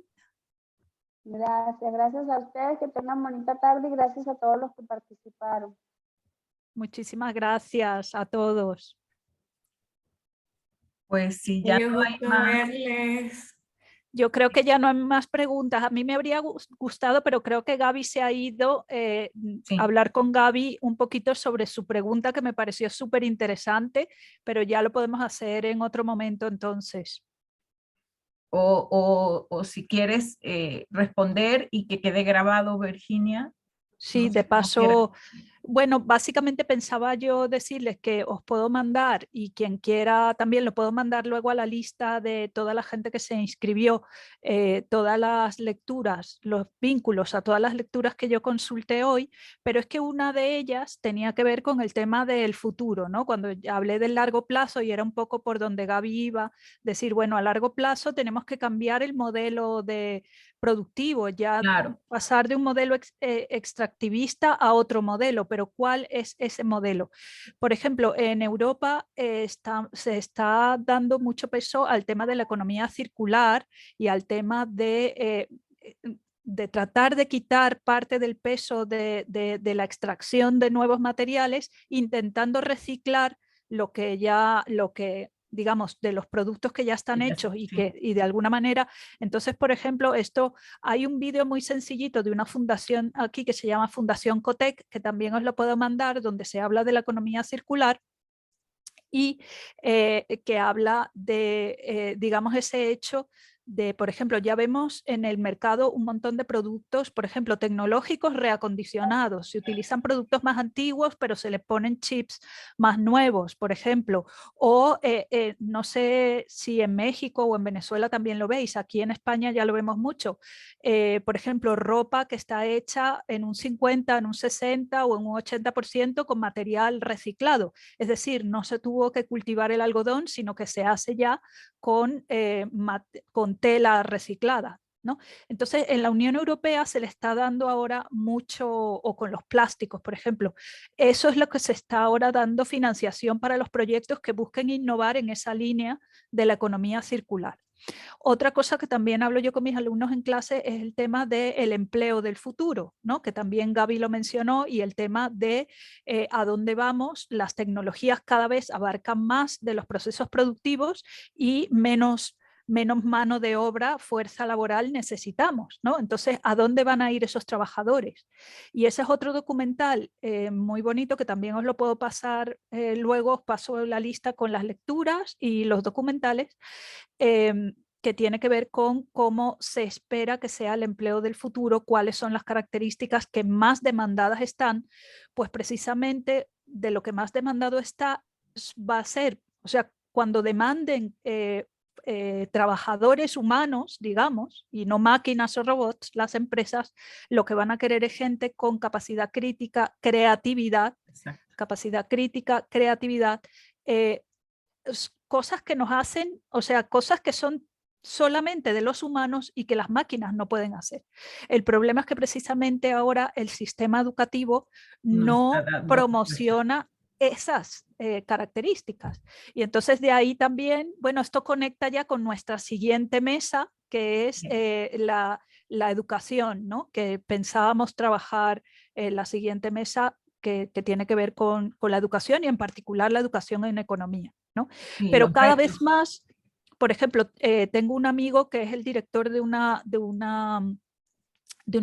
Gracias a ustedes, que tengan bonita tarde y gracias a todos los que participaron. Muchísimas gracias a todos. Pues sí, ya no hay más. Yo creo que ya no hay más preguntas. A mí me habría gustado, pero creo que Gaby se ha ido, hablar con Gaby un poquito sobre su pregunta, que me pareció súper interesante, pero ya lo podemos hacer en otro momento entonces. O si quieres responder y que quede grabado, Virginia. Sí, de paso, bueno, básicamente pensaba yo decirles que os puedo mandar, y quien quiera también lo puedo mandar luego a la lista de toda la gente que se inscribió, todas las lecturas, los vínculos a todas las lecturas que yo consulté hoy, pero es que una de ellas tenía que ver con el tema del futuro, ¿no? Cuando hablé del largo plazo, y era un poco por donde Gaby iba, decir, bueno, a largo plazo tenemos que cambiar el modelo de productivo, ya pasar de un modelo extractivista a otro modelo, pero ¿cuál es ese modelo? Por ejemplo, en Europa se está dando mucho peso al tema de la economía circular y al tema de tratar de quitar parte del peso de la extracción de nuevos materiales, intentando reciclar digamos, de los productos que ya están hechos y de alguna manera. Entonces, por ejemplo, hay un vídeo muy sencillito de una fundación aquí que se llama Fundación Cotec, que también os lo puedo mandar, donde se habla de la economía circular y que habla de, digamos, ese hecho de, por ejemplo, ya vemos en el mercado un montón de productos, por ejemplo, tecnológicos reacondicionados. Se utilizan productos más antiguos, pero se les ponen chips más nuevos, por ejemplo. O no sé si en México o en Venezuela también lo veis. Aquí en España ya lo vemos mucho. Por ejemplo, ropa que está hecha en un 50, en un 60 o en un 80% con material reciclado. Es decir, no se tuvo que cultivar el algodón, sino que se hace ya con tela reciclada, ¿no? Entonces, en la Unión Europea se le está dando ahora mucho, o con los plásticos, por ejemplo. Eso es lo que se está ahora dando financiación para los proyectos que busquen innovar en esa línea de la economía circular. Otra cosa que también hablo yo con mis alumnos en clase es el tema del empleo del futuro, ¿no? Que también Gaby lo mencionó, y el tema de a dónde vamos. Las tecnologías cada vez abarcan más de los procesos productivos y menos mano de obra, fuerza laboral necesitamos, ¿no? Entonces, ¿a dónde van a ir esos trabajadores? Y ese es otro documental muy bonito que también os lo puedo pasar luego. Os paso la lista con las lecturas y los documentales, que tiene que ver con cómo se espera que sea el empleo del futuro, cuáles son las características que más demandadas están. Pues precisamente de lo que más demandado está va a ser, o sea, cuando demanden trabajadores humanos, digamos, y no máquinas o robots, las empresas lo que van a querer es gente con capacidad crítica, creatividad, cosas que nos hacen, o sea, cosas que son solamente de los humanos y que las máquinas no pueden hacer. El problema es que precisamente ahora el sistema educativo no promociona esas características. Y entonces de ahí también, bueno, esto conecta ya con nuestra siguiente mesa, que es la educación, ¿no? Que pensábamos trabajar en la siguiente mesa que tiene que ver con la educación y en particular la educación en economía, ¿no? Sí, pero cada vez más, por ejemplo, tengo un amigo que es el director de una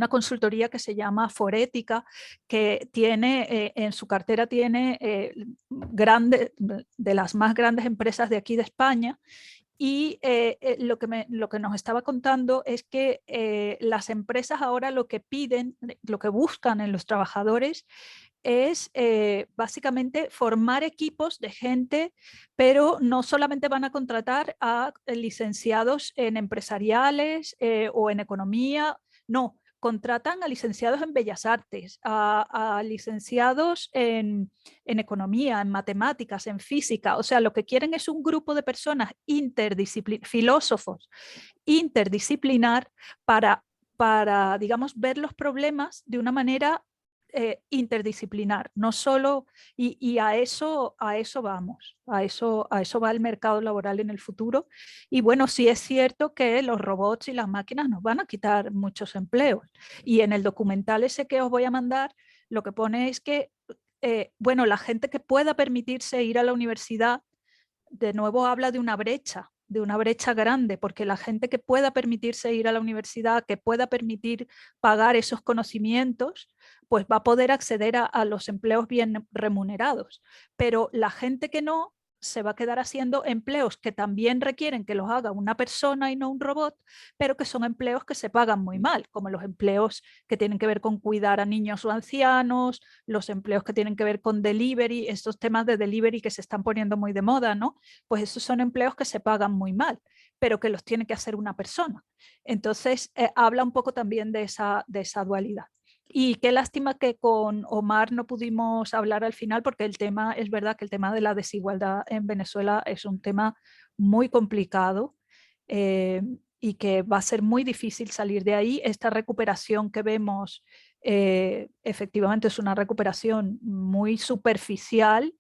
consultoría que se llama Forética, que tiene en su cartera tiene de las más grandes empresas de aquí de España. Y lo que nos estaba contando es que las empresas ahora lo que piden, lo que buscan en los trabajadores es básicamente formar equipos de gente, pero no solamente van a contratar a licenciados en empresariales o en economía, no, contratan a licenciados en bellas artes, a licenciados en economía, en matemáticas, en física. O sea, lo que quieren es un grupo de personas filósofos interdisciplinar para, digamos, ver los problemas de una manera interdisciplinar, no solo, y a eso vamos, a eso va el mercado laboral en el futuro. Y bueno, sí es cierto que los robots y las máquinas nos van a quitar muchos empleos. Y en el documental ese que os voy a mandar, lo que pone es que, bueno, la gente que pueda permitirse ir a la universidad, de nuevo habla de una brecha grande, porque la gente que pueda permitirse ir a la universidad, que pueda permitir pagar esos conocimientos, pues va a poder acceder a los empleos bien remunerados. Pero la gente que no, se va a quedar haciendo empleos que también requieren que los haga una persona y no un robot, pero que son empleos que se pagan muy mal, como los empleos que tienen que ver con cuidar a niños o ancianos, los empleos que tienen que ver con delivery, estos temas de delivery que se están poniendo muy de moda, ¿no? Pues esos son empleos que se pagan muy mal, pero que los tiene que hacer una persona. Entonces, habla un poco también de esa dualidad. Y qué lástima que con Omar no pudimos hablar al final, porque el tema, es verdad que el tema de la desigualdad en Venezuela es un tema muy complicado y que va a ser muy difícil salir de ahí. Esta recuperación que vemos efectivamente es una recuperación muy superficial,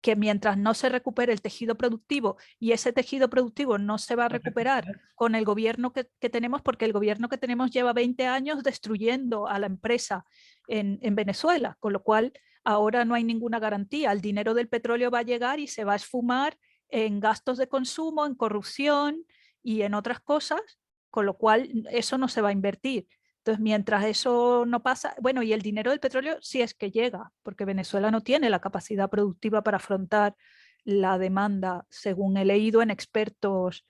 que mientras no se recupere el tejido productivo, y ese tejido productivo no se va a recuperar con el gobierno que tenemos, porque el gobierno que tenemos lleva 20 años destruyendo a la empresa en Venezuela, con lo cual ahora no hay ninguna garantía. El dinero del petróleo va a llegar y se va a esfumar en gastos de consumo, en corrupción y en otras cosas, con lo cual eso no se va a invertir. Entonces, mientras eso no pasa, bueno, y el dinero del petróleo sí es que llega, porque Venezuela no tiene la capacidad productiva para afrontar la demanda, según he leído en expertos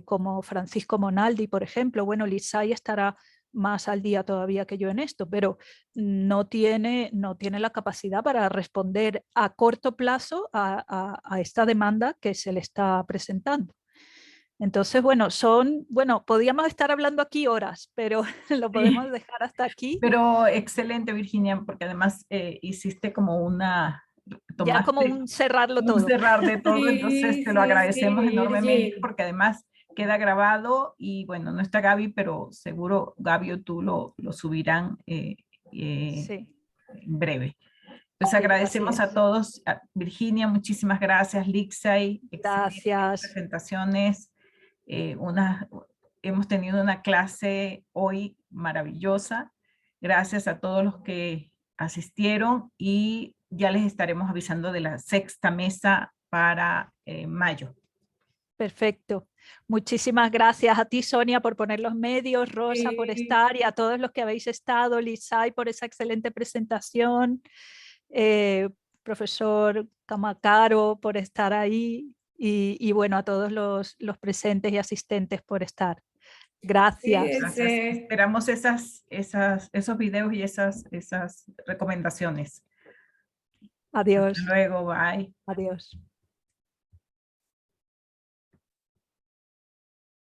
como Francisco Monaldi, por ejemplo. Bueno, Lissay estará más al día todavía que yo en esto, pero no tiene la capacidad para responder a corto plazo a esta demanda que se le está presentando. Entonces, bueno, podríamos estar hablando aquí horas, pero lo podemos dejar hasta aquí. Pero excelente, Virginia, porque además hiciste como una... ya como un cerrarlo todo. Un cerrar de todo, sí, entonces te lo agradecemos enormemente, porque además queda grabado y bueno, no está Gaby, pero seguro Gaby o tú lo subirán en breve. Pues agradecemos a todos. Virginia, muchísimas gracias. Lixay, gracias. Presentaciones. Hemos tenido una clase hoy maravillosa. Gracias a todos los que asistieron y ya les estaremos avisando de la 6ª mesa para mayo. Perfecto. Muchísimas gracias a ti, Sonia, por poner los medios, Rosa, por estar, y a todos los que habéis estado, Lissay, por esa excelente presentación, profesor Camacaro, por estar ahí. Y bueno, a todos los presentes y asistentes por estar. Gracias. Gracias. Esperamos esos videos y esas recomendaciones. Adiós. Hasta luego, bye. Adiós.